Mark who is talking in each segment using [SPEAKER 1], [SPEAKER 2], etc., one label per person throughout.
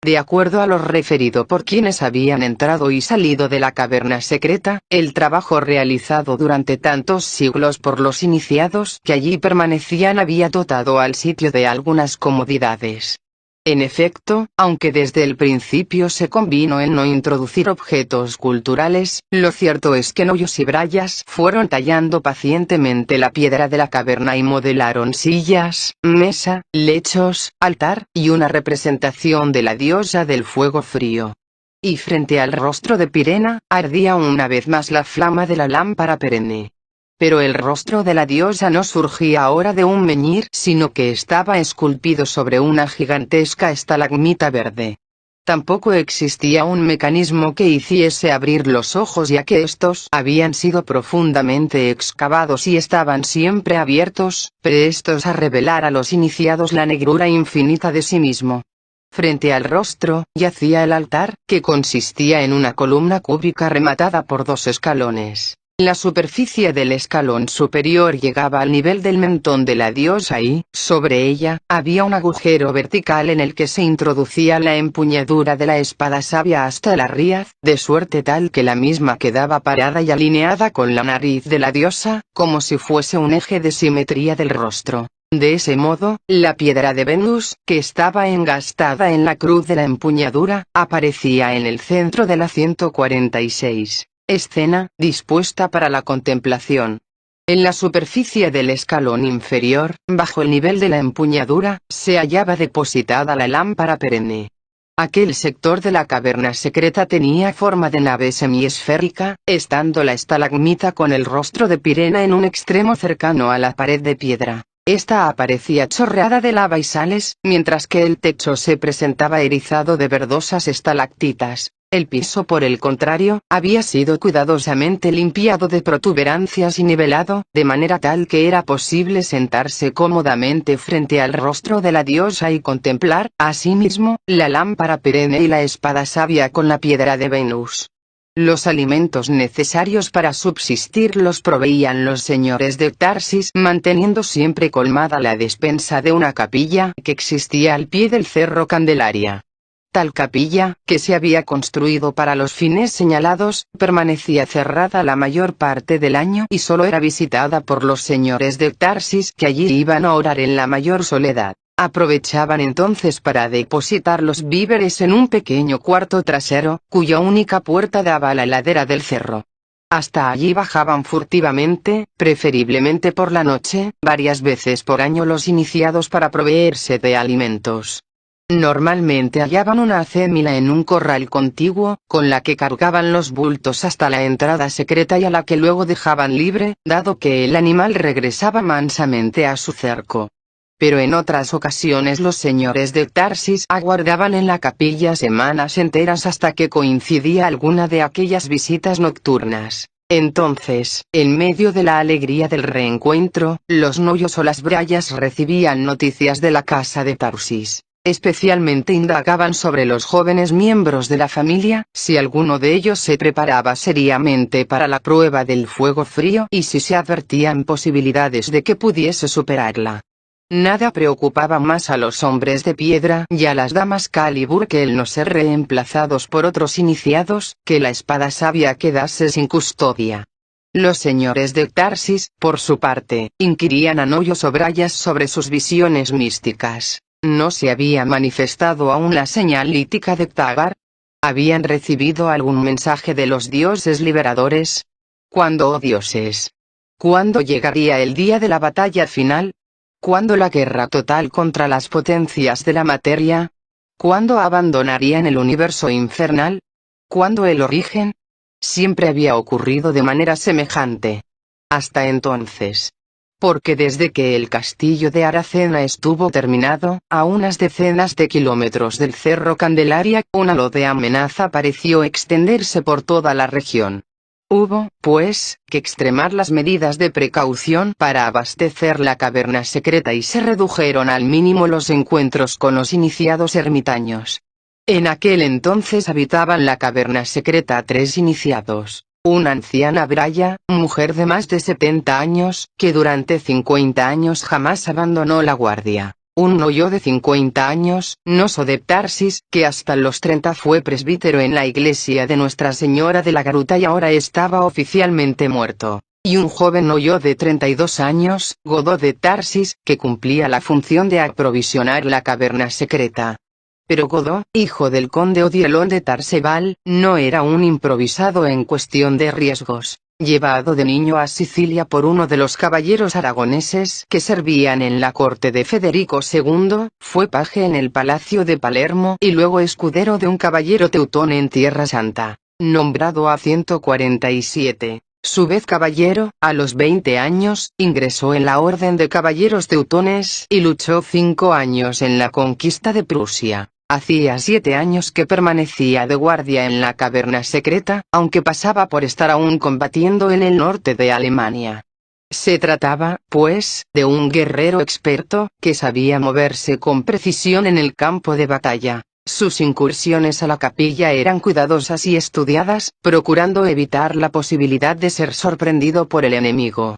[SPEAKER 1] De acuerdo a lo referido por quienes habían entrado y salido de la caverna secreta, el trabajo realizado durante tantos siglos por los iniciados que allí permanecían había dotado al sitio de algunas comodidades. En efecto, aunque desde el principio se convino en no introducir objetos culturales, lo cierto es que Noyos y Brayas fueron tallando pacientemente la piedra de la caverna y modelaron sillas, mesa, lechos, altar, y una representación de la diosa del fuego frío. Y frente al rostro de Pirena, ardía una vez más la flama de la lámpara perenne. Pero el rostro de la diosa no surgía ahora de un menhir, sino que estaba esculpido sobre una gigantesca estalagmita verde. Tampoco existía un mecanismo que hiciese abrir los ojos, ya que estos habían sido profundamente excavados y estaban siempre abiertos, prestos a revelar a los iniciados la negrura infinita de sí mismo. Frente al rostro, yacía el altar, que consistía en una columna cúbica rematada por 2 escalones. La superficie del escalón superior llegaba al nivel del mentón de la diosa y, sobre ella, había un agujero vertical en el que se introducía la empuñadura de la espada sabia hasta la ríaz, de suerte tal que la misma quedaba parada y alineada con la nariz de la diosa, como si fuese un eje de simetría del rostro. De ese modo, la piedra de Venus, que estaba engastada en la cruz de la empuñadura, aparecía en el centro de la 146. Escena, dispuesta para la contemplación. En la superficie del escalón inferior, bajo el nivel de la empuñadura, se hallaba depositada la lámpara perenne. Aquel sector de la caverna secreta tenía forma de nave semiesférica, estando la estalagmita con el rostro de Pirena en un extremo cercano a la pared de piedra. Esta aparecía chorreada de lava y sales, mientras que el techo se presentaba erizado de verdosas estalactitas. El piso, por el contrario, había sido cuidadosamente limpiado de protuberancias y nivelado, de manera tal que era posible sentarse cómodamente frente al rostro de la diosa y contemplar, asimismo, la lámpara perenne y la espada sabia con la piedra de Venus. Los alimentos necesarios para subsistir los proveían los señores de Tarsis, manteniendo siempre colmada la despensa de una capilla que existía al pie del cerro Candelaria. Tal capilla, que se había construido para los fines señalados, permanecía cerrada la mayor parte del año y solo era visitada por los señores de Tarsis que allí iban a orar en la mayor soledad. Aprovechaban entonces para depositar los víveres en un pequeño cuarto trasero, cuya única puerta daba a la ladera del cerro. Hasta allí bajaban furtivamente, preferiblemente por la noche, varias veces por año los iniciados para proveerse de alimentos. Normalmente hallaban una acémila en un corral contiguo, con la que cargaban los bultos hasta la entrada secreta y a la que luego dejaban libre, dado que el animal regresaba mansamente a su cerco. Pero en otras ocasiones los señores de Tarsis aguardaban en la capilla semanas enteras hasta que coincidía alguna de aquellas visitas nocturnas. Entonces, en medio de la alegría del reencuentro, los Noyos o las Brayas recibían noticias de la casa de Tarsis. Especialmente indagaban sobre los jóvenes miembros de la familia, si alguno de ellos se preparaba seriamente para la prueba del fuego frío y si se advertían posibilidades de que pudiese superarla. Nada preocupaba más a los hombres de piedra y a las damas Calibur que el no ser reemplazados por otros iniciados, que la espada sabia quedase sin custodia. Los señores de Tarsis, por su parte, inquirían a Noyos o Brayas sobre sus visiones místicas. ¿No se había manifestado aún la señal lítica de Ctagar? ¿Habían recibido algún mensaje de los dioses liberadores? ¿Cuándo, oh dioses? ¿Cuándo llegaría el día de la batalla final? ¿Cuándo la guerra total contra las potencias de la materia? ¿Cuándo abandonarían el universo infernal? ¿Cuándo el origen? Siempre había ocurrido de manera semejante. Hasta entonces. Porque desde que el castillo de Aracena estuvo terminado, a unas decenas de kilómetros del cerro Candelaria, un halo de amenaza pareció extenderse por toda la región. Hubo, pues, que extremar las medidas de precaución para abastecer la caverna secreta y se redujeron al mínimo los encuentros con los iniciados ermitaños. En aquel entonces habitaban la caverna secreta 3 iniciados. Una anciana Braya, mujer de más de 70 años, que durante 50 años jamás abandonó la guardia. Un noyo de 50 años, Noso de Tarsis, que hasta los 30 fue presbítero en la iglesia de Nuestra Señora de la Garuta y ahora estaba oficialmente muerto. Y un joven noyo de 32 años, Godó de Tarsis, que cumplía la función de aprovisionar la caverna secreta. Pero Godó, hijo del conde Odielón de Tarsebal, no era un improvisado en cuestión de riesgos. Llevado de niño a Sicilia por uno de los caballeros aragoneses que servían en la corte de Federico II, fue paje en el palacio de Palermo y luego escudero de un caballero teutón en Tierra Santa, nombrado a 147. Su vez caballero, a los 20 años, ingresó en la Orden de Caballeros Teutones y luchó 5 años en la conquista de Prusia. Hacía 7 años que permanecía de guardia en la caverna secreta, aunque pasaba por estar aún combatiendo en el norte de Alemania. Se trataba, pues, de un guerrero experto, que sabía moverse con precisión en el campo de batalla. Sus incursiones a la capilla eran cuidadosas y estudiadas, procurando evitar la posibilidad de ser sorprendido por el enemigo.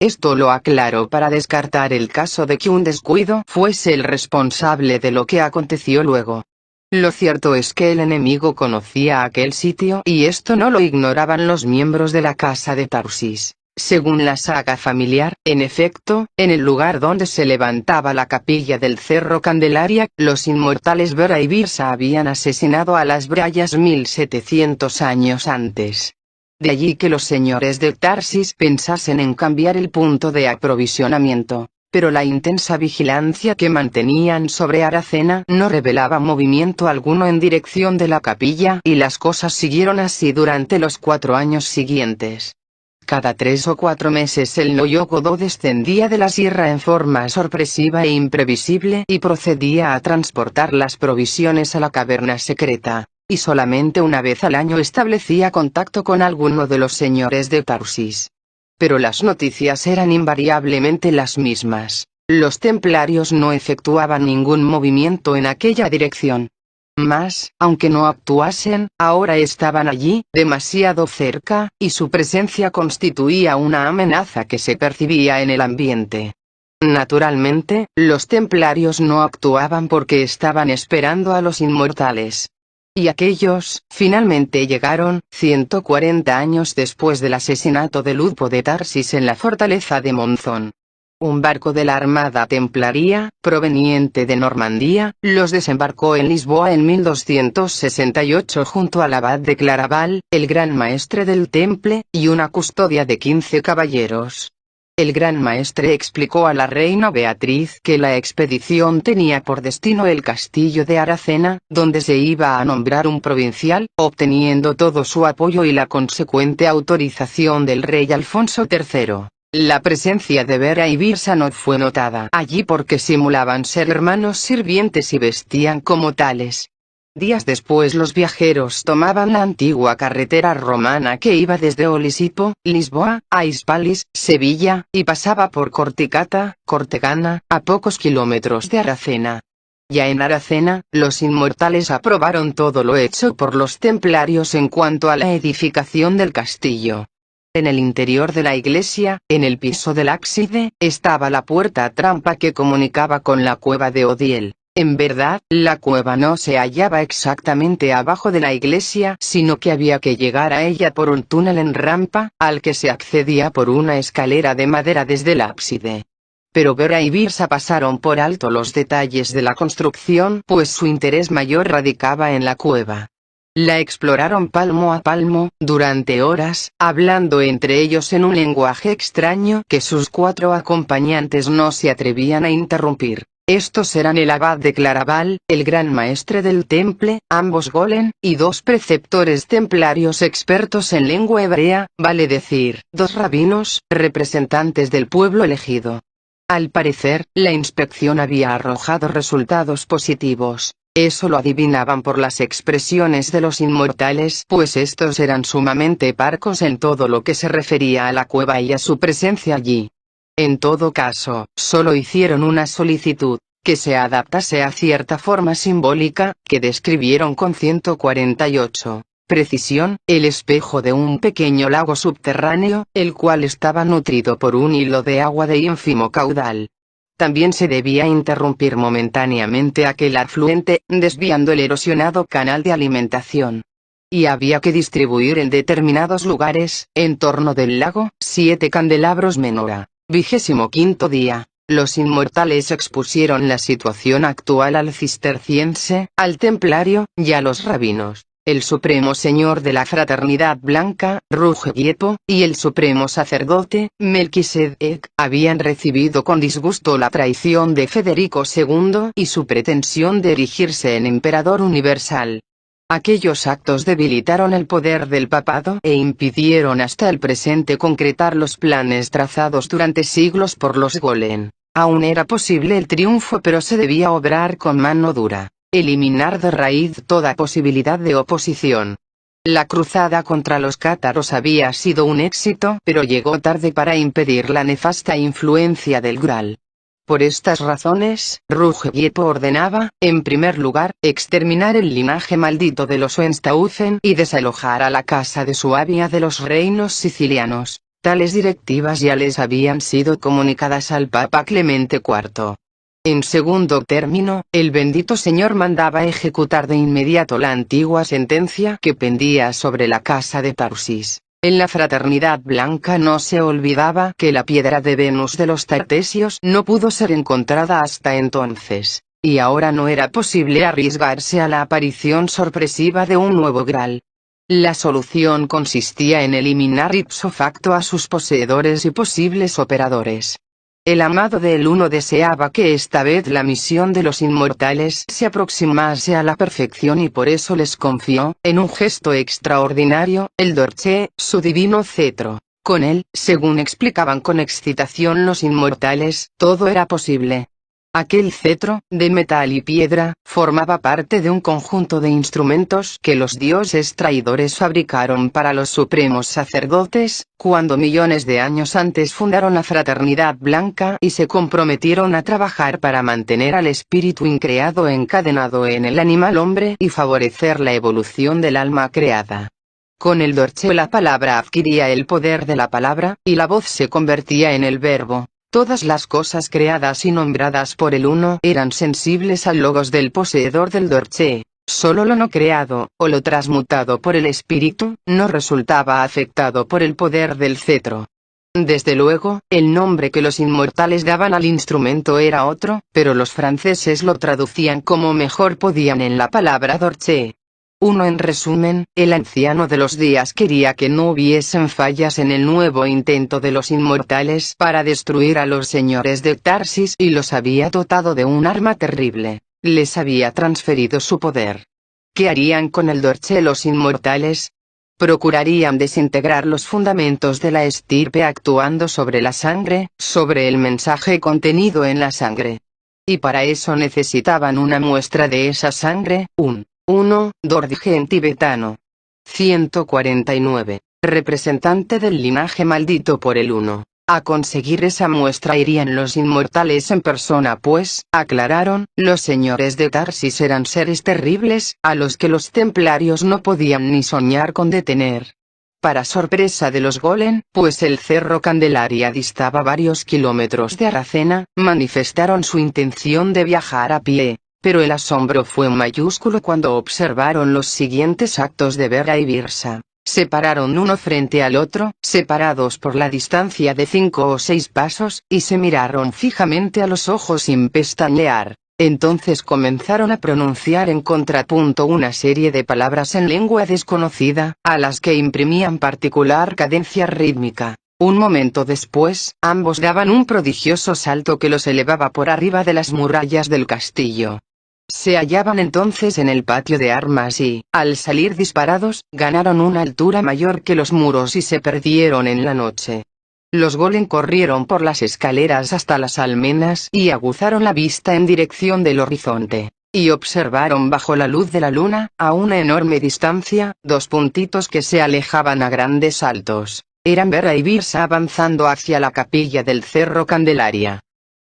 [SPEAKER 1] Esto lo aclaró para descartar el caso de que un descuido fuese el responsable de lo que aconteció luego. Lo cierto es que el enemigo conocía aquel sitio y esto no lo ignoraban los miembros de la casa de Tarsis. Según la saga familiar, en efecto, en el lugar donde se levantaba la capilla del Cerro Candelaria, los inmortales Bera y Birsa habían asesinado a las Brayas 1700 años antes. De allí que los señores de Tarsis pensasen en cambiar el punto de aprovisionamiento, pero la intensa vigilancia que mantenían sobre Aracena no revelaba movimiento alguno en dirección de la capilla y las cosas siguieron así durante los 4 años siguientes. Cada 3 o 4 meses el noyo Godó descendía de la sierra en forma sorpresiva e imprevisible y procedía a transportar las provisiones a la caverna secreta. Y solamente una vez al año establecía contacto con alguno de los señores de Tarsis. Pero las noticias eran invariablemente las mismas. Los templarios no efectuaban ningún movimiento en aquella dirección. Mas, aunque no actuasen, ahora estaban allí, demasiado cerca, y su presencia constituía una amenaza que se percibía en el ambiente. Naturalmente, los templarios no actuaban porque estaban esperando a los inmortales. Y aquellos, finalmente llegaron, 140 años después del asesinato de Lupo de Tarsis en la fortaleza de Monzón. Un barco de la Armada Templaría, proveniente de Normandía, los desembarcó en Lisboa en 1268 junto al abad de Claraval, el gran maestre del temple, y una custodia de 15 caballeros. El gran maestre explicó a la reina Beatriz que la expedición tenía por destino el castillo de Aracena, donde se iba a nombrar un provincial, obteniendo todo su apoyo y la consecuente autorización del rey Alfonso III. La presencia de Bera y Birsa no fue notada allí porque simulaban ser hermanos sirvientes y vestían como tales. Días después los viajeros tomaban la antigua carretera romana que iba desde Olisipo, Lisboa, a Hispalis, Sevilla, y pasaba por Corticata, Cortegana, a pocos kilómetros de Aracena. Ya en Aracena, los inmortales aprobaron todo lo hecho por los templarios en cuanto a la edificación del castillo. En el interior de la iglesia, en el piso del ábside, estaba la puerta trampa que comunicaba con la cueva de Odiel. En verdad, la cueva no se hallaba exactamente abajo de la iglesia, sino que había que llegar a ella por un túnel en rampa, al que se accedía por una escalera de madera desde el ábside. Pero Bera y Birsa pasaron por alto los detalles de la construcción, pues su interés mayor radicaba en la cueva. La exploraron palmo a palmo, durante horas, hablando entre ellos en un lenguaje extraño que sus 4 acompañantes no se atrevían a interrumpir. Estos eran el abad de Claraval, el gran maestre del temple, ambos Golem, y 2 preceptores templarios expertos en lengua hebrea, vale decir, 2 rabinos, representantes del pueblo elegido. Al parecer, la inspección había arrojado resultados positivos. Eso lo adivinaban por las expresiones de los inmortales, pues estos eran sumamente parcos en todo lo que se refería a la cueva y a su presencia allí. En todo caso, solo hicieron una solicitud, que se adaptase a cierta forma simbólica, que describieron con 148. Precisión, el espejo de un pequeño lago subterráneo, el cual estaba nutrido por un hilo de agua de ínfimo caudal. También se debía interrumpir momentáneamente aquel afluente, desviando el erosionado canal de alimentación. Y había que distribuir en determinados lugares, en torno del lago, 7 candelabros menora. 25º día. Los inmortales expusieron la situación actual al cisterciense, al templario, y a los rabinos. El supremo señor de la fraternidad blanca, Ruggiero, y el supremo sacerdote, Melquisedec, habían recibido con disgusto la traición de Federico II y su pretensión de erigirse en emperador universal. Aquellos actos debilitaron el poder del papado e impidieron hasta el presente concretar los planes trazados durante siglos por los Golem. Aún era posible el triunfo, pero se debía obrar con mano dura, eliminar de raíz toda posibilidad de oposición. La cruzada contra los cátaros había sido un éxito, pero llegó tarde para impedir la nefasta influencia del Graal. Por estas razones, Ruggiero ordenaba, en primer lugar, exterminar el linaje maldito de los Hohenstaufen y desalojar a la casa de Suabia de los reinos sicilianos. Tales directivas ya les habían sido comunicadas al Papa Clemente IV. En segundo término, el bendito Señor mandaba ejecutar de inmediato la antigua sentencia que pendía sobre la casa de Tarsis. En la fraternidad blanca no se olvidaba que la piedra de Venus de los Tartesios no pudo ser encontrada hasta entonces, y ahora no era posible arriesgarse a la aparición sorpresiva de un nuevo Graal. La solución consistía en eliminar ipso facto a sus poseedores y posibles operadores. El amado del Uno deseaba que esta vez la misión de los inmortales se aproximase a la perfección y por eso les confió, en un gesto extraordinario, el Dorche, su divino cetro. Con él, según explicaban con excitación los inmortales, todo era posible. Aquel cetro, de metal y piedra, formaba parte de un conjunto de instrumentos que los dioses traidores fabricaron para los supremos sacerdotes, cuando millones de años antes fundaron la Fraternidad Blanca y se comprometieron a trabajar para mantener al espíritu increado encadenado en el animal hombre y favorecer la evolución del alma creada. Con el Dorche la palabra adquiría el poder de la palabra, y la voz se convertía en el verbo. Todas las cosas creadas y nombradas por el Uno eran sensibles al logos del poseedor del Dorche. Solo lo no creado, o lo transmutado por el espíritu, no resultaba afectado por el poder del cetro. Desde luego, el nombre que los inmortales daban al instrumento era otro, pero los franceses lo traducían como mejor podían en la palabra Dorche. Uno en resumen, el anciano de los días quería que no hubiesen fallas en el nuevo intento de los inmortales para destruir a los señores de Tarsis y los había dotado de un arma terrible, les había transferido su poder. ¿Qué harían con el Dorche los inmortales? Procurarían desintegrar los fundamentos de la estirpe actuando sobre la sangre, sobre el mensaje contenido en la sangre. Y para eso necesitaban una muestra de esa sangre, un 1. Dordigen tibetano. 149. Representante del linaje maldito por el Uno. A conseguir esa muestra irían los inmortales en persona pues, aclararon, los señores de Tarsis eran seres terribles, a los que los templarios no podían ni soñar con detener. Para sorpresa de los Golem, pues el cerro Candelaria distaba varios kilómetros de Aracena, manifestaron su intención de viajar a pie. Pero el asombro fue mayúsculo cuando observaron los siguientes actos de Bera y Birsa. Se pararon uno frente al otro, separados por la distancia de 5 o 6 pasos, y se miraron fijamente a los ojos sin pestañear. Entonces comenzaron a pronunciar en contrapunto una serie de palabras en lengua desconocida, a las que imprimían particular cadencia rítmica. Un momento después, ambos daban un prodigioso salto que los elevaba por arriba de las murallas del castillo. Se hallaban entonces en el patio de armas y, al salir disparados, ganaron una altura mayor que los muros y se perdieron en la noche. Los Golem corrieron por las escaleras hasta las almenas y aguzaron la vista en dirección del horizonte, y observaron bajo la luz de la luna, a una enorme distancia, 2 puntitos que se alejaban a grandes saltos. Eran Bera y Birsa avanzando hacia la capilla del Cerro Candelaria.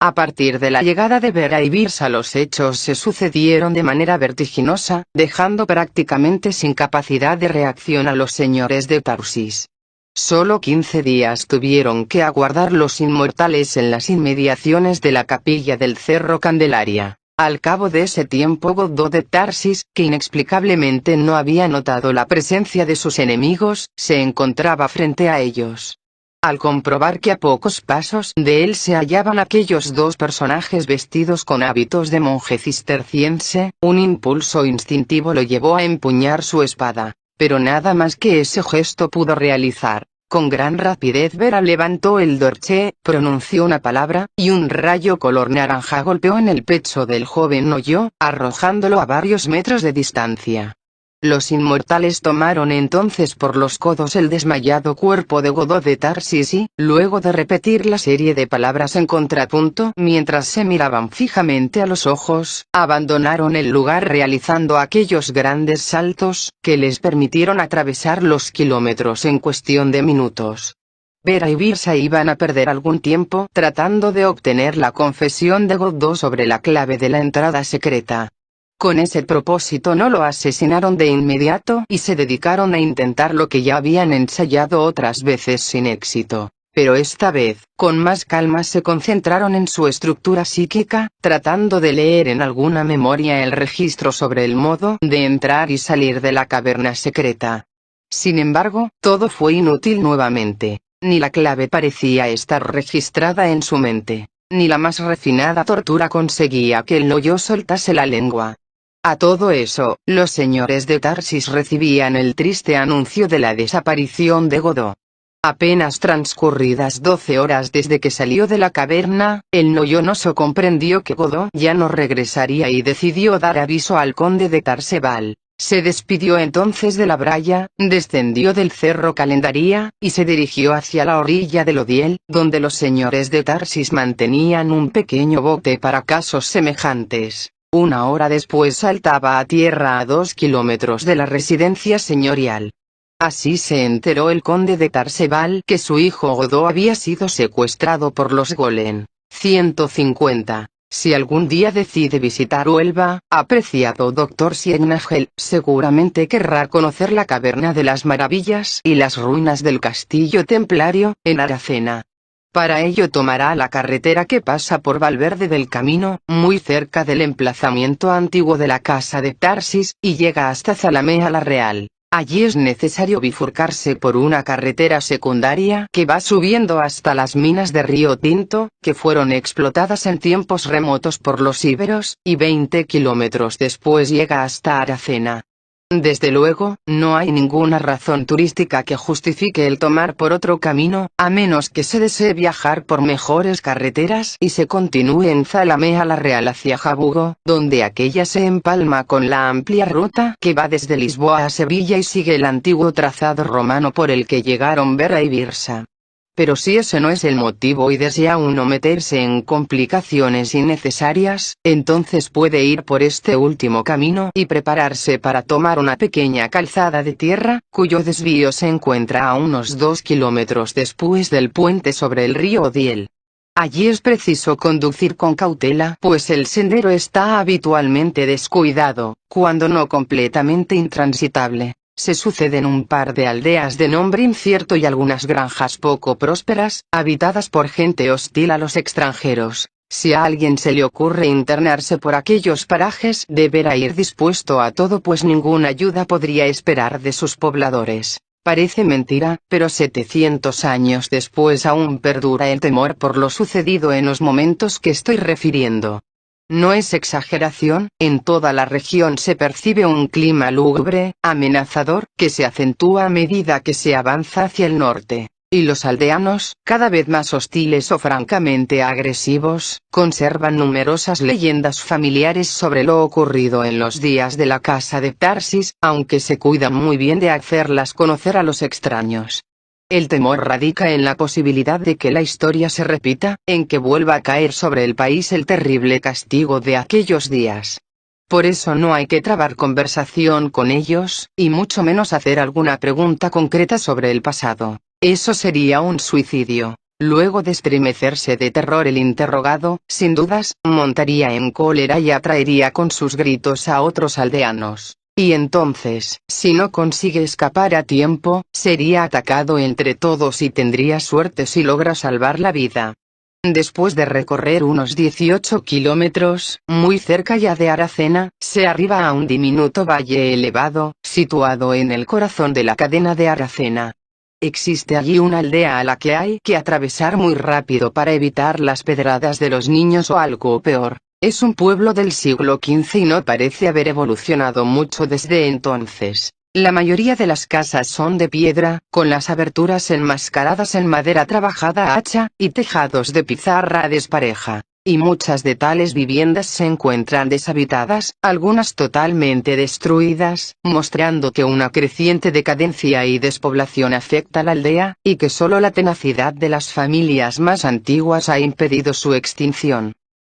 [SPEAKER 1] A partir de la llegada de Bera y Birsa los hechos se sucedieron de manera vertiginosa, dejando prácticamente sin capacidad de reacción a los señores de Tarsis. Solo 15 días tuvieron que aguardar los inmortales en las inmediaciones de la capilla del Cerro Candelaria. Al cabo de ese tiempo Godó de Tarsis, que inexplicablemente no había notado la presencia de sus enemigos, se encontraba frente a ellos. Al comprobar que a pocos pasos de él se hallaban aquellos dos personajes vestidos con hábitos de monje cisterciense, un impulso instintivo lo llevó a empuñar su espada, pero nada más que ese gesto pudo realizar. Con gran rapidez Vera levantó el dorche, pronunció una palabra, y un rayo color naranja golpeó en el pecho del joven Noyo, arrojándolo a varios metros de distancia. Los inmortales tomaron entonces por los codos el desmayado cuerpo de Godó de Tarsis y, luego de repetir la serie de palabras en contrapunto mientras se miraban fijamente a los ojos, abandonaron el lugar realizando aquellos grandes saltos, que les permitieron atravesar los kilómetros en cuestión de minutos. Vera y Birsa iban a perder algún tiempo tratando de obtener la confesión de Godó sobre la clave de la entrada secreta. Con ese propósito no lo asesinaron de inmediato y se dedicaron a intentar lo que ya habían ensayado otras veces sin éxito. Pero esta vez, con más calma se concentraron en su estructura psíquica, tratando de leer en alguna memoria el registro sobre el modo de entrar y salir de la caverna secreta. Sin embargo, todo fue inútil nuevamente. Ni la clave parecía estar registrada en su mente, ni la más refinada tortura conseguía que el Noyo soltase la lengua. A todo eso, los señores de Tarsis recibían el triste anuncio de la desaparición de Godó. Apenas transcurridas 12 horas desde que salió de la caverna, el Noyonoso comprendió que Godó ya no regresaría y decidió dar aviso al conde de Tarsebal. Se despidió entonces de la Braya, descendió del cerro Calendaria, y se dirigió hacia la orilla del Odiel, donde los señores de Tarsis mantenían un pequeño bote para casos semejantes. Una hora después saltaba a tierra a 2 kilómetros de la residencia señorial. Así se enteró el conde de Tarsebal que su hijo Godó había sido secuestrado por los Golem. 150. Si algún día decide visitar Huelva, apreciado Dr. Siegnaugel, seguramente querrá conocer la Caverna de las Maravillas y las ruinas del Castillo Templario, en Aracena. Para ello tomará la carretera que pasa por Valverde del Camino, muy cerca del emplazamiento antiguo de la casa de Tarsis, y llega hasta Zalamea la Real. Allí es necesario bifurcarse por una carretera secundaria que va subiendo hasta las minas de Río Tinto, que fueron explotadas en tiempos remotos por los íberos, y 20 kilómetros después llega hasta Aracena. Desde luego, no hay ninguna razón turística que justifique el tomar por otro camino, a menos que se desee viajar por mejores carreteras y se continúe en Zalamea la Real hacia Jabugo, donde aquella se empalma con la amplia ruta que va desde Lisboa a Sevilla y sigue el antiguo trazado romano por el que llegaron Vera y Birsa. Pero si ese no es el motivo y desea uno meterse en complicaciones innecesarias, entonces puede ir por este último camino y prepararse para tomar una pequeña calzada de tierra, cuyo desvío se encuentra a unos 2 kilómetros después del puente sobre el río Odiel. Allí es preciso conducir con cautela, pues el sendero está habitualmente descuidado, cuando no completamente intransitable. Se suceden un par de aldeas de nombre incierto y algunas granjas poco prósperas, habitadas por gente hostil a los extranjeros. Si a alguien se le ocurre internarse por aquellos parajes, deberá ir dispuesto a todo, pues ninguna ayuda podría esperar de sus pobladores. Parece mentira, pero 700 años después aún perdura el temor por lo sucedido en los momentos que estoy refiriendo. No es exageración, en toda la región se percibe un clima lúgubre, amenazador, que se acentúa a medida que se avanza hacia el norte, y los aldeanos, cada vez más hostiles o francamente agresivos, conservan numerosas leyendas familiares sobre lo ocurrido en los días de la casa de Tarsis, aunque se cuidan muy bien de hacerlas conocer a los extraños. El temor radica en la posibilidad de que la historia se repita, en que vuelva a caer sobre el país el terrible castigo de aquellos días. Por eso no hay que trabar conversación con ellos, y mucho menos hacer alguna pregunta concreta sobre el pasado. Eso sería un suicidio. Luego de estremecerse de terror el interrogado, sin dudas, montaría en cólera y atraería con sus gritos a otros aldeanos. Y entonces, si no consigue escapar a tiempo, sería atacado entre todos y tendría suerte si logra salvar la vida. Después de recorrer unos 18 kilómetros, muy cerca ya de Aracena, se arriba a un diminuto valle elevado, situado en el corazón de la cadena de Aracena. Existe allí una aldea a la que hay que atravesar muy rápido para evitar las pedradas de los niños o algo peor. Es un pueblo del siglo XV y no parece haber evolucionado mucho desde entonces. La mayoría de las casas son de piedra, con las aberturas enmascaradas en madera trabajada a hacha, y tejados de pizarra despareja. Y muchas de tales viviendas se encuentran deshabitadas, algunas totalmente destruidas, mostrando que una creciente decadencia y despoblación afecta a la aldea, y que solo la tenacidad de las familias más antiguas ha impedido su extinción.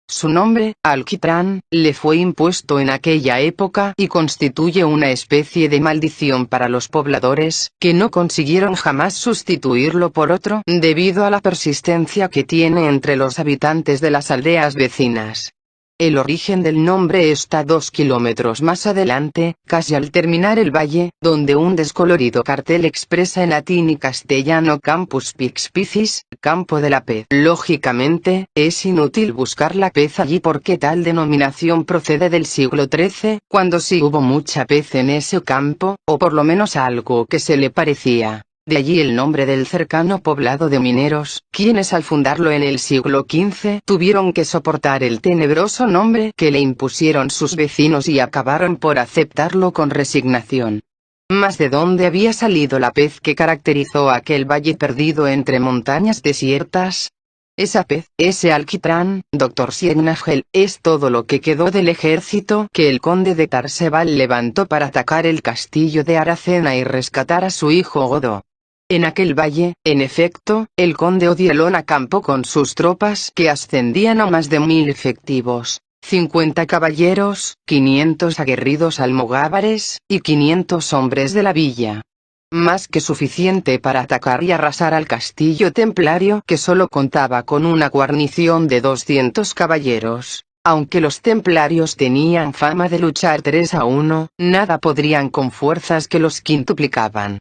[SPEAKER 1] Su nombre, Alquitrán, le fue impuesto en aquella época y constituye una especie de maldición para los pobladores, que no consiguieron jamás sustituirlo por otro, debido a la persistencia que tiene entre los habitantes de las aldeas vecinas. El origen del nombre está 2 kilómetros más adelante, casi al terminar el valle, donde un descolorido cartel expresa en latín y castellano Campus Pix Piscis, campo de la pez. Lógicamente, es inútil buscar la pez allí porque tal denominación procede del siglo XIII, cuando sí hubo mucha pez en ese campo, o por lo menos algo que se le parecía. De allí el nombre del cercano poblado de mineros, quienes al fundarlo en el siglo XV tuvieron que soportar el tenebroso nombre que le impusieron sus vecinos y acabaron por aceptarlo con resignación. Mas ¿de dónde había salido la pez que caracterizó aquel valle perdido entre montañas desiertas? Esa pez, ese alquitrán, Dr. Signagel, es todo lo que quedó del ejército que el conde de Tarsebal levantó para atacar el castillo de Aracena y rescatar a su hijo Godó. En aquel valle, en efecto, el conde Odielón acampó con sus tropas que ascendían a más de 1000 efectivos, 50 caballeros, 500 aguerridos almogávares, y 500 hombres de la villa. Más que suficiente para atacar y arrasar al castillo templario que solo contaba con una guarnición de 200 caballeros. Aunque los templarios tenían fama de luchar 3-1, nada podrían con fuerzas que los quintuplicaban.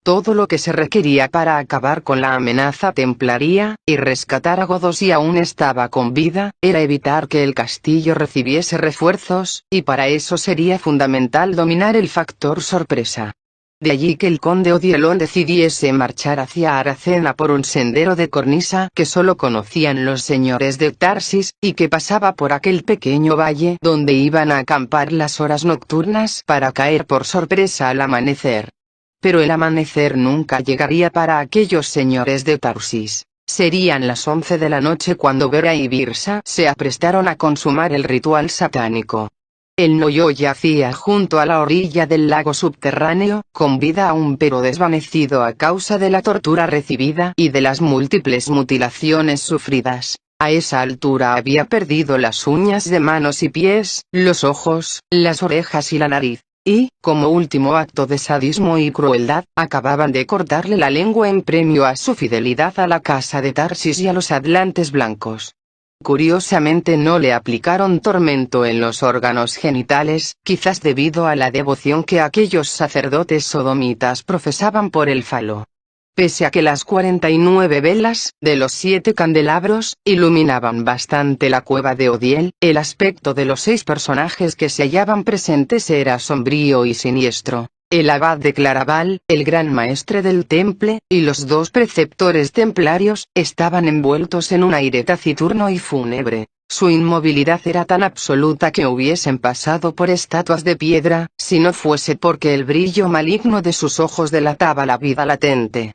[SPEAKER 1] Todo lo que se requería para acabar con la amenaza templaría, y rescatar a Godó si aún estaba con vida, era evitar que el castillo recibiese refuerzos, y para eso sería fundamental dominar el factor sorpresa. De allí que el conde Odielón decidiese marchar hacia Aracena por un sendero de cornisa que solo conocían los señores de Tarsis, y que pasaba por aquel pequeño valle donde iban a acampar las horas nocturnas para caer por sorpresa al amanecer. Pero el amanecer nunca llegaría para aquellos señores de Tarsis. Serían las 11 de la noche cuando Vera y Birsa se aprestaron a consumar el ritual satánico. El Noyo yacía junto a la orilla del lago subterráneo, con vida aún pero desvanecido a causa de la tortura recibida y de las múltiples mutilaciones sufridas. A esa altura había perdido las uñas de manos y pies, los ojos, las orejas y la nariz. Y, como último acto de sadismo y crueldad, acababan de cortarle la lengua en premio a su fidelidad a la casa de Tarsis y a los atlantes blancos. Curiosamente no le aplicaron tormento en los órganos genitales, quizás debido a la devoción que aquellos sacerdotes sodomitas profesaban por el falo. Pese a que las 49 velas, de los 7 candelabros, iluminaban bastante la cueva de Odiel, el aspecto de los 6 personajes que se hallaban presentes era sombrío y siniestro. El abad de Claraval, el gran maestre del temple, y los 2 preceptores templarios, estaban envueltos en un aire taciturno y fúnebre. Su inmovilidad era tan absoluta que hubiesen pasado por estatuas de piedra, si no fuese porque el brillo maligno de sus ojos delataba la vida latente.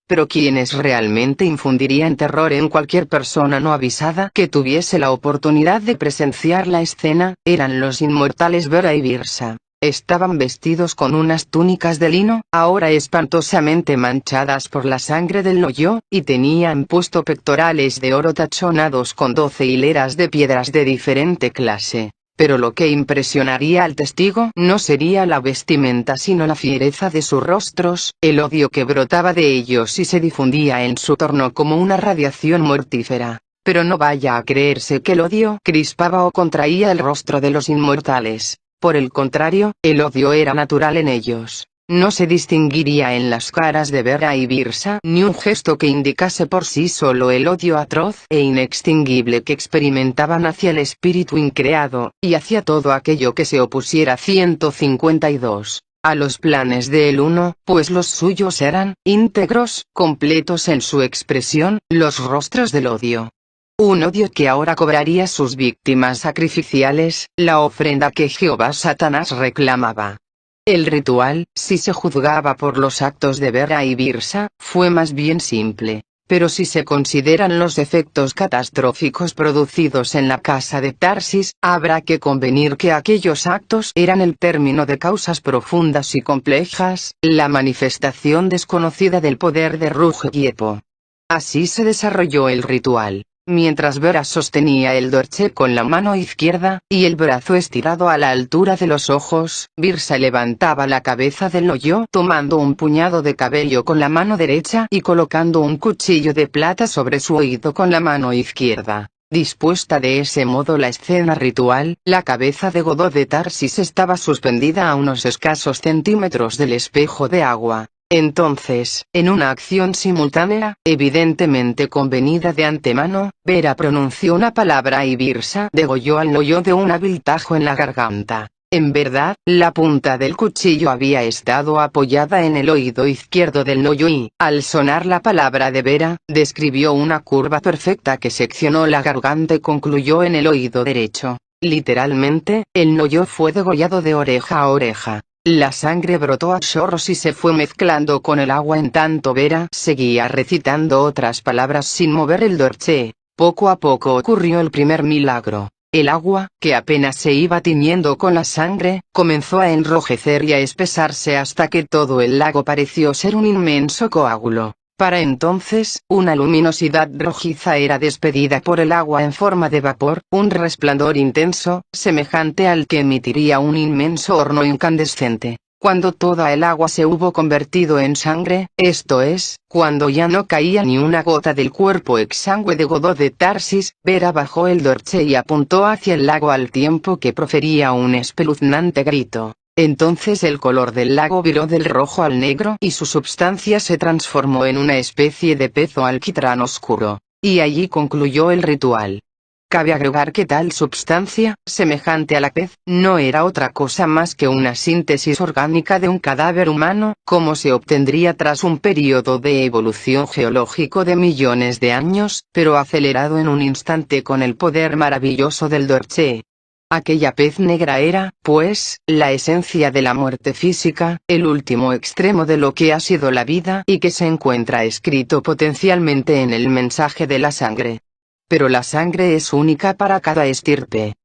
[SPEAKER 1] Pero quienes realmente infundirían terror en cualquier persona no avisada que tuviese la oportunidad de presenciar la escena, eran los inmortales Vera y Birsa. Estaban vestidos con unas túnicas de lino, ahora espantosamente manchadas por la sangre del Noyo, y tenían puesto pectorales de oro tachonados con 12 hileras de piedras de diferente clase. Pero lo que impresionaría al testigo no sería la vestimenta sino la fiereza de sus rostros, el odio que brotaba de ellos y se difundía en su torno como una radiación mortífera. Pero no vaya a creerse que el odio crispaba o contraía el rostro de los inmortales. Por el contrario, el odio era natural en ellos. No se distinguiría en las caras de Vera y Birsa ni un gesto que indicase por sí solo el odio atroz e inextinguible que experimentaban hacia el espíritu increado, y hacia todo aquello que se opusiera 152 a los planes de el uno, pues los suyos eran, íntegros, completos en su expresión, los rostros del odio. Un odio que ahora cobraría sus víctimas sacrificiales, la ofrenda que Jehová Satanás reclamaba. El ritual, si se juzgaba por los actos de Vera y Birsa, fue más bien simple. Pero si se consideran los efectos catastróficos producidos en la casa de Tarsis, habrá que convenir que aquellos actos eran el término de causas profundas y complejas, la manifestación desconocida del poder de Ruggepo. Así se desarrolló el ritual. Mientras Vera sostenía el dorche con la mano izquierda, y el brazo estirado a la altura de los ojos, Birsa levantaba la cabeza del noyo tomando un puñado de cabello con la mano derecha y colocando un cuchillo de plata sobre su oído con la mano izquierda. Dispuesta de ese modo la escena ritual, la cabeza de Godó de Tarsis estaba suspendida a unos escasos centímetros del espejo de agua. Entonces, en una acción simultánea, evidentemente convenida de antemano, Vera pronunció una palabra y Birsa degolló al noyo de un hábil tajo en la garganta. En verdad, la punta del cuchillo había estado apoyada en el oído izquierdo del noyo y, al sonar la palabra de Vera, describió una curva perfecta que seccionó la garganta y concluyó en el oído derecho. Literalmente, el noyo fue degollado de oreja a oreja. La sangre brotó a chorros y se fue mezclando con el agua en tanto Vera seguía recitando otras palabras sin mover el dorche. Poco a poco ocurrió el primer milagro. El agua, que apenas se iba tiñendo con la sangre, comenzó a enrojecer y a espesarse hasta que todo el lago pareció ser un inmenso coágulo. Para entonces, una luminosidad rojiza era despedida por el agua en forma de vapor, un resplandor intenso, semejante al que emitiría un inmenso horno incandescente. Cuando toda el agua se hubo convertido en sangre, esto es, cuando ya no caía ni una gota del cuerpo exangüe de Godó de Tarsis, Vera bajó el dorche y apuntó hacia el lago al tiempo que profería un espeluznante grito. Entonces el color del lago viró del rojo al negro y su substancia se transformó en una especie de pez o alquitrán oscuro. Y allí concluyó el ritual. Cabe agregar que tal substancia, semejante a la pez, no era otra cosa más que una síntesis orgánica de un cadáver humano, como se obtendría tras un período de evolución geológico de millones de años, pero acelerado en un instante con el poder maravilloso del dorche. Aquella pez negra era, pues, la esencia de la muerte física, el último extremo de lo que ha sido la vida y que se encuentra escrito potencialmente en el mensaje de la sangre. Pero la sangre es única para cada estirpe.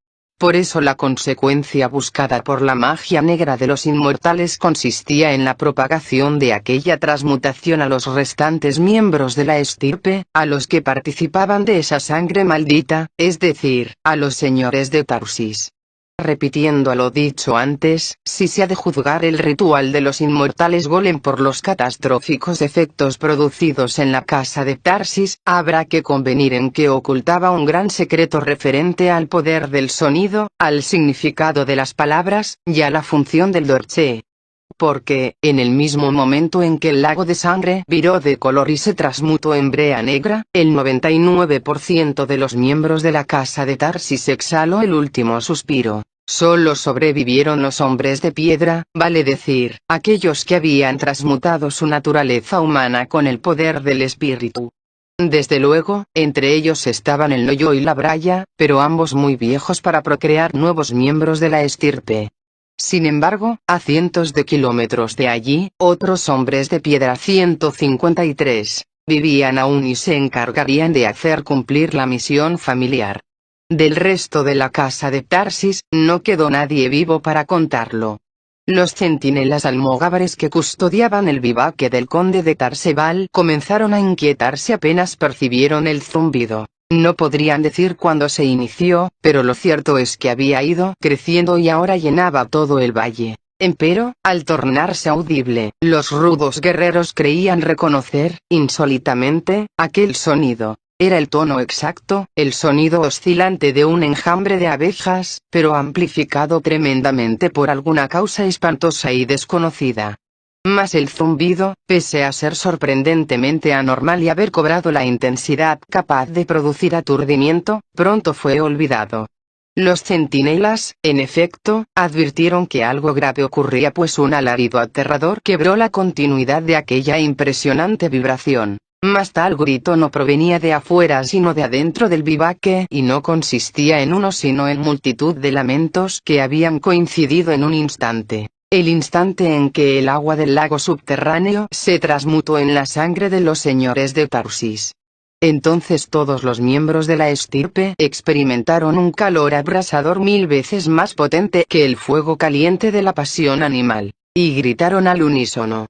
[SPEAKER 1] Por eso la consecuencia buscada por la magia negra de los inmortales consistía en la propagación de aquella transmutación a los restantes miembros de la estirpe, a los que participaban de esa sangre maldita, es decir, a los señores de Tarsis. Repitiendo lo dicho antes, si se ha de juzgar el ritual de los inmortales Golem por los catastróficos efectos producidos en la casa de Tarsis, habrá que convenir en que ocultaba un gran secreto referente al poder del sonido, al significado de las palabras, y a la función del dorche. Porque, en el mismo momento en que el lago de sangre viró de color y se transmutó en brea negra, el 99% de los miembros de la casa de Tarsis exhaló el último suspiro. Solo sobrevivieron los hombres de piedra, vale decir, aquellos que habían transmutado su naturaleza humana con el poder del espíritu. Desde luego, entre ellos estaban el noyo y la braya, pero ambos muy viejos para procrear nuevos miembros de la estirpe. Sin embargo, a cientos de kilómetros de allí, otros hombres de piedra 153, vivían aún y se encargarían de hacer cumplir la misión familiar. Del resto de la casa de Tarsis, no quedó nadie vivo para contarlo. Los centinelas almogávares que custodiaban el vivaque del conde de Tarsebal comenzaron a inquietarse apenas percibieron el zumbido. No podrían decir cuándo se inició, pero lo cierto es que había ido creciendo y ahora llenaba todo el valle. Empero, al tornarse audible, los rudos guerreros creían reconocer, insólitamente, aquel sonido. Era el tono exacto, el sonido oscilante de un enjambre de abejas, pero amplificado tremendamente por alguna causa espantosa y desconocida. Mas el zumbido, pese a ser sorprendentemente anormal y haber cobrado la intensidad capaz de producir aturdimiento, pronto fue olvidado. Los centinelas, en efecto, advirtieron que algo grave ocurría, pues un alarido aterrador quebró la continuidad de aquella impresionante vibración. Mas tal grito no provenía de afuera sino de adentro del bivaque, y no consistía en uno sino en multitud de lamentos que habían coincidido en un instante. El instante en que el agua del lago subterráneo se transmutó en la sangre de los señores de Tarsis. Entonces todos los miembros de la estirpe experimentaron un calor abrasador 1000 veces más potente que el fuego caliente de la pasión animal, y gritaron al unísono.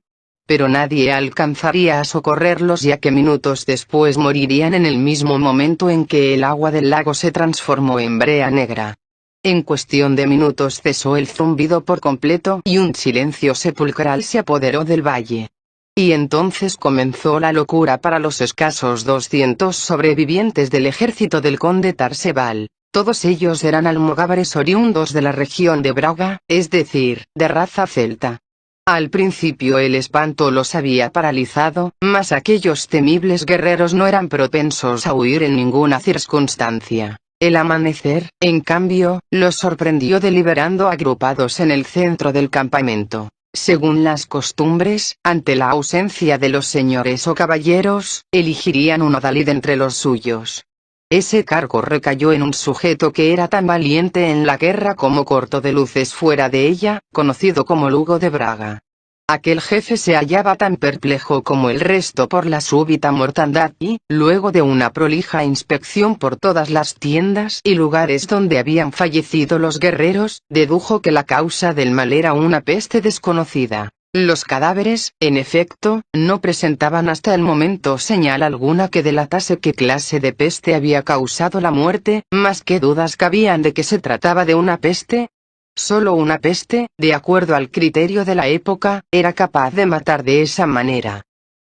[SPEAKER 1] Pero nadie alcanzaría a socorrerlos, ya que minutos después morirían en el mismo momento en que el agua del lago se transformó en brea negra. En cuestión de minutos cesó el zumbido por completo y un silencio sepulcral se apoderó del valle. Y entonces comenzó la locura para los escasos 200 sobrevivientes del ejército del conde Tarsebal. Todos ellos eran almogávares oriundos de la región de Braga, es decir, de raza celta. Al principio el espanto los había paralizado, mas aquellos temibles guerreros no eran propensos a huir en ninguna circunstancia. El amanecer, en cambio, los sorprendió deliberando agrupados en el centro del campamento. Según las costumbres, ante la ausencia de los señores o caballeros, elegirían un odalid entre los suyos. Ese cargo recayó en un sujeto que era tan valiente en la guerra como corto de luces fuera de ella, conocido como Lugo de Braga. Aquel jefe se hallaba tan perplejo como el resto por la súbita mortandad y, luego de una prolija inspección por todas las tiendas y lugares donde habían fallecido los guerreros, dedujo que la causa del mal era una peste desconocida. Los cadáveres, en efecto, no presentaban hasta el momento señal alguna que delatase qué clase de peste había causado la muerte, mas qué dudas cabían de que se trataba de una peste. Solo una peste, de acuerdo al criterio de la época, era capaz de matar de esa manera.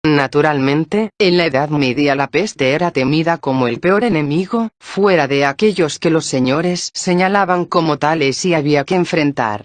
[SPEAKER 1] Naturalmente, en la Edad Media la peste era temida como el peor enemigo, fuera de aquellos que los señores señalaban como tales y había que enfrentar.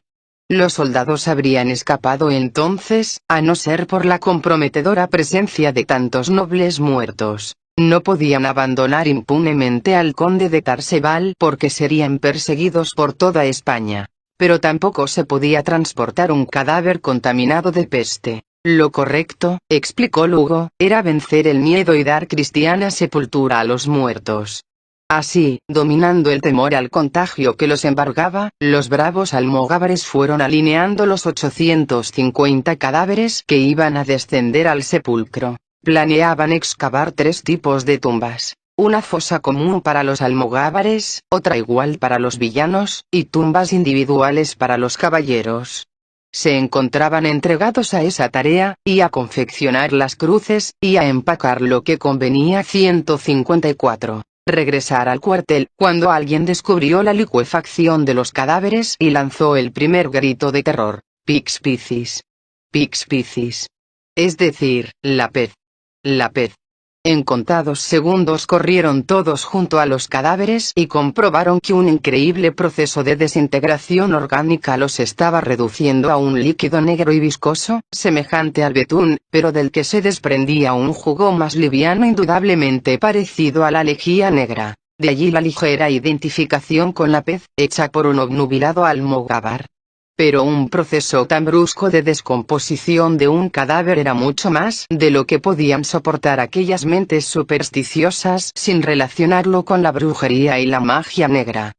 [SPEAKER 1] Los soldados habrían escapado entonces, a no ser por la comprometedora presencia de tantos nobles muertos. No podían abandonar impunemente al conde de Tarsebal porque serían perseguidos por toda España. Pero tampoco se podía transportar un cadáver contaminado de peste. Lo correcto, explicó Lugo, era vencer el miedo y dar cristiana sepultura a los muertos. Así, dominando el temor al contagio que los embargaba, los bravos almogávares fueron alineando los 850 cadáveres que iban a descender al sepulcro. Planeaban excavar 3 tipos de tumbas. Una fosa común para los almogávares, otra igual para los villanos, y tumbas individuales para los caballeros. Se encontraban entregados a esa tarea, y a confeccionar las cruces, y a empacar lo que convenía. 154. Regresar al cuartel, cuando alguien descubrió la licuefacción de los cadáveres y lanzó el primer grito de terror. Pix picis. Pix picis. Es decir, la pez. La pez. En contados segundos corrieron todos junto a los cadáveres y comprobaron que un increíble proceso de desintegración orgánica los estaba reduciendo a un líquido negro y viscoso, semejante al betún, pero del que se desprendía un jugo más liviano indudablemente parecido a la lejía negra. De allí la ligera identificación con la pez, hecha por un obnubilado almogávar. Pero un proceso tan brusco de descomposición de un cadáver era mucho más de lo que podían soportar aquellas mentes supersticiosas sin relacionarlo con la brujería y la magia negra.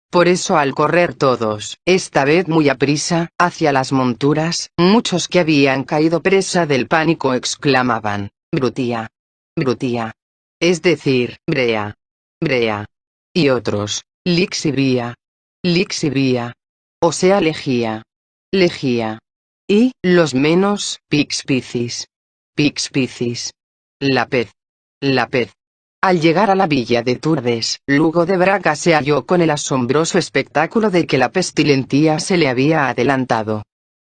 [SPEAKER 1] Por eso al correr todos, esta vez muy aprisa, hacia las monturas, muchos que habían caído presa del pánico exclamaban, Brutía. Brutía. Es decir, Brea. Brea. Y otros, Lixivia. Lixivia. O sea lejía. Lejía. Y, los menos, Pix picis. Pix picis. La pez. La pez. Al llegar a la villa de Turdes, Lugo de Braga se halló con el asombroso espectáculo de que la pestilentía se le había adelantado.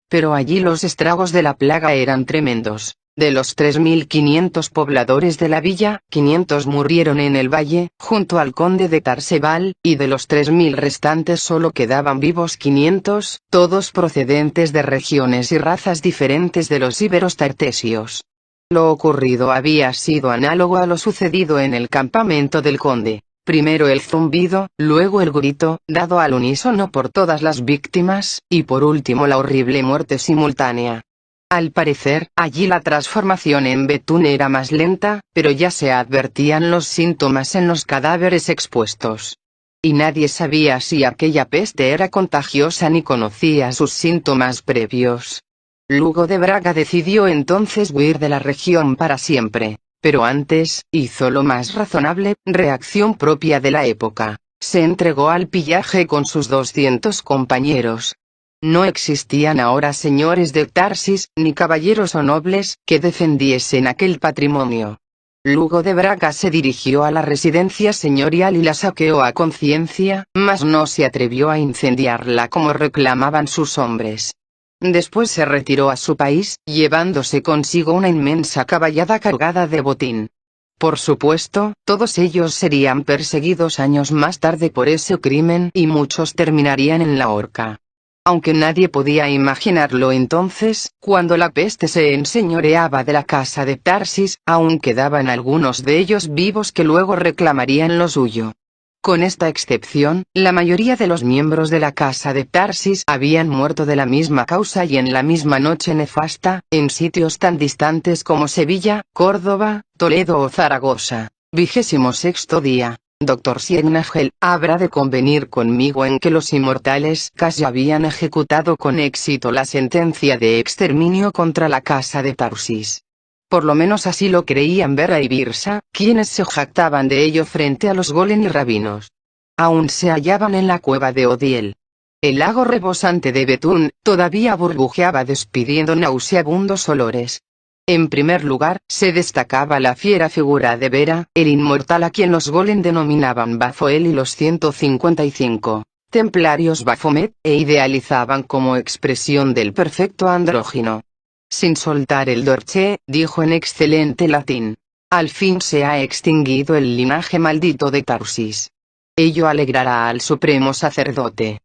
[SPEAKER 1] Pero allí los estragos de la plaga eran tremendos. De los 3.500 pobladores de la villa, 500 murieron en el valle, junto al conde de Tarsebal, y de los 3.000 restantes solo quedaban vivos 500, todos procedentes de regiones y razas diferentes de los íberos tartesios. Lo ocurrido había sido análogo a lo sucedido en el campamento del conde. Primero el zumbido, luego el grito, dado al unísono por todas las víctimas, y por último la horrible muerte simultánea. Al parecer, allí la transformación en betún era más lenta, pero ya se advertían los síntomas en los cadáveres expuestos. Y nadie sabía si aquella peste era contagiosa ni conocía sus síntomas previos. Lugo de Braga decidió entonces huir de la región para siempre, pero antes, hizo lo más razonable, reacción propia de la época, se entregó al pillaje con sus 200 compañeros. No existían ahora señores de Tarsis, ni caballeros o nobles, que defendiesen aquel patrimonio. Lugo de Braga se dirigió a la residencia señorial y la saqueó a conciencia, mas no se atrevió a incendiarla como reclamaban sus hombres. Después se retiró a su país, llevándose consigo una inmensa caballada cargada de botín. Por supuesto, todos ellos serían perseguidos años más tarde por ese crimen y muchos terminarían en la horca. Aunque nadie podía imaginarlo entonces, cuando la peste se enseñoreaba de la casa de Tarsis, aún quedaban algunos de ellos vivos que luego reclamarían lo suyo. Con esta excepción, la mayoría de los miembros de la casa de Tarsis habían muerto de la misma causa y en la misma noche nefasta, en sitios tan distantes como Sevilla, Córdoba, Toledo o Zaragoza. 26º día. Dr. Siegfried, habrá de convenir conmigo en que los inmortales casi habían ejecutado con éxito la sentencia de exterminio contra la casa de Tarsis. Por lo menos así lo creían Bera y Birsa, quienes se jactaban de ello frente a los golem y rabinos. Aún se hallaban en la cueva de Odiel. El lago rebosante de Betún todavía burbujeaba despidiendo nauseabundos olores. En primer lugar, se destacaba la fiera figura de Bera, el inmortal a quien los golem denominaban Bafoel y los 155 templarios Baphomet, e idealizaban como expresión del perfecto andrógino. Sin soltar el dorche, dijo en excelente latín: al fin se ha extinguido el linaje maldito de Tarsis. Ello alegrará al supremo sacerdote.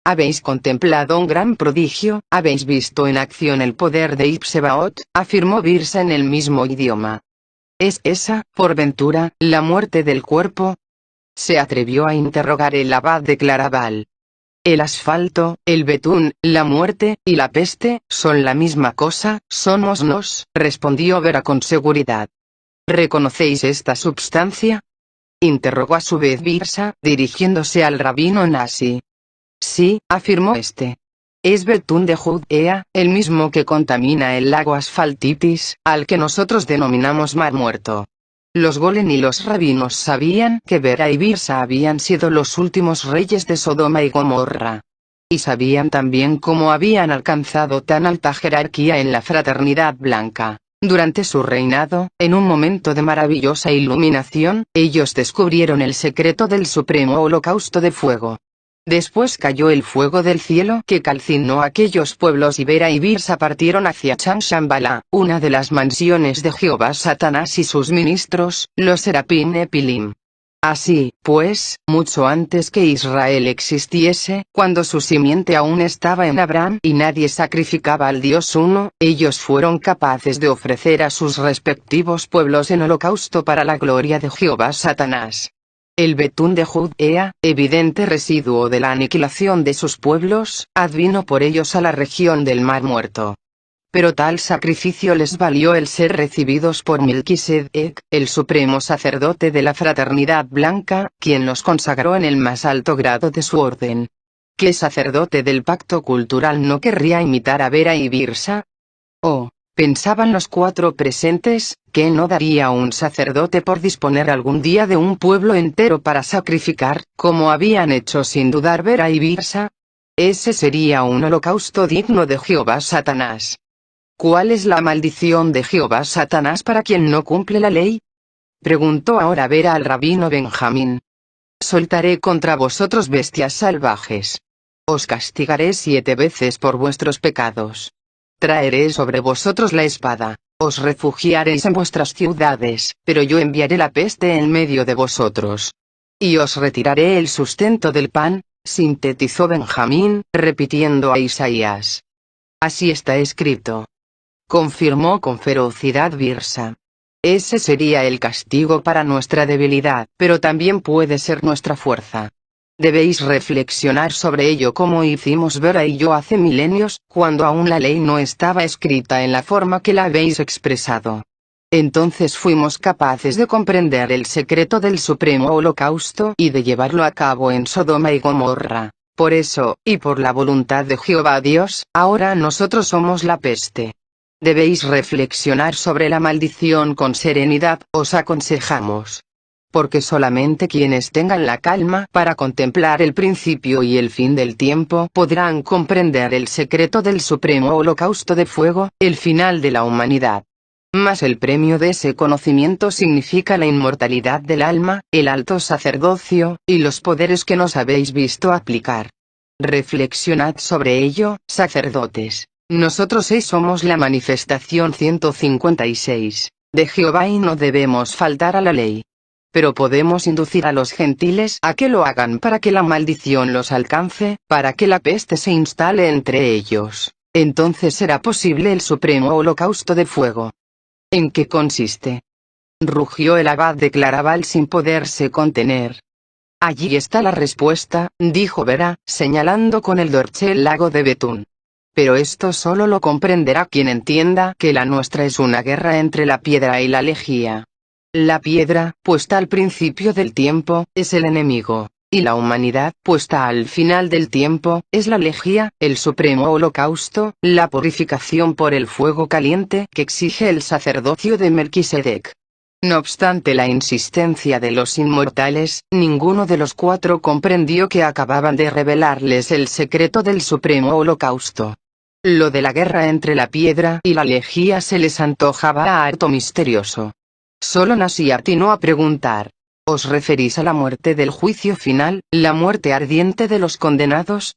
[SPEAKER 1] Habéis contemplado un gran prodigio, habéis visto en acción el poder de Ipsebaot, afirmó Birsa en el mismo idioma. ¿Es esa, por ventura, la muerte del cuerpo? Se atrevió a interrogar el abad de Claraval. El asfalto, el betún, la muerte, y la peste, son la misma cosa, somos nos, respondió Bera con seguridad. ¿Reconocéis esta substancia? Interrogó a su vez Birsa, dirigiéndose al rabino Nasi. Sí, afirmó este. Es betún de Judea, el mismo que contamina el lago Asfaltitis, al que nosotros denominamos mar muerto. Los golem y los rabinos sabían que Bera y Birsa habían sido los últimos reyes de Sodoma y Gomorra. Y sabían también cómo habían alcanzado tan alta jerarquía en la fraternidad blanca. Durante su reinado, en un momento de maravillosa iluminación, ellos descubrieron el secreto del supremo holocausto de fuego. Después cayó el fuego del cielo que calcinó aquellos pueblos y Bera y Birsa partieron hacia Shambhala, una de las mansiones de Jehová Satanás y sus ministros, los Serapim Epilim. Así, pues, mucho antes que Israel existiese, cuando su simiente aún estaba en Abraham y nadie sacrificaba al Dios uno, ellos fueron capaces de ofrecer a sus respectivos pueblos en holocausto para la gloria de Jehová Satanás. El betún de Judea, evidente residuo de la aniquilación de sus pueblos, advino por ellos a la región del Mar Muerto. Pero tal sacrificio les valió el ser recibidos por Melquisedec, el supremo sacerdote de la fraternidad blanca, quien los consagró en el más alto grado de su orden. ¿Qué sacerdote del pacto cultural no querría imitar a Bera y Birsa? Oh, pensaban los cuatro presentes, ¿qué no daría un sacerdote por disponer algún día de un pueblo entero para sacrificar, como habían hecho sin dudar Bera y Birsa? Ese sería un holocausto digno de Jehová Satanás. ¿Cuál es la maldición de Jehová Satanás para quien no cumple la ley? Preguntó ahora Bera al rabino Benjamín. Soltaré contra vosotros bestias salvajes. Os castigaré 7 veces por vuestros pecados. Traeré sobre vosotros la espada. Os refugiaréis en vuestras ciudades, pero yo enviaré la peste en medio de vosotros. Y os retiraré el sustento del pan, sintetizó Benjamín, repitiendo a Isaías. Así está escrito. Confirmó con ferocidad Birsa. Ese sería el castigo para nuestra debilidad, pero también puede ser nuestra fuerza. Debéis reflexionar sobre ello como hicimos Vera y yo hace milenios, cuando aún la ley no estaba escrita en la forma que la habéis expresado. Entonces fuimos capaces de comprender el secreto del supremo holocausto y de llevarlo a cabo en Sodoma y Gomorra. Por eso, y por la voluntad de Jehová Dios, ahora nosotros somos la peste. Debéis reflexionar sobre la maldición con serenidad, os aconsejamos. Porque solamente quienes tengan la calma para contemplar el principio y el fin del tiempo podrán comprender el secreto del supremo holocausto de fuego, el final de la humanidad. Mas el premio de ese conocimiento significa la inmortalidad del alma, el alto sacerdocio, y los poderes que nos habéis visto aplicar. Reflexionad sobre ello, sacerdotes. Nosotros somos la manifestación 156 de Jehová y no debemos faltar a la ley. Pero podemos inducir a los gentiles a que lo hagan para que la maldición los alcance, para que la peste se instale entre ellos. Entonces será posible el supremo holocausto de fuego. ¿En qué consiste? Rugió el abad de Claraval sin poderse contener. Allí está la respuesta, dijo Vera, señalando con el dorche el lago de Betún. Pero esto solo lo comprenderá quien entienda que la nuestra es una guerra entre la piedra y la lejía. La piedra, puesta al principio del tiempo, es el enemigo, y la humanidad, puesta al final del tiempo, es la lejía, el supremo holocausto, la purificación por el fuego caliente que exige el sacerdocio de Melquisedec. No obstante la insistencia de los inmortales, ninguno de los cuatro comprendió que acababan de revelarles el secreto del supremo holocausto. Lo de la guerra entre la piedra y la lejía se les antojaba harto misterioso. Solo Nasi atinó a preguntar. ¿Os referís a la muerte del juicio final, la muerte ardiente de los condenados?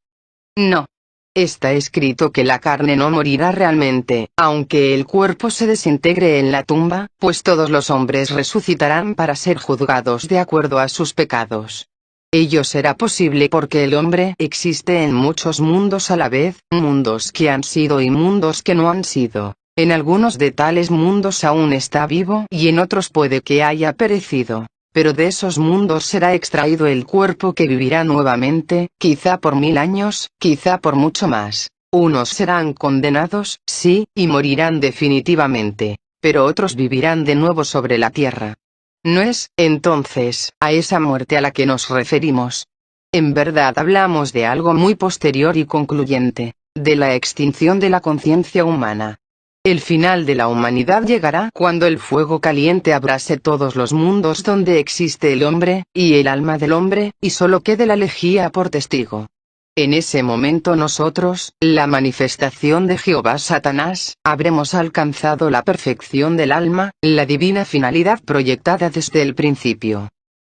[SPEAKER 1] No. Está escrito que la carne no morirá realmente, aunque el cuerpo se desintegre en la tumba, pues todos los hombres resucitarán para ser juzgados de acuerdo a sus pecados. Ello será posible porque el hombre existe en muchos mundos a la vez, mundos que han sido y mundos que no han sido. En algunos de tales mundos aún está vivo y en otros puede que haya perecido. Pero de esos mundos será extraído el cuerpo que vivirá nuevamente, quizá por 1000 años, quizá por mucho más. Unos serán condenados, sí, y morirán definitivamente, pero otros vivirán de nuevo sobre la tierra. No es, entonces, a esa muerte a la que nos referimos. En verdad hablamos de algo muy posterior y concluyente, de la extinción de la conciencia humana. El final de la humanidad llegará cuando el fuego caliente abrase todos los mundos donde existe el hombre, y el alma del hombre, y solo quede la lejía por testigo. En ese momento nosotros, la manifestación de Jehová Satanás, habremos alcanzado la perfección del alma, la divina finalidad proyectada desde el principio.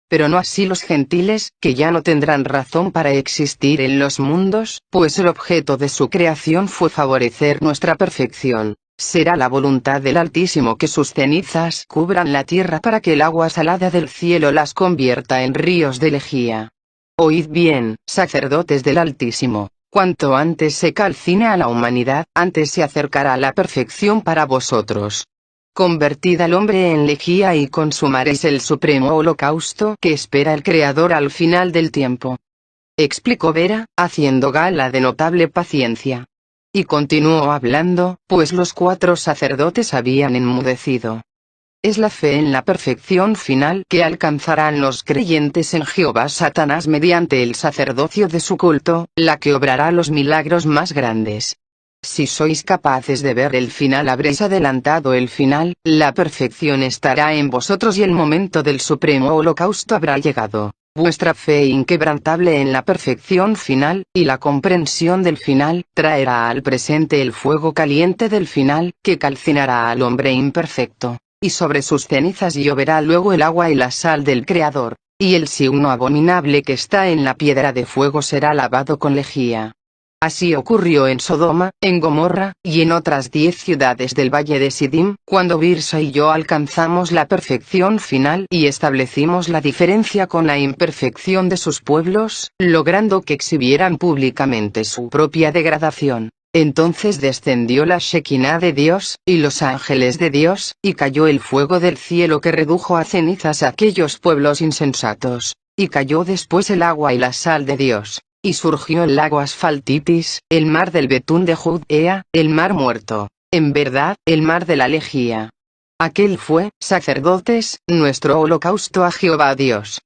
[SPEAKER 1] Pero no así los gentiles, que ya no tendrán razón para existir en los mundos, pues el objeto de su creación fue favorecer nuestra perfección. Será la voluntad del Altísimo que sus cenizas cubran la tierra para que el agua salada del cielo las convierta en ríos de lejía. Oíd bien, sacerdotes del Altísimo, cuanto antes se calcine a la humanidad, antes se acercará la perfección para vosotros. Convertid al hombre en lejía y consumaréis el supremo holocausto que espera el Creador al final del tiempo. Explicó Vera, haciendo gala de notable paciencia. Y continuó hablando, pues los 4 sacerdotes habían enmudecido. Es la fe en la perfección final que alcanzarán los creyentes en Jehová Satanás mediante el sacerdocio de su culto, la que obrará los milagros más grandes. Si sois capaces de ver el final habréis adelantado el final, la perfección estará en vosotros y el momento del supremo holocausto habrá llegado. Vuestra fe inquebrantable en la perfección final, y la comprensión del final, traerá al presente el fuego caliente del final, que calcinará al hombre imperfecto, y sobre sus cenizas lloverá luego el agua y la sal del Creador, y el signo abominable que está en la piedra de fuego será lavado con lejía. Así ocurrió en Sodoma, en Gomorra, y en otras 10 ciudades del valle de Sidim, cuando Birsa y yo alcanzamos la perfección final y establecimos la diferencia con la imperfección de sus pueblos, logrando que exhibieran públicamente su propia degradación. Entonces descendió la Shekinah de Dios, y los ángeles de Dios, y cayó el fuego del cielo que redujo a cenizas a aquellos pueblos insensatos. Y cayó después el agua y la sal de Dios. Y surgió el lago Asfaltitis, el mar del Betún de Judea, el mar muerto, en verdad, el mar de la lejía. Aquel fue, sacerdotes, nuestro holocausto a Jehová Dios.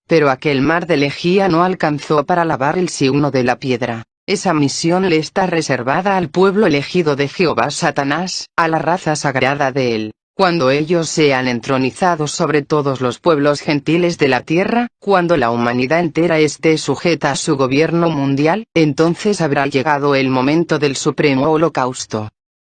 [SPEAKER 1] Pero aquel mar de lejía no alcanzó para lavar el signo de la piedra. Esa misión le está reservada al pueblo elegido de Jehová Satanás, a la raza sagrada de él. Cuando ellos sean entronizados sobre todos los pueblos gentiles de la tierra, cuando la humanidad entera esté sujeta a su gobierno mundial, entonces habrá llegado el momento del supremo holocausto.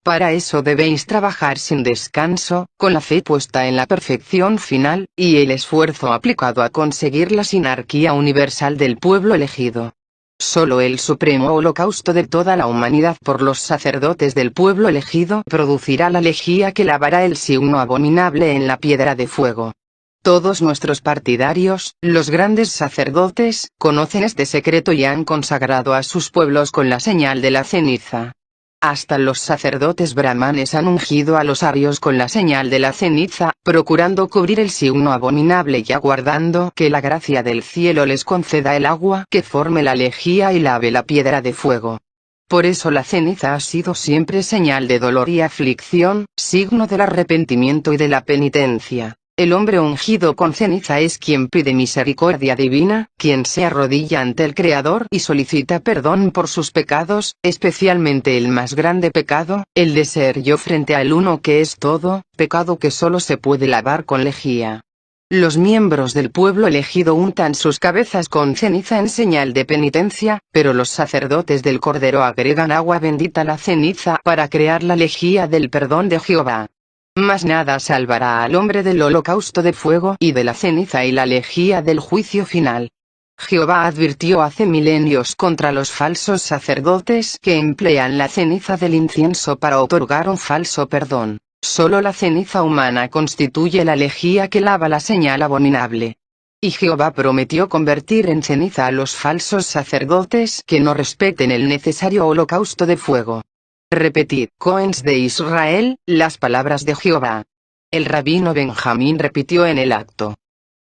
[SPEAKER 1] Para eso debéis trabajar sin descanso, con la fe puesta en la perfección final, y el esfuerzo aplicado a conseguir la sinarquía universal del pueblo elegido. Solo el supremo holocausto de toda la humanidad por los sacerdotes del pueblo elegido producirá la lejía que lavará el signo abominable en la piedra de fuego. Todos nuestros partidarios, los grandes sacerdotes, conocen este secreto y han consagrado a sus pueblos con la señal de la ceniza. Hasta los sacerdotes brahmanes han ungido a los arios con la señal de la ceniza, procurando cubrir el signo abominable y aguardando que la gracia del cielo les conceda el agua que forme la lejía y lave la piedra de fuego. Por eso la ceniza ha sido siempre señal de dolor y aflicción, signo del arrepentimiento y de la penitencia. El hombre ungido con ceniza es quien pide misericordia divina, quien se arrodilla ante el Creador y solicita perdón por sus pecados, especialmente el más grande pecado, el de ser yo frente al uno que es todo, pecado que solo se puede lavar con lejía. Los miembros del pueblo elegido untan sus cabezas con ceniza en señal de penitencia, pero los sacerdotes del Cordero agregan agua bendita a la ceniza para crear la lejía del perdón de Jehová. Mas nada salvará al hombre del holocausto de fuego y de la ceniza y la lejía del juicio final. Jehová advirtió hace milenios contra los falsos sacerdotes que emplean la ceniza del incienso para otorgar un falso perdón. Solo la ceniza humana constituye la lejía que lava la señal abominable. Y Jehová prometió convertir en ceniza a los falsos sacerdotes que no respeten el necesario holocausto de fuego. Repetid, Cohens de Israel, las palabras de Jehová. El rabino Benjamín repitió en el acto.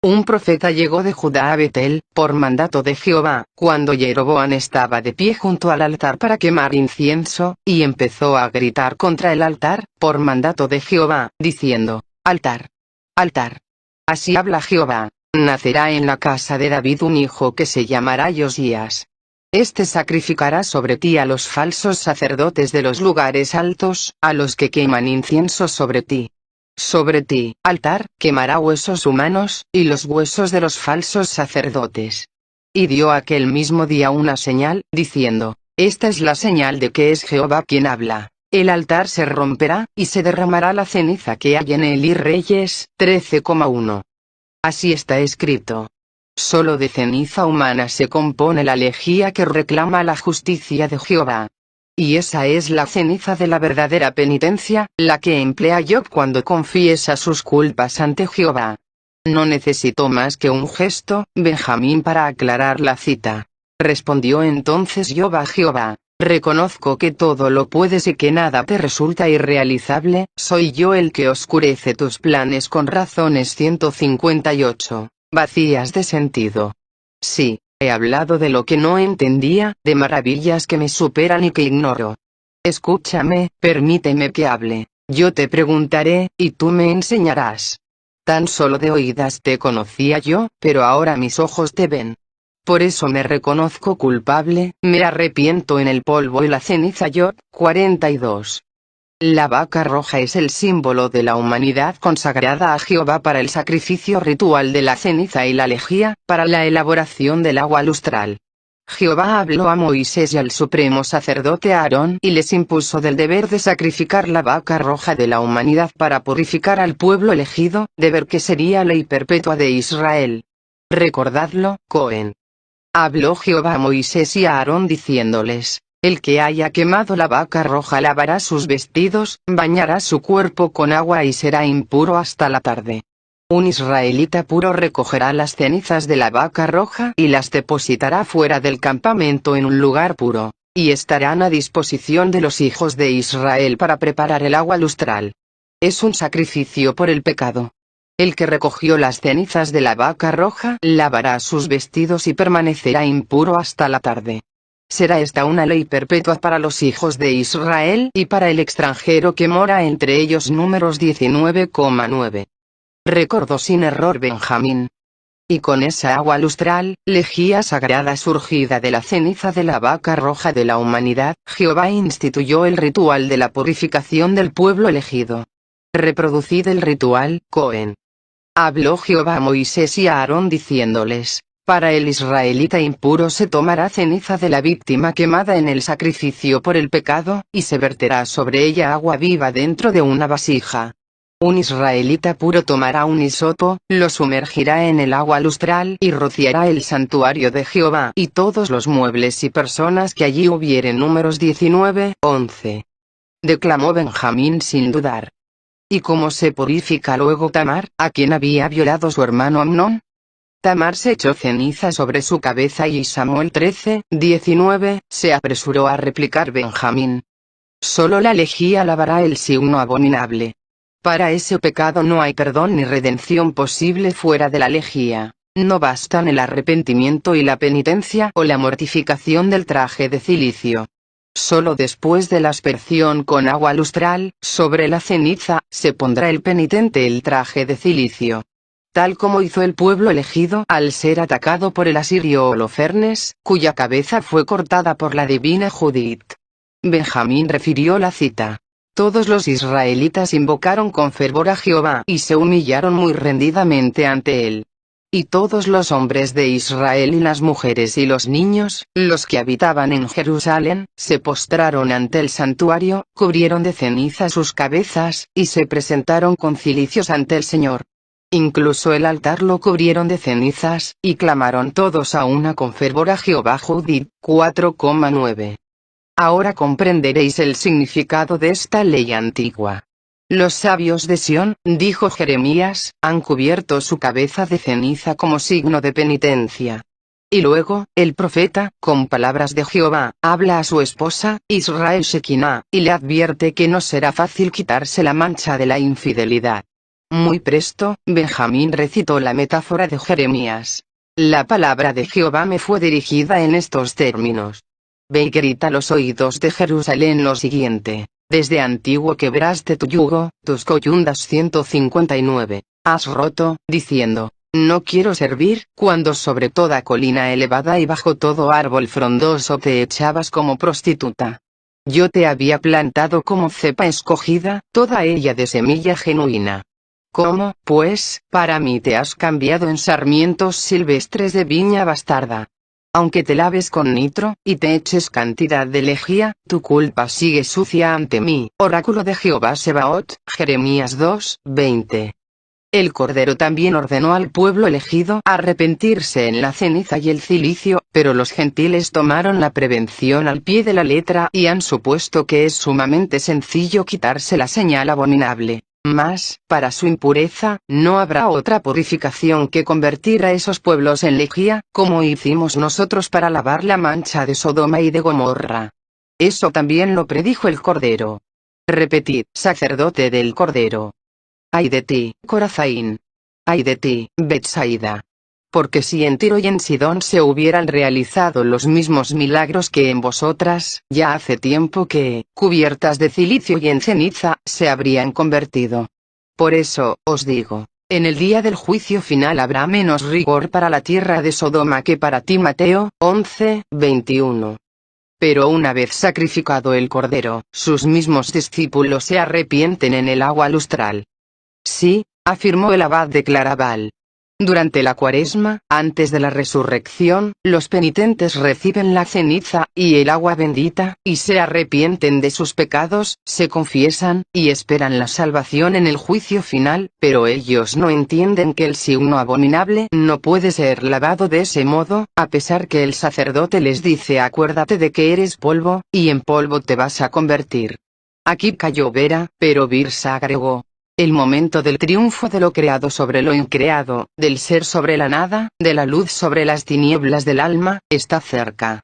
[SPEAKER 1] Un profeta llegó de Judá a Betel, por mandato de Jehová, cuando Jeroboam estaba de pie junto al altar para quemar incienso, y empezó a gritar contra el altar, por mandato de Jehová, diciendo, altar, altar. Así habla Jehová, nacerá en la casa de David un hijo que se llamará Josías. Este sacrificará sobre ti a los falsos sacerdotes de los lugares altos, a los que queman incienso sobre ti. Sobre ti, altar, quemará huesos humanos, y los huesos de los falsos sacerdotes. Y dio aquel mismo día una señal, diciendo, esta es la señal de que es Jehová quien habla. El altar se romperá, y se derramará la ceniza que hay en él. Y Reyes, 13,1. Así está escrito. Solo de ceniza humana se compone la lejía que reclama la justicia de Jehová. Y esa es la ceniza de la verdadera penitencia, la que emplea Job cuando confiesa sus culpas ante Jehová. No necesitó más que un gesto, Benjamín, para aclarar la cita. Respondió entonces Job a Jehová, reconozco que todo lo puedes y que nada te resulta irrealizable, soy yo el que oscurece tus planes con razones 158. Vacías de sentido. Sí, he hablado de lo que no entendía, de maravillas que me superan y que ignoro. Escúchame, permíteme que hable. Yo te preguntaré, y tú me enseñarás. Tan solo de oídas te conocía yo, pero ahora mis ojos te ven. Por eso me reconozco culpable, me arrepiento en el polvo y la ceniza. Job 42. La vaca roja es el símbolo de la humanidad consagrada a Jehová para el sacrificio ritual de la ceniza y la lejía, para la elaboración del agua lustral. Jehová habló a Moisés y al supremo sacerdote Aarón y les impuso del deber de sacrificar la vaca roja de la humanidad para purificar al pueblo elegido, deber que sería ley perpetua de Israel. Recordadlo, Cohen. Habló Jehová a Moisés y a Aarón diciéndoles, El que haya quemado la vaca roja lavará sus vestidos, bañará su cuerpo con agua y será impuro hasta la tarde. Un israelita puro recogerá las cenizas de la vaca roja y las depositará fuera del campamento en un lugar puro, y estarán a disposición de los hijos de Israel para preparar el agua lustral. Es un sacrificio por el pecado. El que recogió las cenizas de la vaca roja lavará sus vestidos y permanecerá impuro hasta la tarde. Será esta una ley perpetua para los hijos de Israel y para el extranjero que mora entre ellos. Números 19,9. Recordó sin error Benjamín. Y con esa agua lustral, lejía sagrada surgida de la ceniza de la vaca roja de la humanidad, Jehová instituyó el ritual de la purificación del pueblo elegido. Reproducid el ritual, Cohen. Habló Jehová a Moisés y a Aarón diciéndoles: para el israelita impuro se tomará ceniza de la víctima quemada en el sacrificio por el pecado, y se verterá sobre ella agua viva dentro de una vasija. Un israelita puro tomará un hisopo, lo sumergirá en el agua lustral y rociará el santuario de Jehová y todos los muebles y personas que allí hubieren. Números 19:11. Declamó Benjamín sin dudar. ¿Y cómo se purifica luego Tamar, a quien había violado su hermano Amnón? Tamar se echó ceniza sobre su cabeza y Samuel 13:19, se apresuró a replicar Benjamín. Solo la lejía lavará el signo abominable. Para ese pecado no hay perdón ni redención posible fuera de la lejía. No bastan el arrepentimiento y la penitencia o la mortificación del traje de cilicio. Solo después de la aspersión con agua lustral, sobre la ceniza, se pondrá el penitente el traje de cilicio. Tal como hizo el pueblo elegido al ser atacado por el asirio Holofernes, cuya cabeza fue cortada por la divina Judith. Benjamín refirió la cita. Todos los israelitas invocaron con fervor a Jehová y se humillaron muy rendidamente ante él. Y todos los hombres de Israel y las mujeres y los niños, los que habitaban en Jerusalén, se postraron ante el santuario, cubrieron de ceniza sus cabezas, y se presentaron con cilicios ante el Señor. Incluso el altar lo cubrieron de cenizas, y clamaron todos a una con fervor a Jehová. Judith 4,9. Ahora comprenderéis el significado de esta ley antigua. Los sabios de Sión, dijo Jeremías, han cubierto su cabeza de ceniza como signo de penitencia. Y luego, el profeta, con palabras de Jehová, habla a su esposa, Israel Shekinah, y le advierte que no será fácil quitarse la mancha de la infidelidad. Muy presto, Benjamín recitó la metáfora de Jeremías. La palabra de Jehová me fue dirigida en estos términos. Ve y grita a los oídos de Jerusalén lo siguiente. Desde antiguo quebraste tu yugo, tus coyundas 159. Has roto, diciendo, no quiero servir, cuando sobre toda colina elevada y bajo todo árbol frondoso te echabas como prostituta. Yo te había plantado como cepa escogida, toda ella de semilla genuina. ¿Cómo, pues, para mí te has cambiado en sarmientos silvestres de viña bastarda? Aunque te laves con nitro, y te eches cantidad de lejía, tu culpa sigue sucia ante mí. Oráculo de Jehová Sebaot, Jeremías 2:20. El Cordero también ordenó al pueblo elegido arrepentirse en la ceniza y el cilicio, pero los gentiles tomaron la prevención al pie de la letra y han supuesto que es sumamente sencillo quitarse la señal abominable. Mas, para su impureza, no habrá otra purificación que convertir a esos pueblos en lejía, como hicimos nosotros para lavar la mancha de Sodoma y de Gomorra. Eso también lo predijo el Cordero. Repetid, sacerdote del Cordero. Ay de ti, Corazaín. Ay de ti, Betsaida. Porque si en Tiro y en Sidón se hubieran realizado los mismos milagros que en vosotras, ya hace tiempo que, cubiertas de cilicio y en ceniza, se habrían convertido. Por eso, os digo, en el día del juicio final habrá menos rigor para la tierra de Sodoma que para ti. Mateo 11:21. Pero una vez sacrificado el Cordero, sus mismos discípulos se arrepienten en el agua lustral. Sí, afirmó el abad de Claraval. Durante la Cuaresma, antes de la resurrección, los penitentes reciben la ceniza y el agua bendita, y se arrepienten de sus pecados, se confiesan, y esperan la salvación en el juicio final, pero ellos no entienden que el signo abominable no puede ser lavado de ese modo, a pesar que el sacerdote les dice: acuérdate de que eres polvo, y en polvo te vas a convertir. Aquí cayó Vera, pero Birsa agregó: el momento del triunfo de lo creado sobre lo increado, del ser sobre la nada, de la luz sobre las tinieblas del alma, está cerca.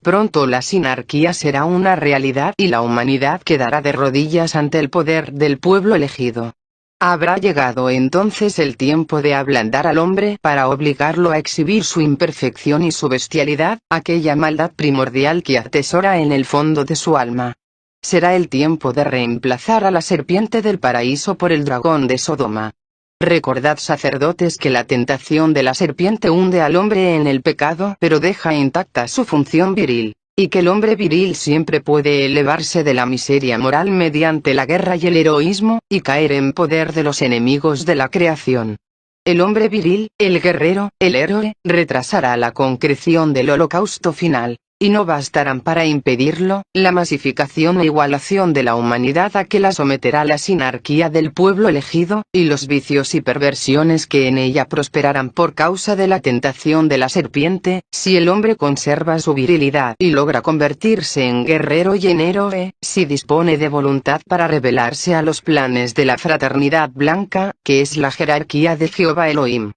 [SPEAKER 1] Pronto la sinarquía será una realidad y la humanidad quedará de rodillas ante el poder del pueblo elegido. Habrá llegado entonces el tiempo de ablandar al hombre para obligarlo a exhibir su imperfección y su bestialidad, aquella maldad primordial que atesora en el fondo de su alma. Será el tiempo de reemplazar a la serpiente del paraíso por el dragón de Sodoma. Recordad, sacerdotes, que la tentación de la serpiente hunde al hombre en el pecado pero deja intacta su función viril, y que el hombre viril siempre puede elevarse de la miseria moral mediante la guerra y el heroísmo, y caer en poder de los enemigos de la creación. El hombre viril, el guerrero, el héroe, retrasará la concreción del holocausto final. Y no bastarán para impedirlo, la masificación e igualación de la humanidad a que la someterá la sinarquía del pueblo elegido, y los vicios y perversiones que en ella prosperarán por causa de la tentación de la serpiente, si el hombre conserva su virilidad y logra convertirse en guerrero y en héroe, si dispone de voluntad para rebelarse a los planes de la fraternidad blanca, que es la jerarquía de Jehová Elohim.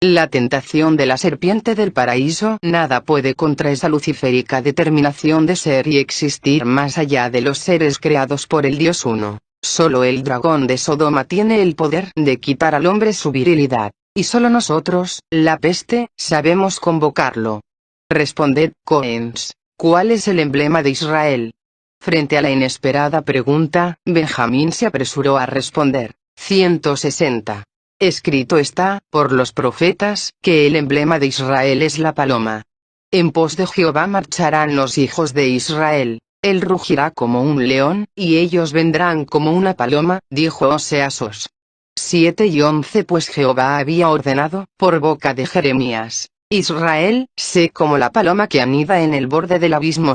[SPEAKER 1] La tentación de la serpiente del paraíso nada puede contra esa luciférica determinación de ser y existir más allá de los seres creados por el Dios uno. Solo el dragón de Sodoma tiene el poder de quitar al hombre su virilidad, y solo nosotros, la peste, sabemos convocarlo. Responded, Coens, ¿cuál es el emblema de Israel? Frente a la inesperada pregunta, Benjamín se apresuró a responder. 160. Escrito está, por los profetas, que el emblema de Israel es la paloma. En pos de Jehová marcharán los hijos de Israel. Él rugirá como un león, y ellos vendrán como una paloma, dijo Oseas 7 y 11. Pues Jehová había ordenado, por boca de Jeremías: Israel, sé como la paloma que anida en el borde del abismo.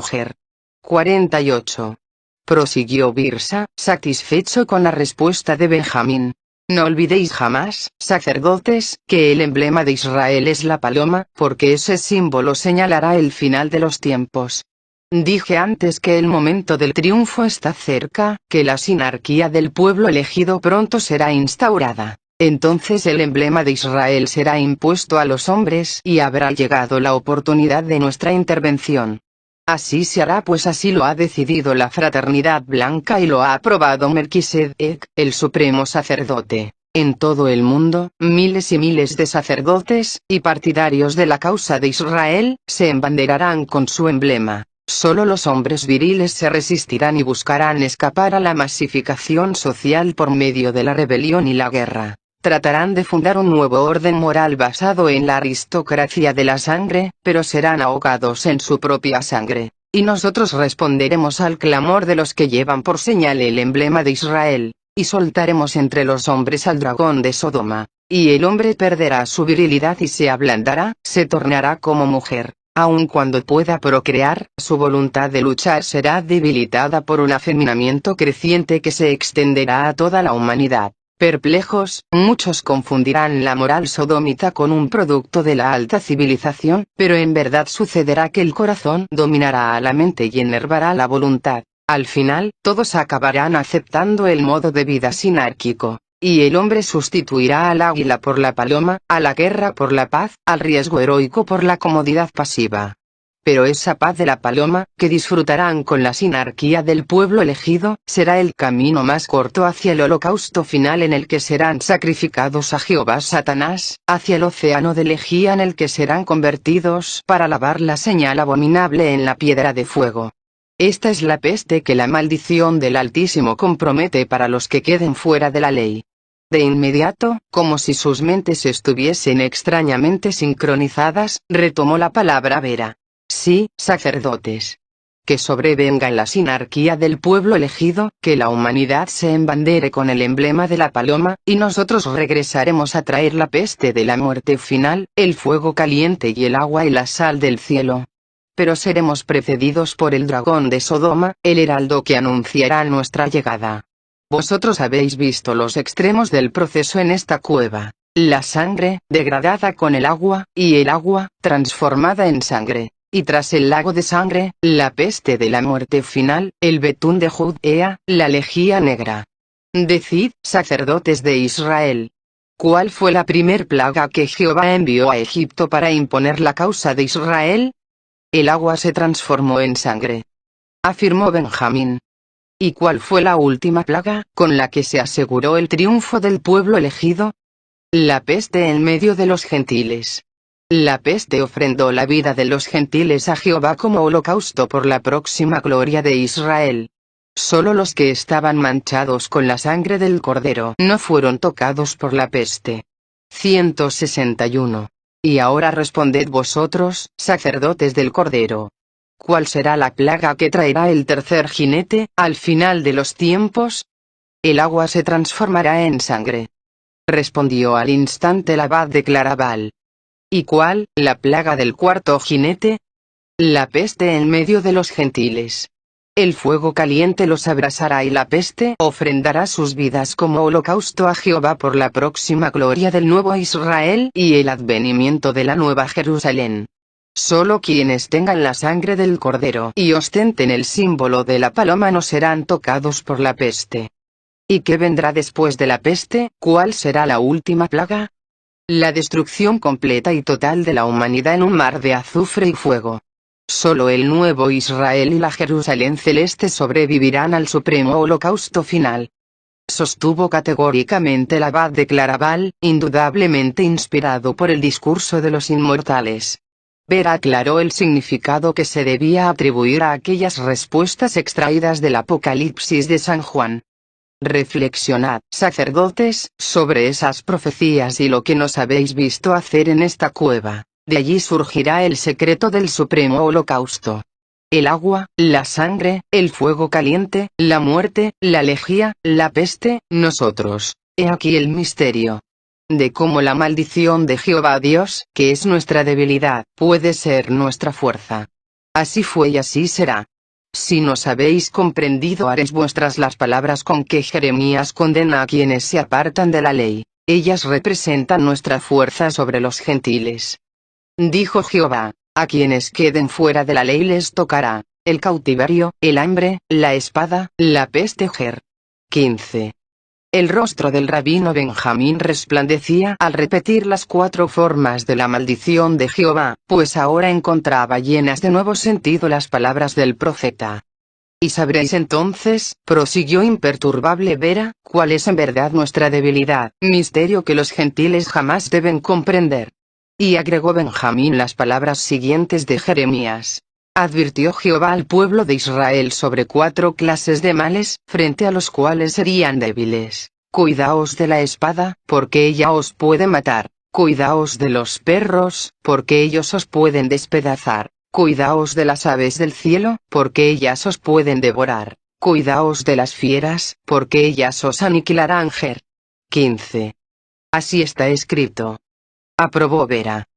[SPEAKER 1] 48. Prosiguió Birsa, satisfecho con la respuesta de Benjamín. No olvidéis jamás, sacerdotes, que el emblema de Israel es la paloma, porque ese símbolo señalará el final de los tiempos. Dije antes que el momento del triunfo está cerca, que la sinarquía del pueblo elegido pronto será instaurada. Entonces el emblema de Israel será impuesto a los hombres y habrá llegado la oportunidad de nuestra intervención. Así se hará, pues así lo ha decidido la fraternidad blanca y lo ha aprobado Melquisedec, el supremo sacerdote. En todo el mundo, miles y miles de sacerdotes, y partidarios de la causa de Israel, se embanderarán con su emblema. Solo los hombres viriles se resistirán y buscarán escapar a la masificación social por medio de la rebelión y la guerra. Tratarán de fundar un nuevo orden moral basado en la aristocracia de la sangre, pero serán ahogados en su propia sangre. Y nosotros responderemos al clamor de los que llevan por señal el emblema de Israel, y soltaremos entre los hombres al dragón de Sodoma, y el hombre perderá su virilidad y se ablandará, se tornará como mujer. Aun cuando pueda procrear, su voluntad de luchar será debilitada por un afeminamiento creciente que se extenderá a toda la humanidad. Perplejos, muchos confundirán la moral sodomita con un producto de la alta civilización, pero en verdad sucederá que el corazón dominará a la mente y enervará la voluntad. Al final, todos acabarán aceptando el modo de vida sinárquico, y el hombre sustituirá al águila por la paloma, a la guerra por la paz, al riesgo heroico por la comodidad pasiva. Pero esa paz de la paloma, que disfrutarán con la sinarquía del pueblo elegido, será el camino más corto hacia el holocausto final en el que serán sacrificados a Jehová Satanás, hacia el océano de lejía en el que serán convertidos para lavar la señal abominable en la piedra de fuego. Esta es la peste que la maldición del Altísimo compromete para los que queden fuera de la ley. De inmediato, como si sus mentes estuviesen extrañamente sincronizadas, retomó la palabra Vera. Sí, sacerdotes. que sobrevenga la sinarquía del pueblo elegido, que la humanidad se embandere con el emblema de la paloma, y nosotros regresaremos a traer la peste de la muerte final, el fuego caliente y el agua y la sal del cielo. Pero seremos precedidos por el dragón de Sodoma, el heraldo que anunciará nuestra llegada. Vosotros habéis visto los extremos del proceso en esta cueva. La sangre, degradada con el agua, y el agua, transformada en sangre. Y tras el lago de sangre, la peste de la muerte final, el betún de Judea, la lejía negra. Decid, sacerdotes de Israel. ¿Cuál fue la primer plaga que Jehová envió a Egipto para imponer la causa de Israel? El agua se transformó en sangre. Afirmó Benjamín. ¿Y cuál fue la última plaga, con la que se aseguró el triunfo del pueblo elegido? La peste en medio de los gentiles. La peste ofrendó la vida de los gentiles a Jehová como holocausto por la próxima gloria de Israel. Solo los que estaban manchados con la sangre del Cordero no fueron tocados por la peste. 161. Y ahora responded vosotros, sacerdotes del Cordero. ¿Cuál será la plaga que traerá el tercer jinete, al final de los tiempos? El agua se transformará en sangre. Respondió al instante el abad de Claraval. ¿Y cuál, la plaga del cuarto jinete? La peste en medio de los gentiles. El fuego caliente los abrasará y la peste ofrendará sus vidas como holocausto a Jehová por la próxima gloria del nuevo Israel y el advenimiento de la nueva Jerusalén. Solo quienes tengan la sangre del Cordero y ostenten el símbolo de la paloma no serán tocados por la peste. ¿Y qué vendrá después de la peste? ¿Cuál será la última plaga? La destrucción completa y total de la humanidad en un mar de azufre y fuego. Solo el nuevo Israel y la Jerusalén celeste sobrevivirán al supremo holocausto final. Sostuvo categóricamente el abad de Claraval, indudablemente inspirado por el discurso de los inmortales. Vera aclaró el significado que se debía atribuir a aquellas respuestas extraídas del Apocalipsis de San Juan. Reflexionad, sacerdotes, sobre esas profecías y lo que nos habéis visto hacer en esta cueva. De allí surgirá el secreto del supremo holocausto. El agua, la sangre, el fuego caliente, la muerte, la lejía, la peste, nosotros. He aquí el misterio de cómo la maldición de Jehová Dios, que es nuestra debilidad, puede ser nuestra fuerza. Así fue y así será. Si nos habéis comprendido, haréis vuestras las palabras con que Jeremías condena a quienes se apartan de la ley. Ellas representan nuestra fuerza sobre los gentiles. Dijo Jehová, a quienes queden fuera de la ley les tocará el cautiverio, el hambre, la espada, la peste. 15. El rostro del rabino Benjamín resplandecía al repetir las 4 formas de la maldición de Jehová, pues ahora encontraba llenas de nuevo sentido las palabras del profeta. Y sabréis entonces, prosiguió imperturbable Vera, cuál es en verdad nuestra debilidad, misterio que los gentiles jamás deben comprender. Y agregó Benjamín las palabras siguientes de Jeremías. Advirtió Jehová al pueblo de Israel sobre 4 clases de males, frente a los cuales serían débiles. Cuidaos de la espada, porque ella os puede matar. Cuidaos de los perros, porque ellos os pueden despedazar. Cuidaos de las aves del cielo, porque ellas os pueden devorar. Cuidaos de las fieras, porque ellas os aniquilarán. 15. Así está escrito. Aprobó Vera.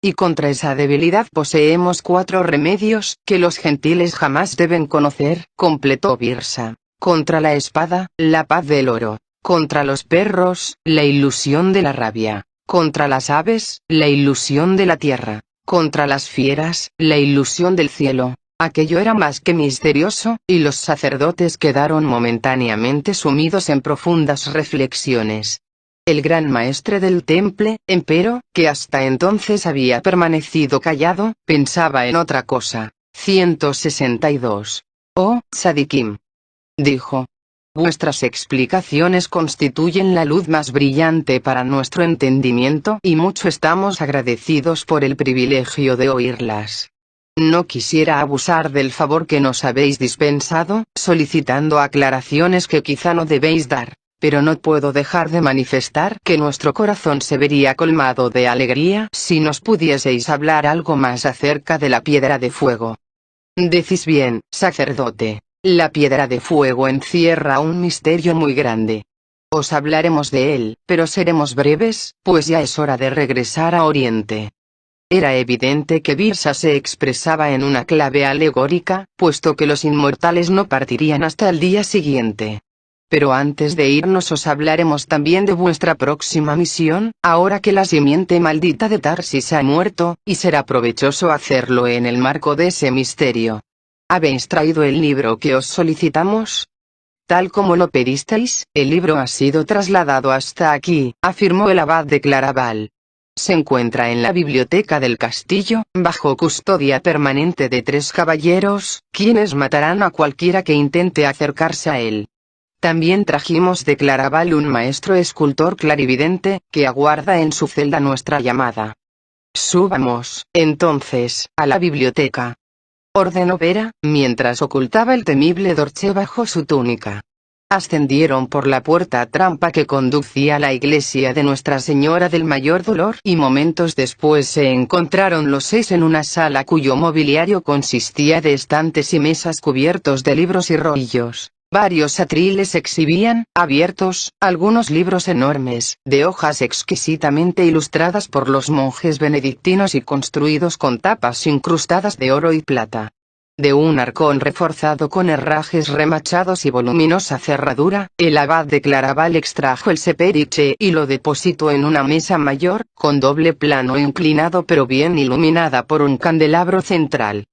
[SPEAKER 1] Y contra esa debilidad poseemos 4 remedios, que los gentiles jamás deben conocer, completó Birsa. Contra la espada, la paz del oro. Contra los perros, la ilusión de la rabia. Contra las aves, la ilusión de la tierra. Contra las fieras, la ilusión del cielo. Aquello era más que misterioso, y los sacerdotes quedaron momentáneamente sumidos en profundas reflexiones. El gran maestre del temple, empero, que hasta entonces había permanecido callado, pensaba en otra cosa. 162. Oh, Sadikim. Dijo. Vuestras explicaciones constituyen la luz más brillante para nuestro entendimiento y mucho estamos agradecidos por el privilegio de oírlas. No quisiera abusar del favor que nos habéis dispensado, solicitando aclaraciones que quizá no debéis dar. Pero no puedo dejar de manifestar que nuestro corazón se vería colmado de alegría si nos pudieseis hablar algo más acerca de la piedra de fuego. Decís bien, sacerdote. La piedra de fuego encierra un misterio muy grande. Os hablaremos de él, pero seremos breves, pues ya es hora de regresar a Oriente. Era evidente que Birsa se expresaba en una clave alegórica, puesto que los inmortales no partirían hasta el día siguiente. Pero antes de irnos os hablaremos también de vuestra próxima misión, ahora que la simiente maldita de Tarsis ha muerto, y será provechoso hacerlo en el marco de ese misterio. ¿Habéis traído el libro que os solicitamos? Tal como lo pedisteis, el libro ha sido trasladado hasta aquí, afirmó el abad de Claraval. Se encuentra en la biblioteca del castillo, bajo custodia permanente de 3 caballeros, quienes matarán a cualquiera que intente acercarse a él. También trajimos de Claraval un maestro escultor clarividente, que aguarda en su celda nuestra llamada. Subamos, entonces, a la biblioteca, ordenó Vera, mientras ocultaba el temible Dorche bajo su túnica. Ascendieron por la puerta trampa que conducía a la iglesia de Nuestra Señora del Mayor Dolor y momentos después se encontraron los 6 en una sala cuyo mobiliario consistía de estantes y mesas cubiertos de libros y rollos. Varios atriles exhibían, abiertos, algunos libros enormes, de hojas exquisitamente ilustradas por los monjes benedictinos y construidos con tapas incrustadas de oro y plata. De un arcón reforzado con herrajes remachados y voluminosa cerradura, el abad de Claraval extrajo el seperiche y lo depositó en una mesa mayor, con doble plano inclinado pero bien iluminada por un candelabro central.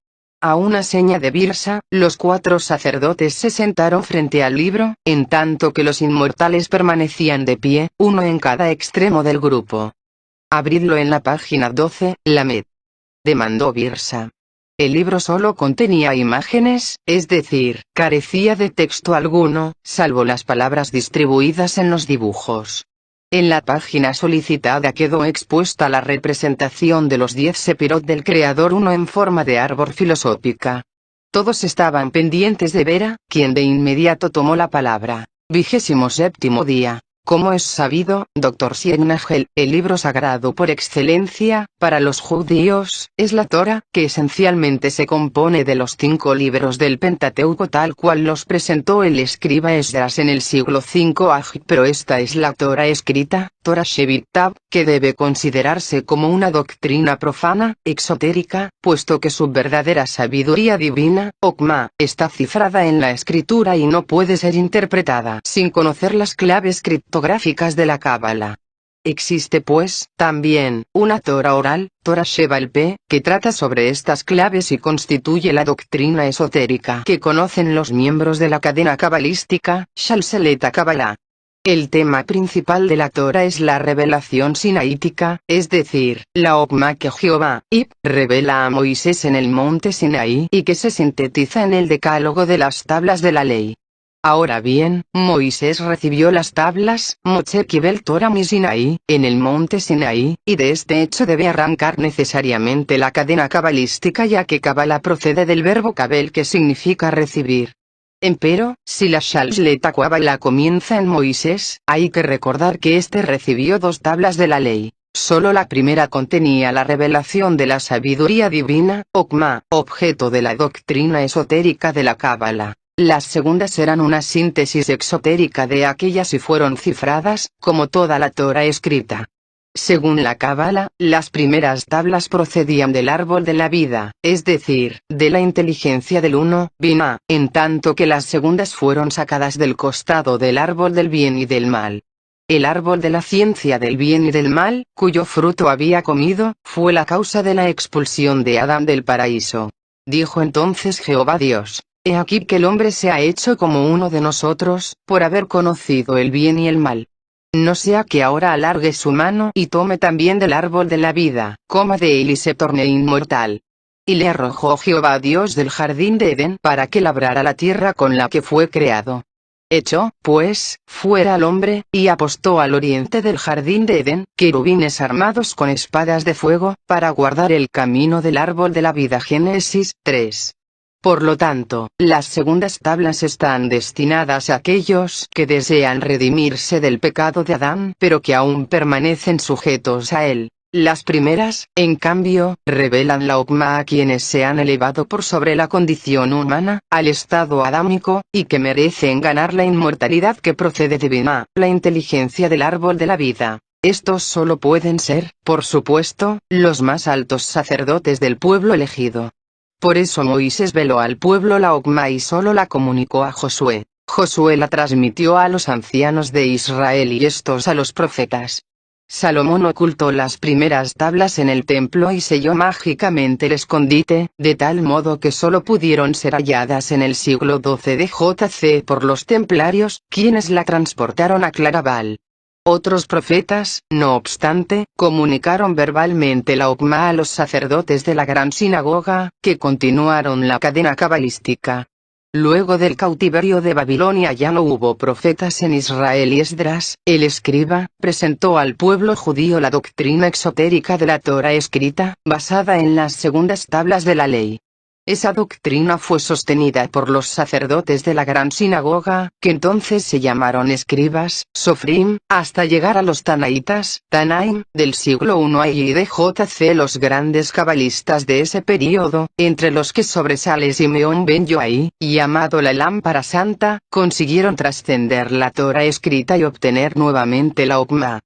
[SPEAKER 1] A una seña de Birsa, los 4 sacerdotes se sentaron frente al libro, en tanto que los inmortales permanecían de pie, uno en cada extremo del grupo. «Abridlo en la página 12, Lamed», demandó Birsa. El libro solo contenía imágenes, es decir, carecía de texto alguno, salvo las palabras distribuidas en los dibujos. En la página solicitada quedó expuesta la representación de los 10 Sepirot del Creador, uno en forma de árbol filosófica. Todos estaban pendientes de Vera, quien de inmediato tomó la palabra. 27º día. Como es sabido, Dr. Sienagel, el libro sagrado por excelencia, para los judíos, es la Torá, que esencialmente se compone de los 5 libros del Pentateuco tal cual los presentó el escriba Esdras en el siglo V AJ, pero esta es la Torá escrita, Torah Shevitab, que debe considerarse como una doctrina profana, exotérica, puesto que su verdadera sabiduría divina, Okma, está cifrada en la escritura y no puede ser interpretada sin conocer las claves criptográficas de la Cábala. Existe pues, también, una Torah oral, Torah Shebaal Peh, que trata sobre estas claves y constituye la doctrina esotérica que conocen los miembros de la cadena cabalística, Shalselet HaKabalah. El tema principal de la Torah es la revelación sinaítica, es decir, la Okma que Jehová, revela a Moisés en el monte Sinaí y que se sintetiza en el decálogo de las tablas de la ley. Ahora bien, Moisés recibió las tablas, Moshe Kibel Torah mi Sinaí, en el monte Sinaí, y de este hecho debe arrancar necesariamente la cadena cabalística ya que Kabbalah procede del verbo kabel que significa recibir. Empero, si la Shalshet HaKabalah comienza en Moisés, hay que recordar que éste recibió 2 tablas de la ley. Solo la primera contenía la revelación de la sabiduría divina, Okma, objeto de la doctrina esotérica de la Cábala. Las segundas eran una síntesis exotérica de aquellas y fueron cifradas, como toda la Torah escrita. Según la Cábala, las primeras tablas procedían del árbol de la vida, es decir, de la inteligencia del uno, Binah, en tanto que las segundas fueron sacadas del costado del árbol del bien y del mal. El árbol de la ciencia del bien y del mal, cuyo fruto había comido, fue la causa de la expulsión de Adán del paraíso. Dijo entonces Jehová Dios: He aquí que el hombre se ha hecho como uno de nosotros, por haber conocido el bien y el mal. No sea que ahora alargue su mano y tome también del árbol de la vida, coma de él y se torne inmortal. Y le arrojó Jehová Dios del jardín de Edén para que labrara la tierra con la que fue creado. Echó, pues, fuera al hombre, y apostó al oriente del jardín de Edén, querubines armados con espadas de fuego, para guardar el camino del árbol de la vida. Génesis 3. Por lo tanto, las segundas tablas están destinadas a aquellos que desean redimirse del pecado de Adán pero que aún permanecen sujetos a él. Las primeras, en cambio, revelan la Okma a quienes se han elevado por sobre la condición humana, al estado adámico, y que merecen ganar la inmortalidad que procede de Binah, la inteligencia del árbol de la vida. Estos solo pueden ser, por supuesto, los más altos sacerdotes del pueblo elegido. Por eso Moisés veló al pueblo la Okma y solo la comunicó a Josué. Josué la transmitió a los ancianos de Israel y estos a los profetas. Salomón ocultó las primeras tablas en el templo y selló mágicamente el escondite, de tal modo que solo pudieron ser halladas en el siglo XII de JC por los templarios, quienes la transportaron a Claraval. Otros profetas, no obstante, comunicaron verbalmente la Okma a los sacerdotes de la gran sinagoga, que continuaron la cadena cabalística. Luego del cautiverio de Babilonia ya no hubo profetas en Israel y Esdras, el escriba, presentó al pueblo judío la doctrina exotérica de la Torá escrita, basada en las segundas tablas de la ley. Esa doctrina fue sostenida por los sacerdotes de la gran sinagoga, que entonces se llamaron escribas, sofrim, hasta llegar a los tanaitas, Tanaim, del siglo I y de JC. Los grandes cabalistas de ese período, entre los que sobresale Simeón ben Yoai, llamado la lámpara santa, consiguieron trascender la Torá escrita y obtener nuevamente la Okma.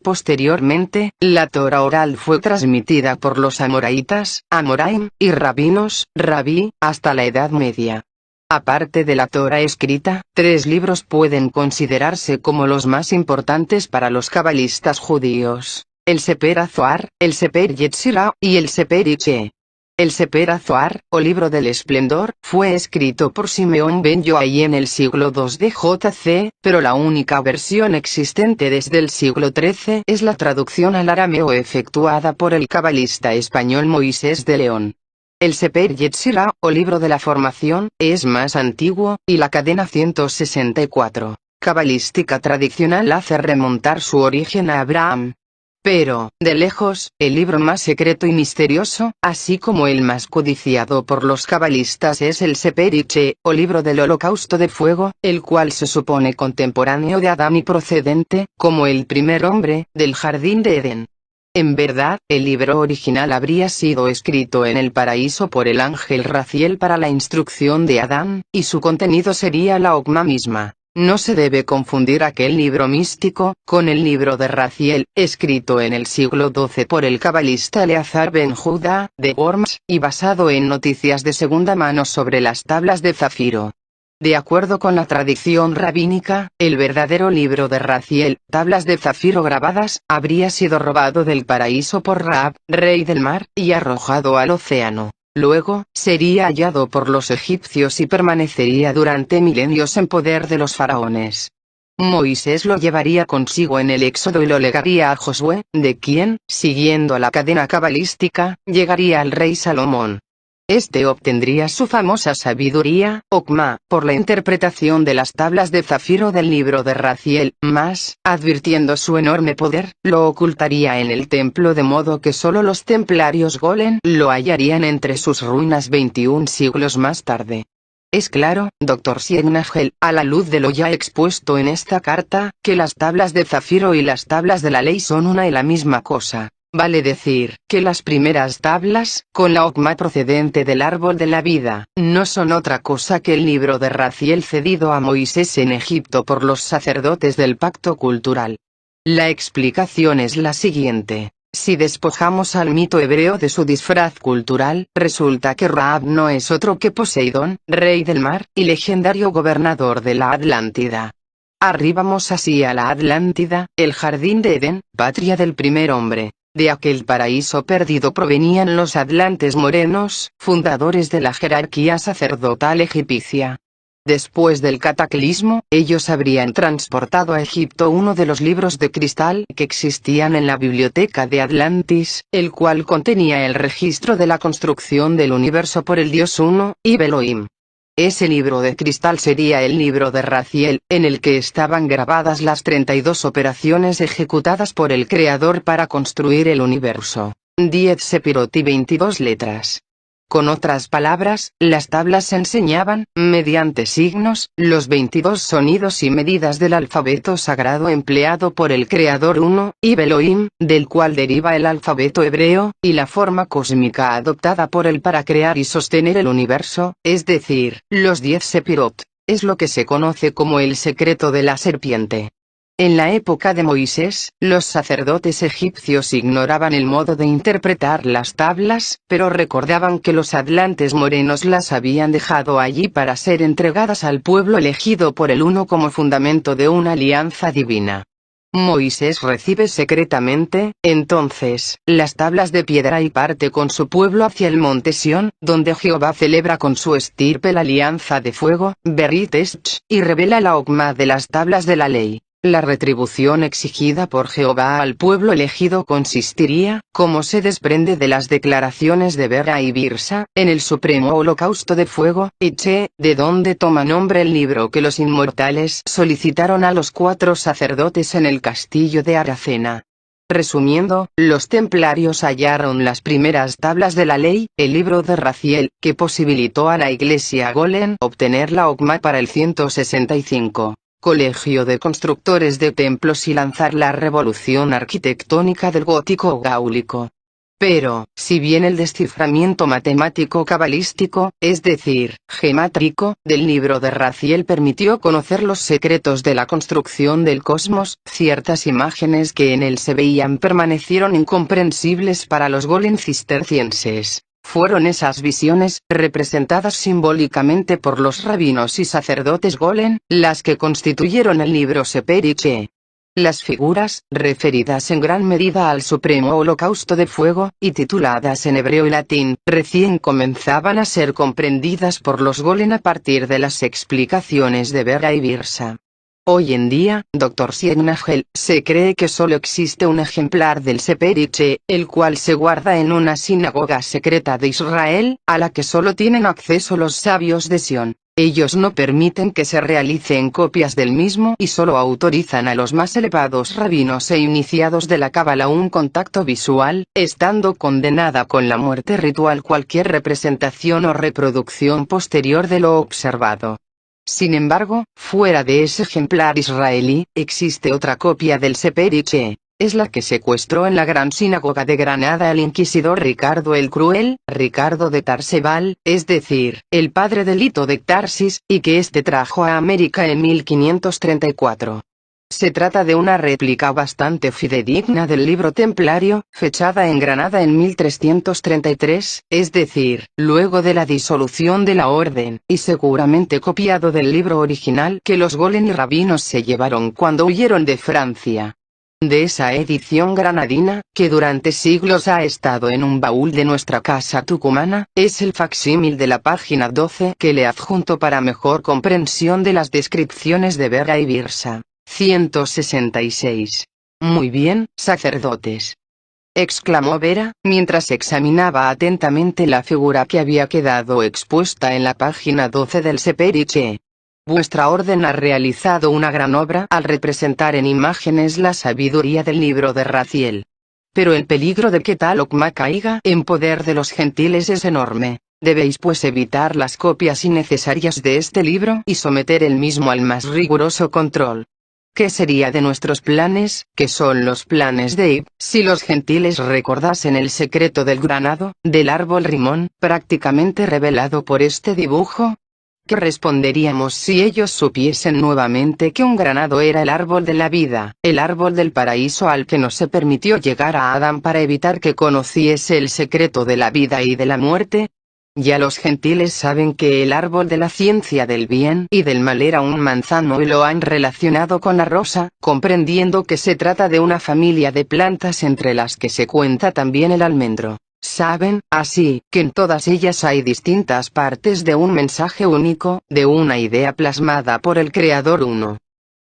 [SPEAKER 1] Posteriormente, la Torá oral fue transmitida por los amoraitas, Amoraim, y rabinos, Rabí, hasta la Edad Media. Aparte de la Torá escrita, 3 libros pueden considerarse como los más importantes para los cabalistas judíos: el Sefer HaZohar, el Sefer Yetzirah, y el Sefer Iche. El Sefer HaZohar, o Libro del Esplendor, fue escrito por Simeón ben Yoai en el siglo II de JC, pero la única versión existente desde el siglo XIII es la traducción al arameo efectuada por el cabalista español Moisés de León. El Sefer Yetzirah, o Libro de la Formación, es más antiguo, y la cadena 164, cabalística tradicional hace remontar su origen a Abraham. Pero, de lejos, el libro más secreto y misterioso, así como el más codiciado por los cabalistas, es el Sefer Iche, o Libro del Holocausto de Fuego, el cual se supone contemporáneo de Adán y procedente, como el primer hombre, del jardín de Edén. En verdad, el libro original habría sido escrito en el paraíso por el ángel Raziel para la instrucción de Adán, y su contenido sería la Okma misma. No se debe confundir aquel libro místico, con el libro de Raziel, escrito en el siglo XII por el cabalista Eleazar ben Judá, de Worms, y basado en noticias de segunda mano sobre las tablas de zafiro. De acuerdo con la tradición rabínica, el verdadero libro de Raziel, tablas de zafiro grabadas, habría sido robado del paraíso por Raab, rey del mar, y arrojado al océano. Luego, sería hallado por los egipcios y permanecería durante milenios en poder de los faraones. Moisés lo llevaría consigo en el Éxodo y lo legaría a Josué, de quien, siguiendo la cadena cabalística, llegaría al rey Salomón. Este obtendría su famosa sabiduría, Okma, por la interpretación de las tablas de zafiro del libro de Raziel, mas, advirtiendo su enorme poder, lo ocultaría en el templo de modo que solo los templarios Golem lo hallarían entre sus ruinas 21 siglos más tarde. Es claro, Dr. Sieg-Nagel, a la luz de lo ya expuesto en esta carta, que las tablas de zafiro y las tablas de la ley son una y la misma cosa. Vale decir, que las primeras tablas, con la Okma procedente del árbol de la vida, no son otra cosa que el libro de Raziel cedido a Moisés en Egipto por los sacerdotes del pacto cultural. La explicación es la siguiente. Si despojamos al mito hebreo de su disfraz cultural, resulta que Raab no es otro que Poseidón, rey del mar, y legendario gobernador de la Atlántida. Arribamos así a la Atlántida, el jardín de Edén, patria del primer hombre. De aquel paraíso perdido provenían los atlantes morenos, fundadores de la jerarquía sacerdotal egipcia. Después del cataclismo, ellos habrían transportado a Egipto uno de los libros de cristal que existían en la biblioteca de Atlantis, el cual contenía el registro de la construcción del universo por el dios Uno, Elohim. Ese libro de cristal sería el libro de Raziel, en el que estaban grabadas las 32 operaciones ejecutadas por el Creador para construir el universo. 10 sepirot y 22 letras. Con otras palabras, las tablas enseñaban, mediante signos, los 22 sonidos y medidas del alfabeto sagrado empleado por el Creador Uno, y Elohim, del cual deriva el alfabeto hebreo, y la forma cósmica adoptada por él para crear y sostener el universo, es decir, los 10 sepirot. Es lo que se conoce como el secreto de la serpiente. En la época de Moisés, los sacerdotes egipcios ignoraban el modo de interpretar las tablas, pero recordaban que los atlantes morenos las habían dejado allí para ser entregadas al pueblo elegido por el Uno como fundamento de una alianza divina. Moisés recibe secretamente, entonces, las tablas de piedra y parte con su pueblo hacia el monte Sión, donde Jehová celebra con su estirpe la alianza de fuego, Berit Esh, y revela la Okma de las tablas de la ley. La retribución exigida por Jehová al pueblo elegido consistiría, como se desprende de las declaraciones de Bera y Birsa, en el supremo holocausto de fuego, Eche, de donde toma nombre el libro que los inmortales solicitaron a los 4 sacerdotes en el castillo de Aracena. Resumiendo, los templarios hallaron las primeras tablas de la ley, el libro de Raziel, que posibilitó a la iglesia Golem obtener la Okma para el 165. Colegio de Constructores de Templos y lanzar la revolución arquitectónica del gótico gáulico. Pero, si bien el desciframiento matemático cabalístico, es decir, gemátrico, del libro de Raziel permitió conocer los secretos de la construcción del cosmos, ciertas imágenes que en él se veían permanecieron incomprensibles para los golem cistercienses. Fueron esas visiones, representadas simbólicamente por los rabinos y sacerdotes golem, las que constituyeron el libro Seper Iche. Las figuras, referidas en gran medida al supremo holocausto de fuego, y tituladas en hebreo y latín, recién comenzaban a ser comprendidas por los golem a partir de las explicaciones de Bera y Birsa. Hoy en día, Dr. Sieg-Nagel, se cree que solo existe un ejemplar del Seper Iche, el cual se guarda en una sinagoga secreta de Israel, a la que solo tienen acceso los sabios de Sion. Ellos no permiten que se realicen copias del mismo y solo autorizan a los más elevados rabinos e iniciados de la cábala un contacto visual, estando condenada con la muerte ritual cualquier representación o reproducción posterior de lo observado. Sin embargo, fuera de ese ejemplar israelí, existe otra copia del Seper Iche. Es la que secuestró en la Gran Sinagoga de Granada el inquisidor Ricardo el Cruel, Ricardo de Tarsebal, es decir, el padre de Lito de Tarsis, y que éste trajo a América en 1534. Se trata de una réplica bastante fidedigna del libro templario, fechada en Granada en 1333, es decir, luego de la disolución de la orden, y seguramente copiado del libro original que los golem y rabinos se llevaron cuando huyeron de Francia. De esa edición granadina, que durante siglos ha estado en un baúl de nuestra casa tucumana, es el facsímil de la página 12 que le adjunto para mejor comprensión de las descripciones de Bera y Birsa. 166. Muy bien, sacerdotes, exclamó Bera, mientras examinaba atentamente la figura que había quedado expuesta en la página 12 del Seper Iche. Vuestra orden ha realizado una gran obra al representar en imágenes la sabiduría del libro de Raziel. Pero el peligro de que tal Okma caiga en poder de los gentiles es enorme. Debéis pues evitar las copias innecesarias de este libro y someter el mismo al más riguroso control. ¿Qué sería de nuestros planes, que son los planes de Ib, si los gentiles recordasen el secreto del granado, del árbol rimón, prácticamente revelado por este dibujo? ¿Qué responderíamos si ellos supiesen nuevamente que un granado era el árbol de la vida, el árbol del paraíso al que no se permitió llegar a Adán para evitar que conociese el secreto de la vida y de la muerte? Ya los gentiles saben que el árbol de la ciencia del bien y del mal era un manzano y lo han relacionado con la rosa, comprendiendo que se trata de una familia de plantas entre las que se cuenta también el almendro. Saben, así, que en todas ellas hay distintas partes de un mensaje único, de una idea plasmada por el Creador Uno.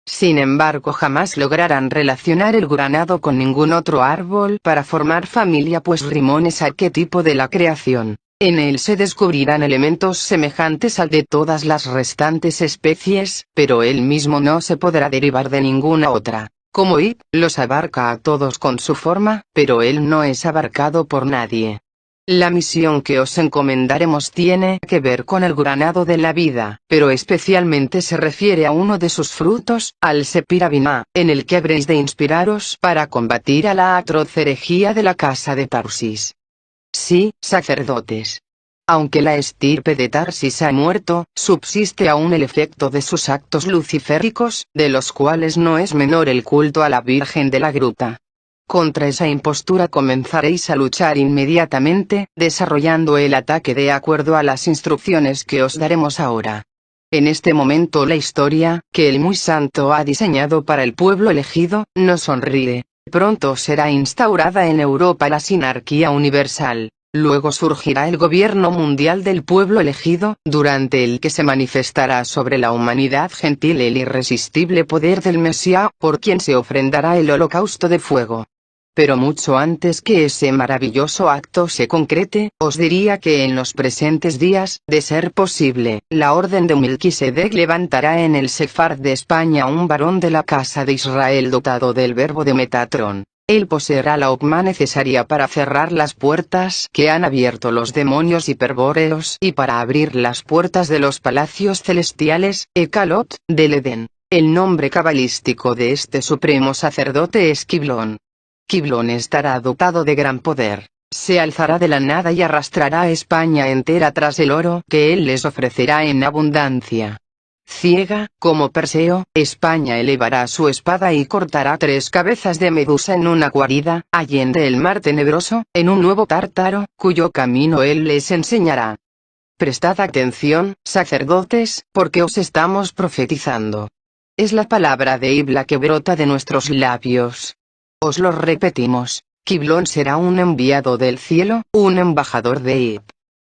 [SPEAKER 1] Sin embargo, jamás lograrán relacionar el granado con ningún otro árbol para formar familia, pues rimón es arquetipo de la creación. En él se descubrirán elementos semejantes al de todas las restantes especies, pero él mismo no se podrá derivar de ninguna otra. Como Ib, los abarca a todos con su forma, pero él no es abarcado por nadie. La misión que os encomendaremos tiene que ver con el granado de la vida, pero especialmente se refiere a uno de sus frutos, al Sepir Binah, en el que habréis de inspiraros para combatir a la atroz herejía de la casa de Tarsis. Sí, sacerdotes. Aunque la estirpe de Tarsis ha muerto, subsiste aún el efecto de sus actos luciféricos, de los cuales no es menor el culto a la Virgen de la Gruta. Contra esa impostura comenzaréis a luchar inmediatamente, desarrollando el ataque de acuerdo a las instrucciones que os daremos ahora. En este momento la historia, que el muy santo ha diseñado para el pueblo elegido, nos sonríe. Pronto será instaurada en Europa la sinarquía universal. Luego surgirá el gobierno mundial del pueblo elegido, durante el que se manifestará sobre la humanidad gentil el irresistible poder del Mesías, por quien se ofrendará el holocausto de fuego. Pero mucho antes que ese maravilloso acto se concrete, os diría que en los presentes días, de ser posible, la orden de Melquisedec levantará en el Sefard de España un varón de la casa de Israel dotado del verbo de Metatrón. Él poseerá la opma necesaria para cerrar las puertas que han abierto los demonios hiperbóreos y para abrir las puertas de los palacios celestiales, Ekalot, del Edén. El nombre cabalístico de este supremo sacerdote es Kiblón. Kiblón estará dotado de gran poder. Se alzará de la nada y arrastrará a España entera tras el oro que él les ofrecerá en abundancia. Ciega, como Perseo, España elevará su espada y cortará 3 cabezas de Medusa en una guarida, allende el mar tenebroso, en un nuevo Tártaro, cuyo camino él les enseñará. Prestad atención, sacerdotes, porque os estamos profetizando. Es la palabra de Ib la que brota de nuestros labios. Os lo repetimos, Kiblón será un enviado del cielo, un embajador de Ib.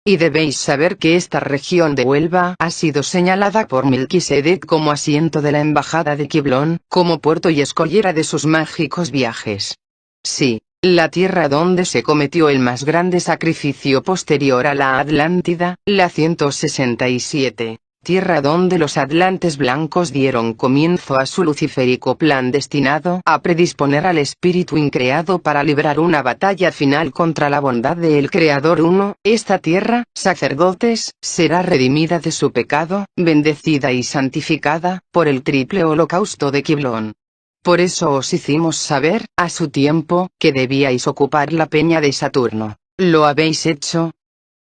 [SPEAKER 1] Y debéis saber que esta región de Huelva ha sido señalada por Melquisedec como asiento de la embajada de Kiblón, como puerto y escollera de sus mágicos viajes. Sí, la tierra donde se cometió el más grande sacrificio posterior a la Atlántida, la 167. Tierra donde los atlantes blancos dieron comienzo a su luciférico plan destinado a predisponer al espíritu increado para librar una batalla final contra la bondad del Creador uno. Esta tierra, sacerdotes, será redimida de su pecado, bendecida y santificada, por el triple holocausto de Kiblón. Por eso os hicimos saber, a su tiempo, que debíais ocupar la peña de Saturno. ¿Lo habéis hecho?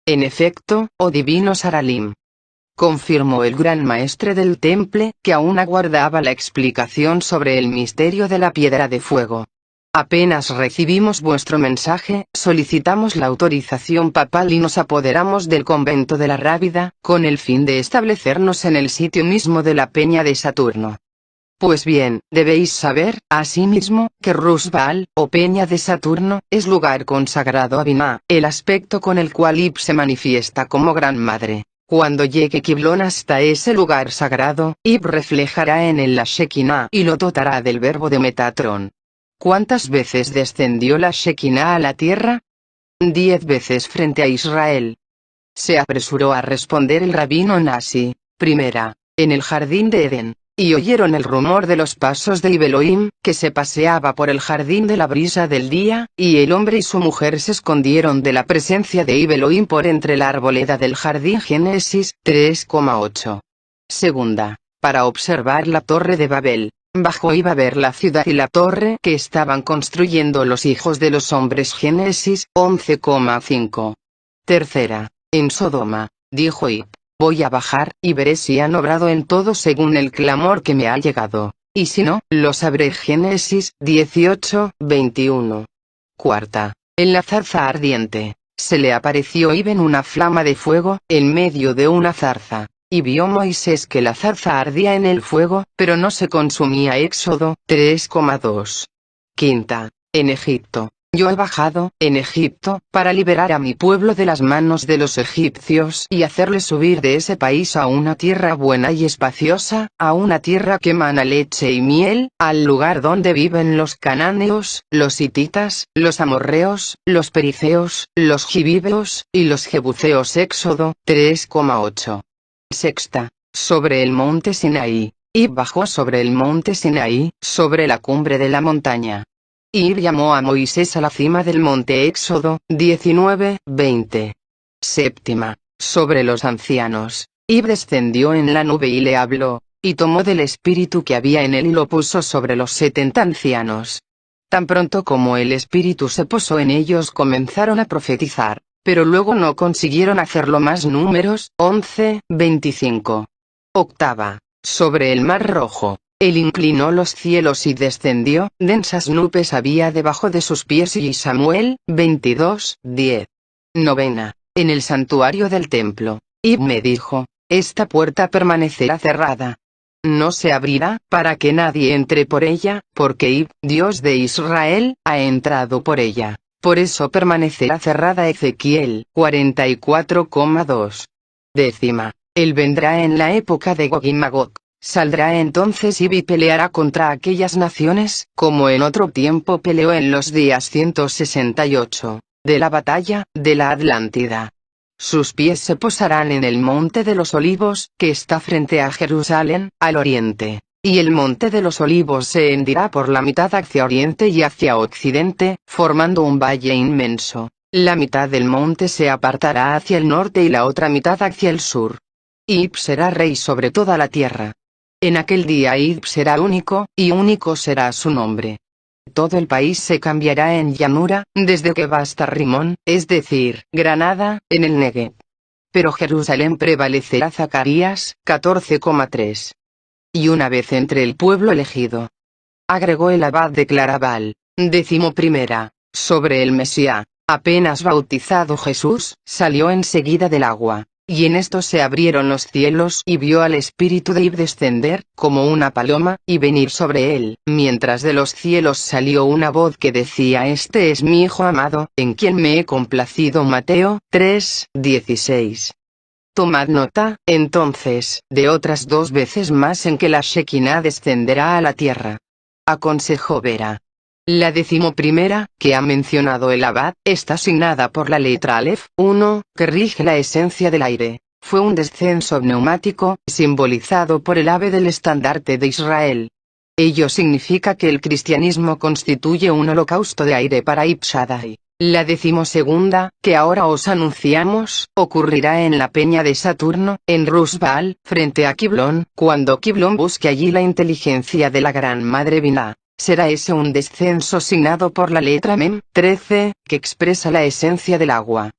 [SPEAKER 1] En efecto, oh divino Saralim. Confirmó el gran maestre del temple, que aún aguardaba la explicación sobre el misterio de la piedra de fuego. Apenas recibimos vuestro mensaje, solicitamos la autorización papal y nos apoderamos del convento de la Rábida, con el fin de establecernos en el sitio mismo de la peña de Saturno. Pues bien, debéis saber, asimismo, que Rusbal, o peña de Saturno, es lugar consagrado a Binah, el aspecto con el cual Ib se manifiesta como gran madre. Cuando llegue Kiblón hasta ese lugar sagrado, Ib reflejará en él la Shekinah y lo dotará del verbo de Metatrón. ¿Cuántas veces descendió la Shekinah a la tierra? 10 veces frente a Israel. Se apresuró a responder el rabino Nasi. Primera, en el jardín de Edén. Y oyeron el rumor de los pasos de Ib Elohim, que se paseaba por el jardín de la brisa del día, y el hombre y su mujer se escondieron de la presencia de Ib Elohim por entre la arboleda del jardín. Génesis 3,8. Segunda, para observar la torre de Babel. Bajó Ib a ver la ciudad y la torre que estaban construyendo los hijos de los hombres. Génesis 11,5. Tercera, en Sodoma, dijo Ib. Voy a bajar, y veré si han obrado en todo según el clamor que me ha llegado, y si no, lo sabré. Génesis 18:21. Cuarta, en la zarza ardiente, se le apareció Ib en una flama de fuego, en medio de una zarza, y vio Moisés que la zarza ardía en el fuego, pero no se consumía. Éxodo 3,2. Quinta, en Egipto. Yo he bajado, en Egipto, para liberar a mi pueblo de las manos de los egipcios y hacerles subir de ese país a una tierra buena y espaciosa, a una tierra que mana leche y miel, al lugar donde viven los cananeos, los hititas, los amorreos, los perizeos, los gibeos, y los jebuseos. Éxodo 3,8. Sexta, sobre el monte Sinaí. Y bajó sobre el monte Sinaí, sobre la cumbre de la montaña. Y llamó a Moisés a la cima del monte Éxodo, 19:20. Séptima. Sobre los ancianos. Y descendió en la nube y le habló, y tomó del espíritu que había en él y lo puso sobre los 70 ancianos. Tan pronto como el espíritu se posó en ellos comenzaron a profetizar, pero luego no consiguieron hacerlo más. Números, 11:25. Octava. Sobre el mar rojo. Él inclinó los cielos y descendió, densas nubes había debajo de sus pies. Y Samuel, 22:10. Novena. En el santuario del templo. Y me dijo, esta puerta permanecerá cerrada. No se abrirá, para que nadie entre por ella, porque Dios de Israel, ha entrado por ella. Por eso permanecerá cerrada. Ezequiel, 44,2. Décima. Él vendrá en la época de Gog y Magog. Saldrá entonces y peleará contra aquellas naciones, como en otro tiempo peleó en los días 168, de la batalla, de la Atlántida. Sus pies se posarán en el monte de los olivos, que está frente a Jerusalén, al oriente, y el monte de los olivos se hendirá por la mitad hacia oriente y hacia occidente, formando un valle inmenso. La mitad del monte se apartará hacia el norte y la otra mitad hacia el sur. Ib será rey sobre toda la tierra. En aquel día Ib será único, y único será su nombre. Todo el país se cambiará en llanura, desde que va hasta Rimón, es decir, Granada, en el Negev. Pero Jerusalén prevalecerá. Zacarías, 14,3. Y una vez entre el pueblo elegido. Agregó el abad de Claraval, 11ª, sobre el Mesías. Apenas bautizado Jesús, salió enseguida del agua. Y en esto se abrieron los cielos y vio al espíritu de Ib descender, como una paloma, y venir sobre él, mientras de los cielos salió una voz que decía: Este es mi Hijo amado, en quien me he complacido. Mateo 3:16. Tomad nota, entonces, de otras 2 veces más en que la Shekinah descenderá a la tierra. Aconsejó Vera. La 11ª, que ha mencionado el abad, está asignada por la letra Aleph, 1, que rige la esencia del aire. Fue un descenso pneumático, simbolizado por el ave del estandarte de Israel. Ello significa que el cristianismo constituye un holocausto de aire para Ib Shaddai. La 12ª, que ahora os anunciamos, ocurrirá en la peña de Saturno, en Rusbaal, frente a Kiblón, cuando Kiblón busque allí la inteligencia de la Gran Madre Binah. Será ese un descenso signado por la letra Mem, 13, que expresa la esencia del agua.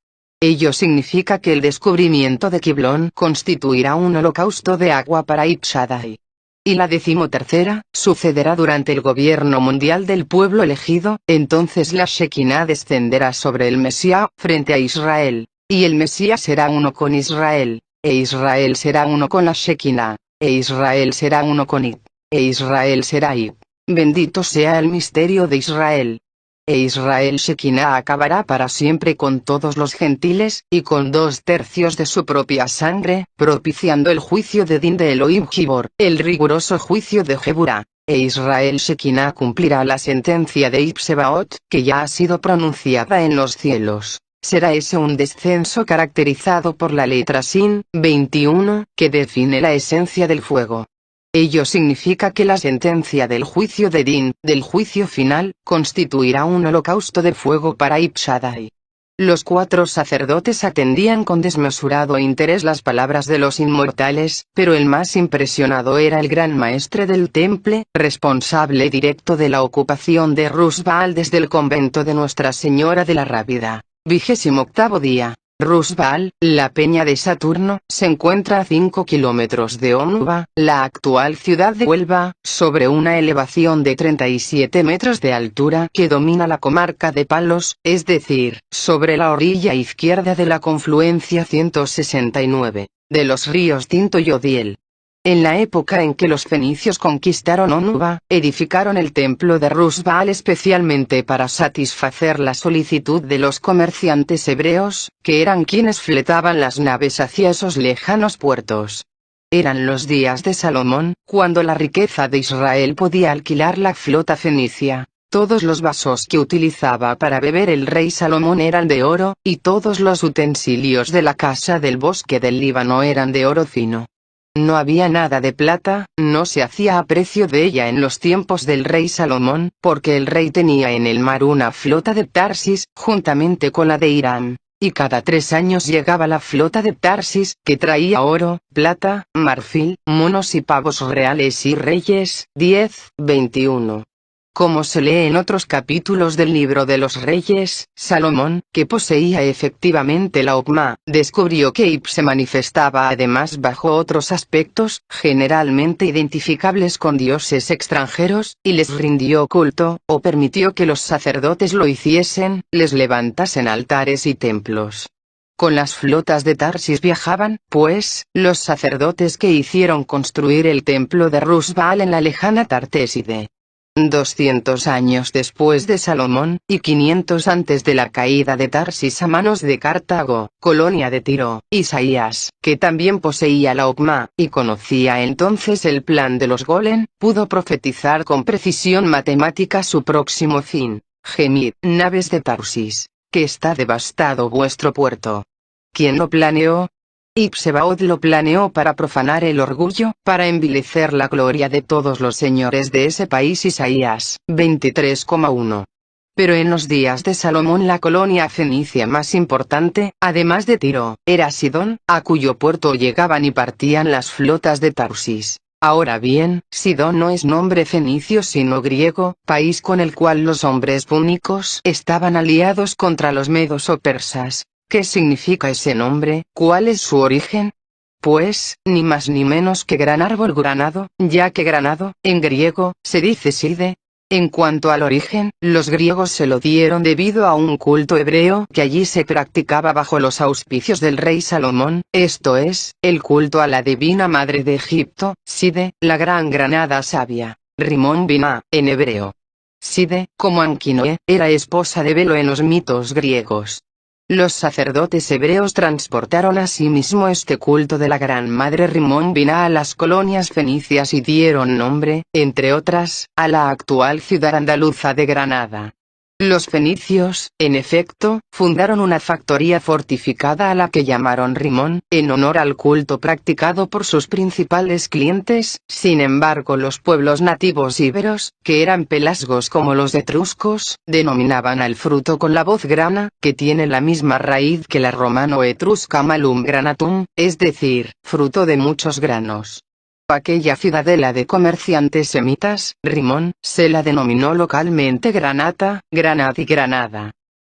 [SPEAKER 1] Ello significa que el descubrimiento de Kiblón constituirá un holocausto de agua para Ib Shaddai. Y la 13ª, sucederá durante el gobierno mundial del pueblo elegido, entonces la Shekinah descenderá sobre el Mesías, frente a Israel, y el Mesías será uno con Israel, e Israel será uno con la Shekinah, e Israel será uno con Ib, e Israel será Ib. Bendito sea el misterio de Israel. E Israel Shekinah acabará para siempre con todos los gentiles, y con 2/3 de su propia sangre, propiciando el juicio de Din de Elohim Gibor, el riguroso juicio de Geburah. E Israel Shekinah cumplirá la sentencia de Ib Sebaot, que ya ha sido pronunciada en los cielos. Será ese un descenso caracterizado por la letra Sin, 21, que define la esencia del fuego. Ello significa que la sentencia del juicio de Din, del juicio final, constituirá un holocausto de fuego para Ib Shaddai. Los 4 sacerdotes atendían con desmesurado interés las palabras de los inmortales, pero el más impresionado era el gran maestre del temple, responsable directo de la ocupación de Rusbaal desde el convento de Nuestra Señora de la Rábida. 28º día. Rusbaal, la peña de Saturno, se encuentra a 5 kilómetros de Onuba, la actual ciudad de Huelva, sobre una elevación de 37 metros de altura que domina la comarca de Palos, es decir, sobre la orilla izquierda de la confluencia 169, de los ríos Tinto y Odiel. En la época en que los fenicios conquistaron Onuba, edificaron el templo de Rusbaal especialmente para satisfacer la solicitud de los comerciantes hebreos, que eran quienes fletaban las naves hacia esos lejanos puertos. Eran los días de Salomón, cuando la riqueza de Israel podía alquilar la flota fenicia. Todos los vasos que utilizaba para beber el rey Salomón eran de oro, y todos los utensilios de la casa del bosque del Líbano eran de oro fino. No había nada de plata, no se hacía aprecio de ella en los tiempos del rey Salomón, porque el rey tenía en el mar una flota de Tarsis, juntamente con la de Irán. Y cada 3 años llegaba la flota de Tarsis, que traía oro, plata, marfil, monos y pavos reales y reyes. 10:21. Como se lee en otros capítulos del libro de los reyes, Salomón, que poseía efectivamente la Okma, descubrió que Ib se manifestaba además bajo otros aspectos, generalmente identificables con dioses extranjeros, y les rindió culto, o permitió que los sacerdotes lo hiciesen, les levantasen altares y templos. Con las flotas de Tarsis viajaban, pues, los sacerdotes que hicieron construir el templo de Rusbaal en la lejana Tartéside. 200 años después de Salomón, y 500 antes de la caída de Tarsis a manos de Cartago, colonia de Tiro, Isaías, que también poseía la Okma, y conocía entonces el plan de los Golem, pudo profetizar con precisión matemática su próximo fin. Gemid, naves de Tarsis, que está devastado vuestro puerto. ¿Quién lo planeó? Ibsebaot lo planeó para profanar el orgullo, para envilecer la gloria de todos los señores de ese país. Isaías 23,1. Pero en los días de Salomón la colonia fenicia más importante, además de Tiro, era Sidón, a cuyo puerto llegaban y partían las flotas de Tarsis. Ahora bien, Sidón no es nombre fenicio sino griego, país con el cual los hombres púnicos estaban aliados contra los medos o persas. ¿Qué significa ese nombre? ¿Cuál es su origen? Pues, ni más ni menos que gran árbol granado, ya que granado, en griego, se dice side. En cuanto al origen, los griegos se lo dieron debido a un culto hebreo que allí se practicaba bajo los auspicios del rey Salomón, esto es, el culto a la divina madre de Egipto, Side, la gran granada sabia. Rimón Binah, en hebreo. Side, como Ankinoe, era esposa de Belo en los mitos griegos. Los sacerdotes hebreos transportaron asimismo este culto de la Gran Madre Rimón Binah a las colonias fenicias y dieron nombre, entre otras, a la actual ciudad andaluza de Granada. Los fenicios, en efecto, fundaron una factoría fortificada a la que llamaron Rimón, en honor al culto practicado por sus principales clientes. Sin embargo, los pueblos nativos íberos, que eran pelasgos como los etruscos, denominaban al fruto con la voz grana, que tiene la misma raíz que la romano-etrusca malum granatum, es decir, fruto de muchos granos. Aquella ciudadela de comerciantes semitas, Rimón, se la denominó localmente Granata, Granad y Granada.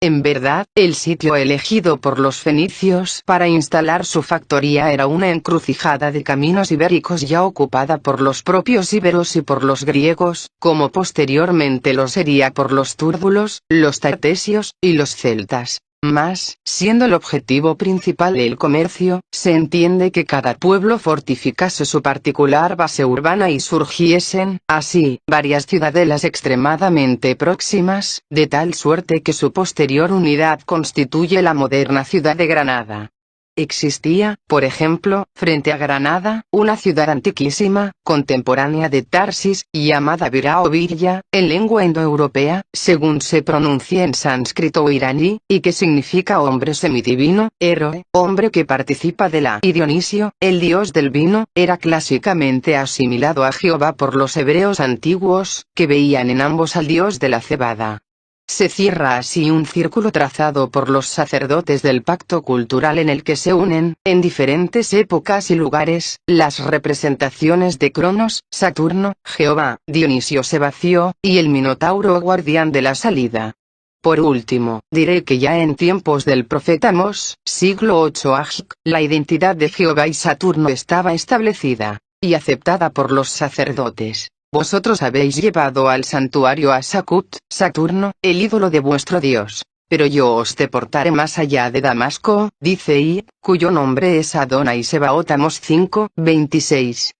[SPEAKER 1] En verdad, el sitio elegido por los fenicios para instalar su factoría era una encrucijada de caminos ibéricos ya ocupada por los propios íberos y por los griegos, como posteriormente lo sería por los túrbulos, los tartesios, y los celtas. Mas, siendo el objetivo principal el comercio, se entiende que cada pueblo fortificase su particular base urbana y surgiesen, así, varias ciudadelas extremadamente próximas, de tal suerte que su posterior unidad constituye la moderna ciudad de Granada. Existía, por ejemplo, frente a Granada, una ciudad antiquísima, contemporánea de Tarsis, llamada Birá o Birya, en lengua indoeuropea, según se pronuncia en sánscrito o iraní, y que significa hombre semidivino, héroe, hombre que participa de la. Y Dionisio, el dios del vino, era clásicamente asimilado a Jehová por los hebreos antiguos, que veían en ambos al dios de la cebada. Se cierra así un círculo trazado por los sacerdotes del pacto cultural en el que se unen, en diferentes épocas y lugares, las representaciones de Cronos, Saturno, Jehová, Dionisio Sebacio, y el Minotauro guardián de la salida. Por último, diré que ya en tiempos del profeta Amós, siglo 8 AJ, la identidad de Jehová y Saturno estaba establecida, y aceptada por los sacerdotes. Vosotros habéis llevado al santuario a Sakut, Saturno, el ídolo de vuestro Dios. Pero yo os deportaré más allá de Damasco, dice I, cuyo nombre es Adonai Sebaot. Amós 5:26.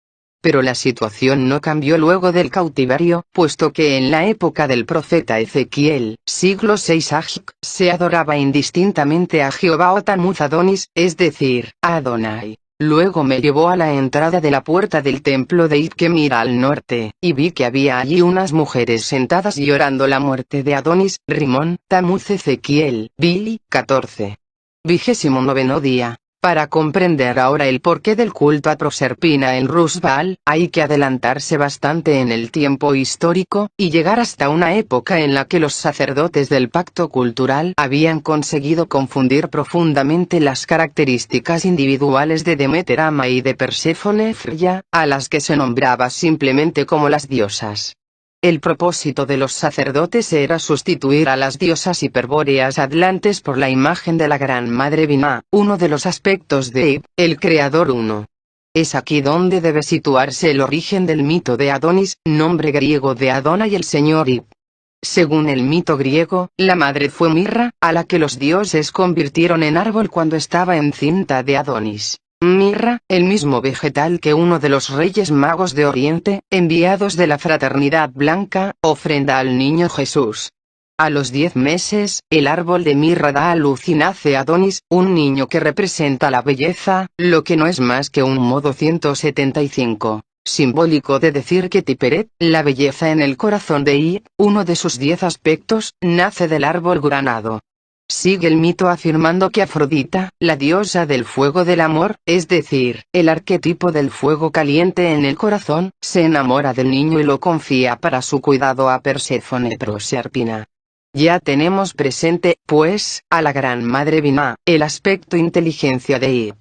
[SPEAKER 1] Pero la situación no cambió luego del cautiverio, puesto que en la época del profeta Ezequiel, siglo 6 AJ, se adoraba indistintamente a Jehová o Tammuz Adonis, es decir, a Adonai. Luego me llevó a la entrada de la puerta del templo de Id que mira al norte, y vi que había allí unas mujeres sentadas llorando la muerte de Adonis. Rimón, Tammuz. Ezequiel, Bili, 14. 29º día. Para comprender ahora el porqué del culto a Proserpina en Rusbal, hay que adelantarse bastante en el tiempo histórico, y llegar hasta una época en la que los sacerdotes del pacto cultural habían conseguido confundir profundamente las características individuales de Demeter Ama y de Perséfone Freya, a las que se nombraba simplemente como las diosas. El propósito de los sacerdotes era sustituir a las diosas hiperbóreas atlantes por la imagen de la Gran Madre Binah, uno de los aspectos de Ib, el Creador Uno. Es aquí donde debe situarse el origen del mito de Adonis, nombre griego de Adona y el señor Ib. Según el mito griego, la madre fue Mirra, a la que los dioses convirtieron en árbol cuando estaba encinta de Adonis. Mirra, el mismo vegetal que uno de los reyes magos de Oriente, enviados de la Fraternidad Blanca, ofrenda al niño Jesús. A los 10 meses, el árbol de mirra da a luz y nace Adonis, un niño que representa la belleza, lo que no es más que un modo 175, simbólico de decir que Tiperet, la belleza en el corazón de Ib, uno de sus 10 aspectos, nace del árbol granado. Sigue el mito afirmando que Afrodita, la diosa del fuego del amor, es decir, el arquetipo del fuego caliente en el corazón, se enamora del niño y lo confía para su cuidado a Perséfone Proserpina. Ya tenemos presente, pues, a la Gran Madre Binah, el aspecto inteligencia de Ib.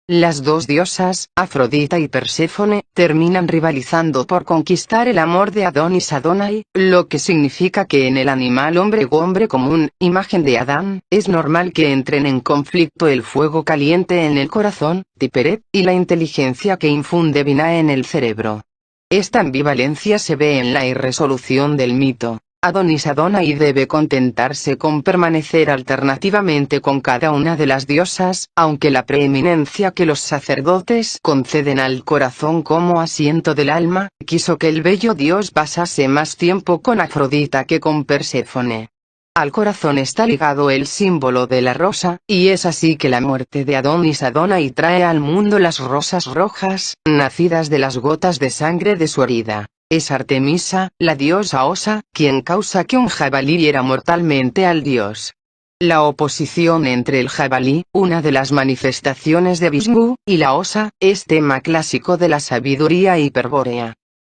[SPEAKER 1] Las dos diosas, Afrodita y Perséfone, terminan rivalizando por conquistar el amor de Adonis Adonai, lo que significa que en el animal hombre o hombre común, imagen de Adán, es normal que entren en conflicto el fuego caliente en el corazón, Tiperet, y la inteligencia que infunde Binah en el cerebro. Esta ambivalencia se ve en la irresolución del mito. Adonis Adonai debe contentarse con permanecer alternativamente con cada una de las diosas, aunque la preeminencia que los sacerdotes conceden al corazón como asiento del alma, quiso que el bello dios pasase más tiempo con Afrodita que con Perséfone. Al corazón está ligado el símbolo de la rosa, y es así que la muerte de Adonis Adonai trae al mundo las rosas rojas, nacidas de las gotas de sangre de su herida. Es Artemisa, la diosa osa, quien causa que un jabalí hiera mortalmente al dios. La oposición entre el jabalí, una de las manifestaciones de Vishnu, y la osa, es tema clásico de la sabiduría hiperbórea.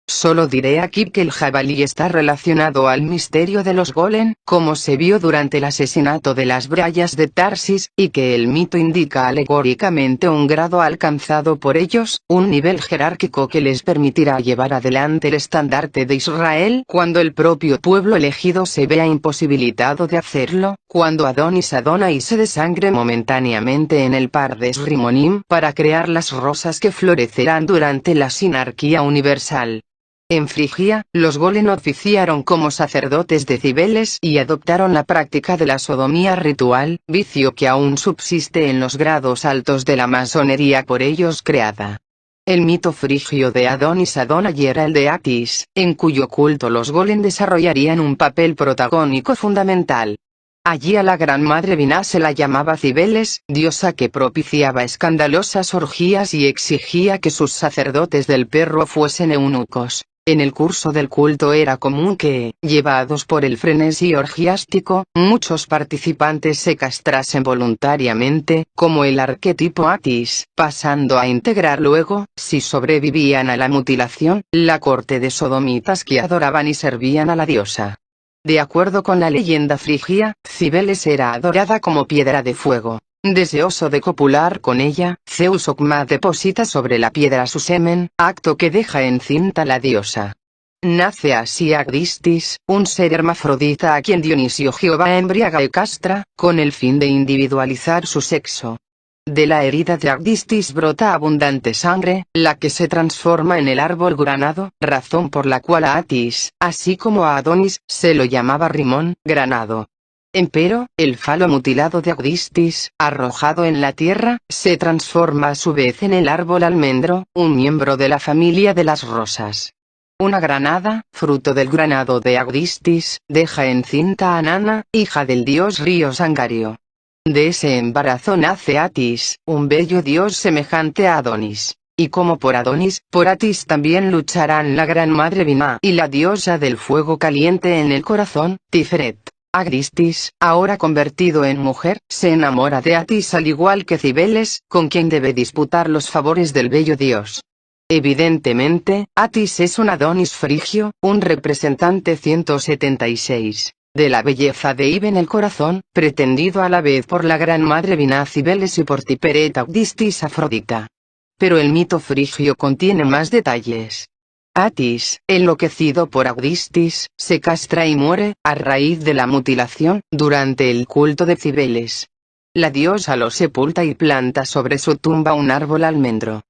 [SPEAKER 1] Solo diré aquí que el jabalí está relacionado al misterio de los golem, como se vio durante el asesinato de las Brayas de Tarsis, y que el mito indica alegóricamente un grado alcanzado por ellos, un nivel jerárquico que les permitirá llevar adelante el estandarte de Israel cuando el propio pueblo elegido se vea imposibilitado de hacerlo, cuando Adonis Adonai se desangre momentáneamente en el Pardes Rimonim para crear las rosas que florecerán durante la sinarquía universal. En Frigia, los golem oficiaron como sacerdotes de Cibeles y adoptaron la práctica de la sodomía ritual, vicio que aún subsiste en los grados altos de la masonería por ellos creada. El mito frigio de Adonis Adonai era el de Atis, en cuyo culto los golem desarrollarían un papel protagónico fundamental. Allí a la Gran Madre Binah se la llamaba Cibeles, diosa que propiciaba escandalosas orgías y exigía que sus sacerdotes del perro fuesen eunucos. En el curso del culto era común que, llevados por el frenesí orgiástico, muchos participantes se castrasen voluntariamente, como el arquetipo Atis, pasando a integrar luego, si sobrevivían a la mutilación, la corte de sodomitas que adoraban y servían a la diosa. De acuerdo con la leyenda frigia, Cibeles era adorada como piedra de fuego. Deseoso de copular con ella, Zeus Okma deposita sobre la piedra su semen, acto que deja encinta la diosa. Nace así Agdistis, un ser hermafrodita a quien Dionisio Jehová embriaga y castra, con el fin de individualizar su sexo. De la herida de Agdistis brota abundante sangre, la que se transforma en el árbol granado, razón por la cual a Atis, así como a Adonis, se lo llamaba Rimón, granado. Empero, el falo mutilado de Agdistis, arrojado en la tierra, se transforma a su vez en el árbol almendro, un miembro de la familia de las rosas. Una granada, fruto del granado de Agdistis, deja encinta a Nana, hija del dios río Sangario. De ese embarazo nace Atis, un bello dios semejante a Adonis. Y como por Adonis, por Atis también lucharán la Gran Madre Binah y la diosa del fuego caliente en el corazón, Tiferet. Agdistis, ahora convertido en mujer, se enamora de Atis al igual que Cibeles, con quien debe disputar los favores del bello dios. Evidentemente, Atis es un Adonis frigio, un representante 176 de la belleza de Iben el corazón, pretendido a la vez por la gran madre Vina Cibeles y por Tiperet Agdistis Afrodita. Pero el mito frigio contiene más detalles. Atis, enloquecido por Agdistis, se castra y muere, a raíz de la mutilación, durante el culto de Cibeles. La diosa lo sepulta y planta sobre su tumba un árbol almendro.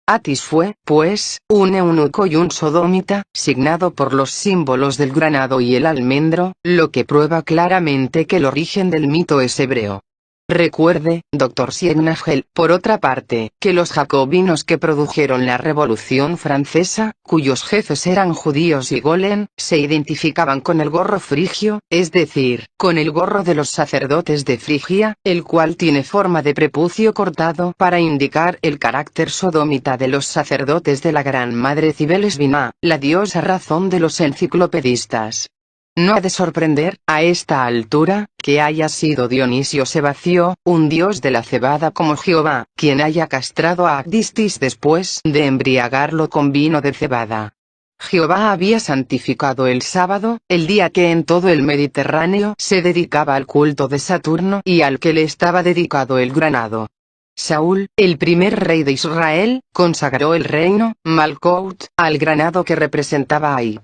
[SPEAKER 1] Atis fue, pues, un eunuco y un sodómita, signado por los símbolos del granado y el almendro, lo que prueba claramente que el origen del mito es hebreo. Recuerde, Dr. Siegnaschel, por otra parte, que los jacobinos que produjeron la Revolución Francesa, cuyos jefes eran judíos y Golem, se identificaban con el gorro frigio, es decir, con el gorro de los sacerdotes de Frigia, el cual tiene forma de prepucio cortado para indicar el carácter sodómita de los sacerdotes de la Gran Madre Cibeles Vina, la diosa razón de los enciclopedistas. No ha de sorprender, a esta altura, que haya sido Dionisio Sebacio, un dios de la cebada como Jehová, quien haya castrado a Agdistis después de embriagarlo con vino de cebada. Jehová había santificado el sábado, el día que en todo el Mediterráneo se dedicaba al culto de Saturno y al que le estaba dedicado el granado. Saúl, el primer rey de Israel, consagró el reino, Malkout, al granado que representaba a Ip.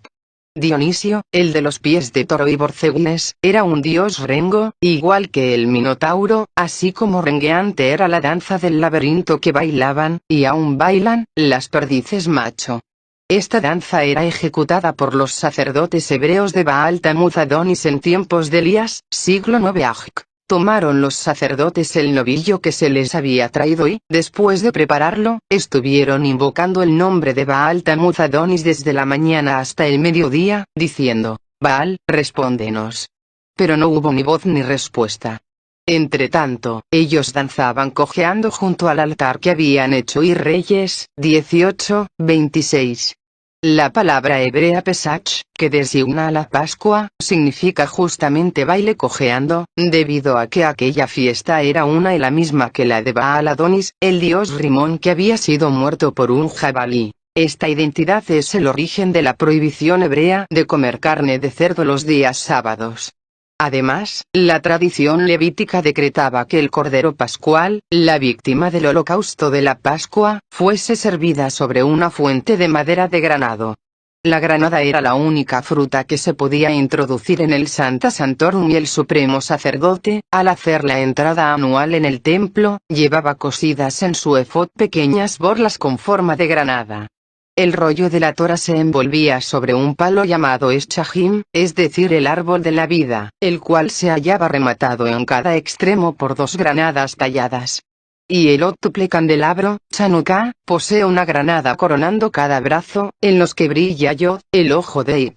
[SPEAKER 1] Dionisio, el de los pies de toro y borceguines, era un dios rengo, igual que el Minotauro, así como rengueante era la danza del laberinto que bailaban, y aún bailan, las perdices macho. Esta danza era ejecutada por los sacerdotes hebreos de Baal Tamuz Adonis en tiempos de Elías, siglo IX AJ. Tomaron los sacerdotes el novillo que se les había traído y, después de prepararlo, estuvieron invocando el nombre de Baal Tamuz Adonis desde la mañana hasta el mediodía, diciendo: Baal, respóndenos. Pero no hubo ni voz ni respuesta. Entretanto, ellos danzaban cojeando junto al altar que habían hecho y Reyes, 18:26. La palabra hebrea Pesach, que designa a la Pascua, significa justamente baile cojeando, debido a que aquella fiesta era una y la misma que la de Baal Adonis, el dios Rimón que había sido muerto por un jabalí. Esta identidad es el origen de la prohibición hebrea de comer carne de cerdo los días sábados. Además, la tradición levítica decretaba que el cordero pascual, la víctima del holocausto de la Pascua, fuese servida sobre una fuente de madera de granado. La granada era la única fruta que se podía introducir en el Sancta Sanctorum y el supremo sacerdote, al hacer la entrada anual en el templo, llevaba cosidas en su efod pequeñas borlas con forma de granada. El rollo de la Torá se envolvía sobre un palo llamado Eschahim, es decir el árbol de la vida, el cual se hallaba rematado en cada extremo por dos granadas talladas. Y el óctuple candelabro, Chanukah, posee una granada coronando cada brazo, en los que brilla Yod, el ojo de Ib.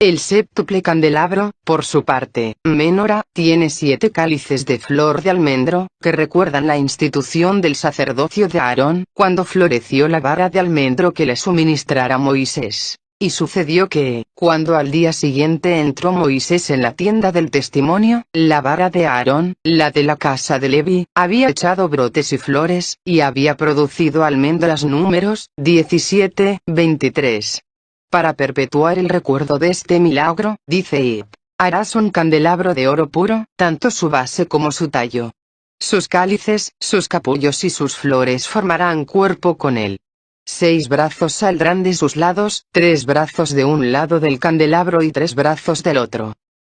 [SPEAKER 1] El séptuple candelabro, por su parte, Menora, tiene 7 cálices de flor de almendro, que recuerdan la institución del sacerdocio de Aarón, cuando floreció la vara de almendro que le suministrara Moisés. Y sucedió que, cuando al día siguiente entró Moisés en la tienda del testimonio, la vara de Aarón, la de la casa de Levi, había echado brotes y flores, y había producido almendras. Números, 17:23. Para perpetuar el recuerdo de este milagro, dice Ib, harás un candelabro de oro puro, tanto su base como su tallo. Sus cálices, sus capullos y sus flores formarán cuerpo con él. 6 brazos saldrán de sus lados, 3 brazos de un lado del candelabro y 3 brazos del otro.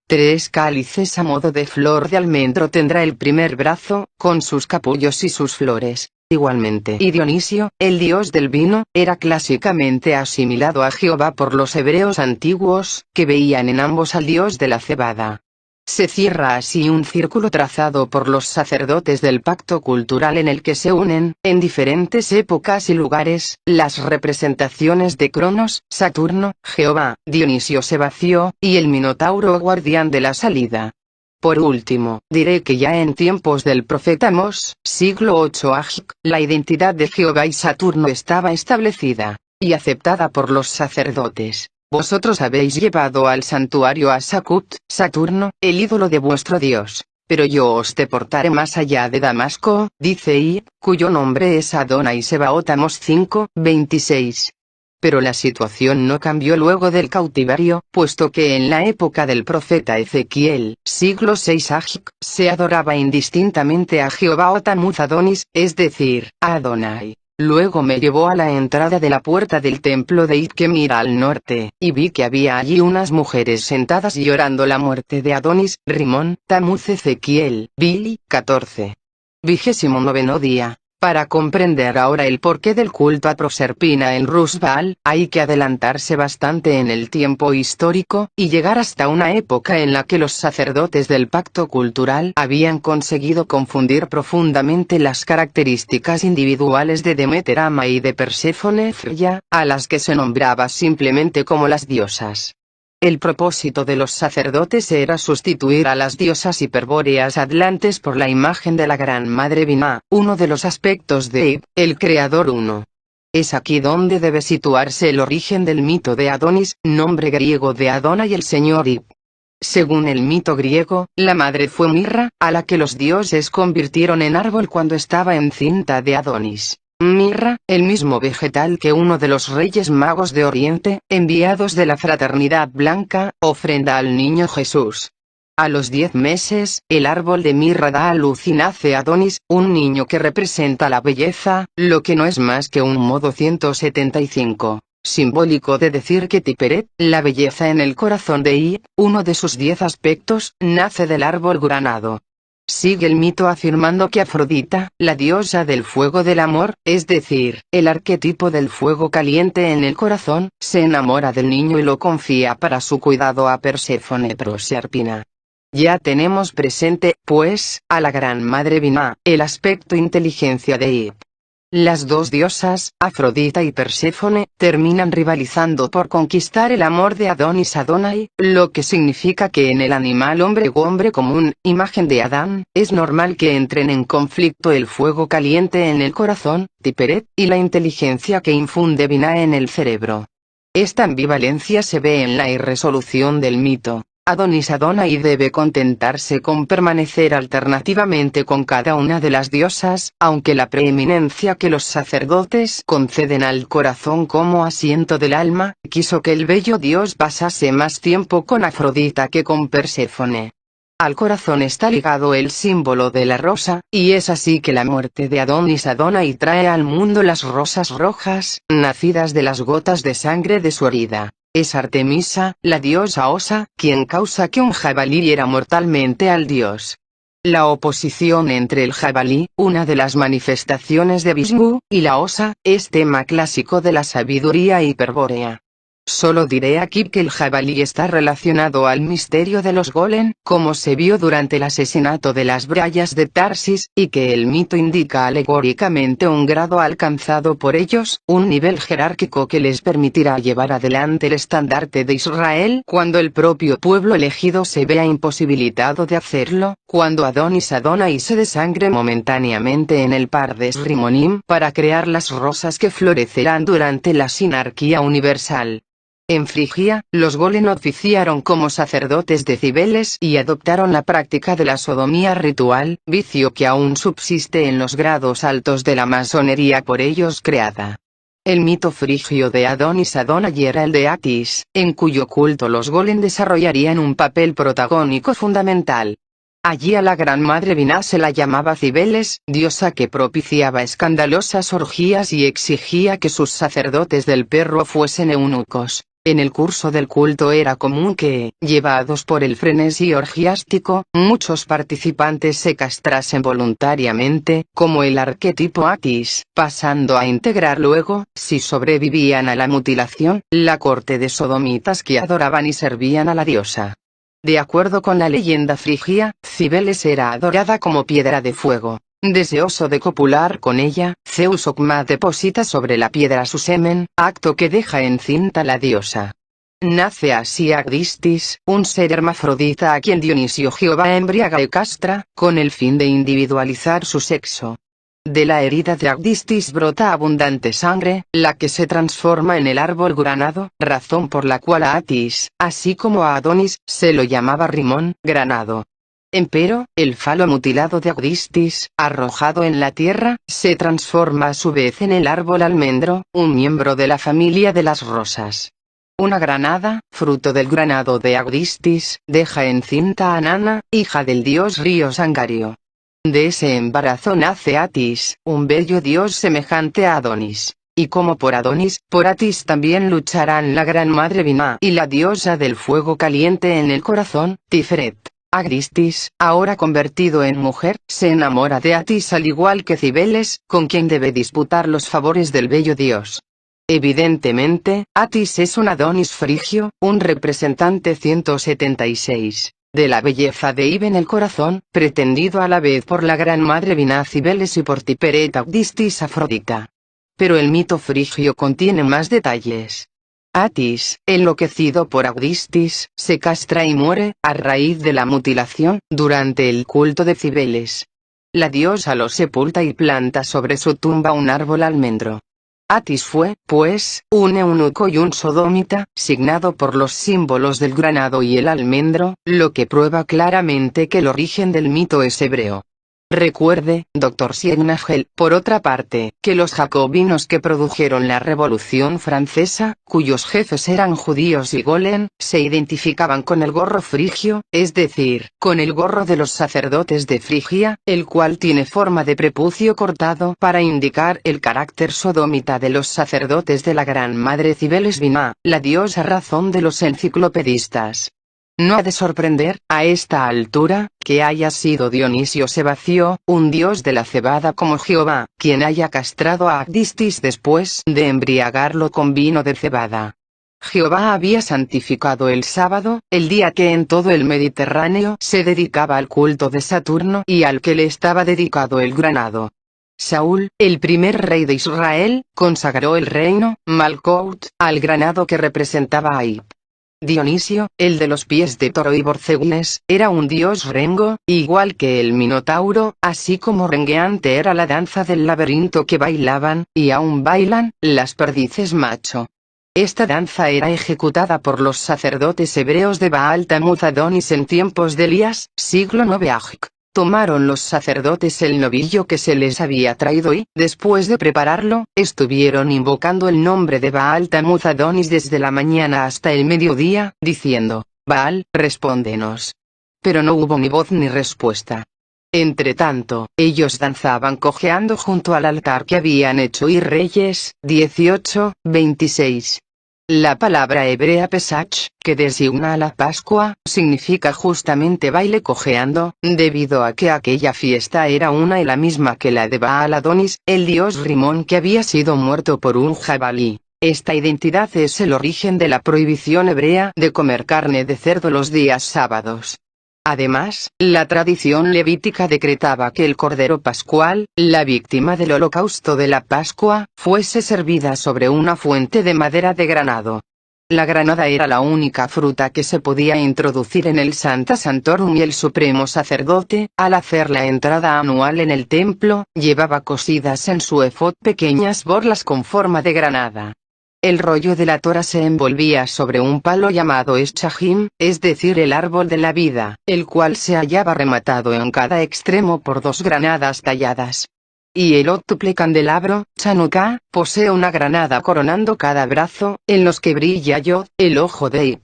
[SPEAKER 1] 3 cálices a modo de flor de almendro tendrá el primer brazo, con sus capullos y sus flores. Igualmente, y Dionisio, el dios del vino, era clásicamente asimilado a Jehová por los hebreos antiguos, que veían en ambos al dios de la cebada. Se cierra así un círculo trazado por los sacerdotes del pacto cultural en el que se unen, en diferentes épocas y lugares, las representaciones de Cronos, Saturno, Jehová, Dionisio Sebacio, y el Minotauro guardián de la salida. Por último, diré que ya en tiempos del profeta Amós, siglo 8 AJ, la identidad de Jehová y Saturno estaba establecida, y aceptada por los sacerdotes. Vosotros habéis llevado al santuario a Sakut, Saturno, el ídolo de vuestro dios. Pero yo os deportaré más allá de Damasco, dice Ib, cuyo nombre es Adonai Sebaot. Amos 5:26. Pero la situación no cambió luego del cautiverio, puesto que en la época del profeta Ezequiel, siglo VI AJ, se adoraba indistintamente a Jehová o Tamuz Adonis, es decir, a Adonai. Luego me llevó a la entrada de la puerta del templo de Id que mira al norte, y vi que había allí unas mujeres sentadas llorando la muerte de Adonis, Rimón, Tamuz. Ezequiel, Bili, 14. 29º día. Para comprender ahora el porqué del culto a Proserpina en Rusbaal, hay que adelantarse bastante en el tiempo histórico, y llegar hasta una época en la que los sacerdotes del pacto cultural habían conseguido confundir profundamente las características individuales de Demeter Ama y de Perséfone Freya, a las que se nombraba simplemente como las diosas. El propósito de los sacerdotes era sustituir a las diosas hiperbóreas atlantes por la imagen de la Gran Madre Binah, uno de los aspectos de Ib, el Creador Uno. Es aquí donde debe situarse el origen del mito de Adonis, nombre griego de Adonai el señor Ib. Según el mito griego, la madre fue Mirra, a la que los dioses convirtieron en árbol cuando estaba encinta de Adonis. Mirra, el mismo vegetal que uno de los reyes magos de Oriente, enviados de la fraternidad blanca, ofrenda al niño Jesús. A los 10 meses, el árbol de mirra da a luz y nace Adonis, un niño que representa la belleza, lo que no es más que un modo 175, simbólico de decir que Tiperet, la belleza en el corazón de Ib, uno de sus 10 aspectos, nace del árbol granado. Sigue el mito afirmando que Afrodita, la diosa del fuego del amor, es decir, el arquetipo del fuego caliente en el corazón, se enamora del niño y lo confía para su cuidado a Perséfone Proserpina. Ya tenemos presente, pues, a la Gran Madre Binah, el aspecto inteligencia de Ib. Las dos diosas, Afrodita y Perséfone, terminan rivalizando por conquistar el amor de Adonis Adonai, lo que significa que en el animal hombre u hombre común, imagen de Adán, es normal que entren en conflicto el fuego caliente en el corazón, Tiperet, y la inteligencia que infunde Binah en el cerebro. Esta ambivalencia se ve en la irresolución del mito. Adonis Adonai debe contentarse con permanecer alternativamente con cada una de las diosas, aunque la preeminencia que los sacerdotes conceden al corazón como asiento del alma, quiso que el bello dios pasase más tiempo con Afrodita que con Perséfone. Al corazón está ligado el símbolo de la rosa, y es así que la muerte de Adonis Adonai trae al mundo las rosas rojas, nacidas de las gotas de sangre de su herida. Es Artemisa, la diosa Osa, quien causa que un jabalí hiera mortalmente al dios. La oposición entre el jabalí, una de las manifestaciones de Vishnu, y la Osa, es tema clásico de la sabiduría hiperbórea. Solo diré aquí que el jabalí está relacionado al misterio de los golem, como se vio durante el asesinato de las Brayas de Tarsis, y que el mito indica alegóricamente un grado alcanzado por ellos, un nivel jerárquico que les permitirá llevar adelante el estandarte de Israel cuando el propio pueblo elegido se vea imposibilitado de hacerlo, cuando Adonis Adonai se desangre momentáneamente en el Pardes Rimonim para crear las rosas que florecerán durante la sinarquía universal. En Frigia, los golem oficiaron como sacerdotes de Cibeles y adoptaron la práctica de la sodomía ritual, vicio que aún subsiste en los grados altos de la masonería por ellos creada. El mito frigio de Adonis Adonai era el de Atis, en cuyo culto los golem desarrollarían un papel protagónico fundamental. Allí a la Gran Madre Binah se la llamaba Cibeles, diosa que propiciaba escandalosas orgías y exigía que sus sacerdotes del perro fuesen eunucos. En el curso del culto era común que, llevados por el frenesí orgiástico, muchos participantes se castrasen voluntariamente, como el arquetipo Atis, pasando a integrar luego, si sobrevivían a la mutilación, la corte de sodomitas que adoraban y servían a la diosa. De acuerdo con la leyenda frigia, Cibeles era adorada como piedra de fuego. Deseoso de copular con ella, Zeus Okma deposita sobre la piedra su semen, acto que deja encinta la diosa. Nace así Agdistis, un ser hermafrodita a quien Dionisio Jehová embriaga y castra, con el fin de individualizar su sexo. de la herida de Agdistis brota abundante sangre, la que se transforma en el árbol granado, razón por la cual a Atis, así como a Adonis, se lo llamaba Rimón, granado. Empero, el falo mutilado de Agdistis, arrojado en la tierra, se transforma a su vez en el árbol almendro, un miembro de la familia de las rosas. Una granada, fruto del granado de Agdistis, deja encinta a Nana, hija del dios río Sangario. De ese embarazo nace Atis, un bello dios semejante a Adonis. Y como por Adonis, por Atis también lucharán la gran madre Binah y la diosa del fuego caliente en el corazón, Tiferet. Agdistis, ahora convertido en mujer, se enamora de Atis al igual que Cibeles, con quien debe disputar los favores del bello dios. Evidentemente, Atis es un Adonis frigio, un representante 176, de la belleza de Ib en el corazón, pretendido a la vez por la gran madre Binah Cibeles y por Tiperet Agdistis Afrodita. Pero el mito frigio contiene más detalles. Atis, enloquecido por Agdistis, se castra y muere, a raíz de la mutilación, durante el culto de Cibeles. La diosa lo sepulta y planta sobre su tumba un árbol almendro. Atis fue, pues, un eunuco y un sodómita, signado por los símbolos del granado y el almendro, lo que prueba claramente que el origen del mito es hebreo. Recuerde, Dr. Siegnaffel, por otra parte, que los jacobinos que produjeron la Revolución Francesa, cuyos jefes eran judíos y Golem, se identificaban con el gorro frigio, es decir, con el gorro de los sacerdotes de Frigia, el cual tiene forma de prepucio cortado para indicar el carácter sodómita de los sacerdotes de la Gran Madre Cibeles Binah, la diosa razón de los enciclopedistas. No ha de sorprender, a esta altura, que haya sido Dionisio Sebacio, un dios de la cebada como Jehová, quien haya castrado a Agdistis después de embriagarlo con vino de cebada. Jehová había santificado el sábado, el día que en todo el Mediterráneo se dedicaba al culto de Saturno y al que le estaba dedicado el granado. Saúl, el primer rey de Israel, consagró el reino, Malkout, al granado que representaba a Ib. Dionisio, el de los pies de toro y borcegunes, era un dios rengo, igual que el Minotauro, así como rengueante era la danza del laberinto que bailaban, y aún bailan, las perdices macho. Esta danza era ejecutada por los sacerdotes hebreos de Baal Tamuz Adonis en tiempos de Elías, siglo IX AJ. Tomaron los sacerdotes el novillo que se les había traído y, después de prepararlo, estuvieron invocando el nombre de Baal Tamuz Adonis desde la mañana hasta el mediodía, diciendo: Baal, respóndenos. Pero no hubo ni voz ni respuesta. Entretanto, ellos danzaban cojeando junto al altar que habían hecho y Reyes, 18:26. La palabra hebrea Pesach, que designa a la Pascua, significa justamente baile cojeando, debido a que aquella fiesta era una y la misma que la de Baal Adonis, el dios Rimón que había sido muerto por un jabalí. Esta identidad es el origen de la prohibición hebrea de comer carne de cerdo los días sábados. Además, la tradición levítica decretaba que el cordero pascual, la víctima del holocausto de la Pascua, fuese servida sobre una fuente de madera de granado. La granada era la única fruta que se podía introducir en el Sancta Sanctorum y el supremo sacerdote, al hacer la entrada anual en el templo, llevaba cosidas en su efod pequeñas borlas con forma de granada. El rollo de la Torá se envolvía sobre un palo llamado Eschahim, es decir el árbol de la vida, el cual se hallaba rematado en cada extremo por 2 granadas talladas. Y el óctuple candelabro, Chanukah, posee una granada coronando cada brazo, en los que brilla Yod, el ojo de Ib.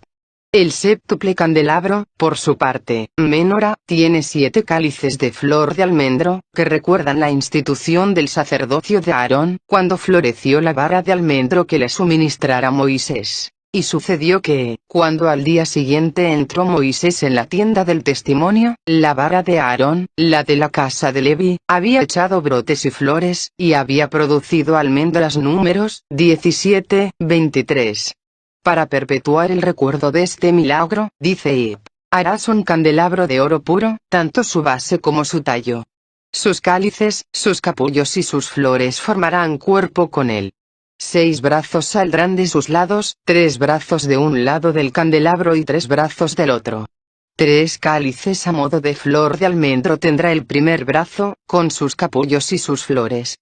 [SPEAKER 1] El séptuple candelabro, por su parte, Menorá, tiene 7 cálices de flor de almendro, que recuerdan la institución del sacerdocio de Aarón, cuando floreció la vara de almendro que le suministrara Moisés. Y sucedió que, cuando al día siguiente entró Moisés en la tienda del testimonio, la vara de Aarón, la de la casa de Levi, había echado brotes y flores, y había producido almendras. Números 17:23. Para perpetuar el recuerdo de este milagro, dice Ib, harás un candelabro de oro puro, tanto su base como su tallo. Sus cálices, sus capullos y sus flores formarán cuerpo con él. 6 brazos saldrán de sus lados, 3 brazos de un lado del candelabro y 3 brazos del otro. 3 cálices a modo de flor de almendro tendrá el primer brazo, con sus capullos y sus flores.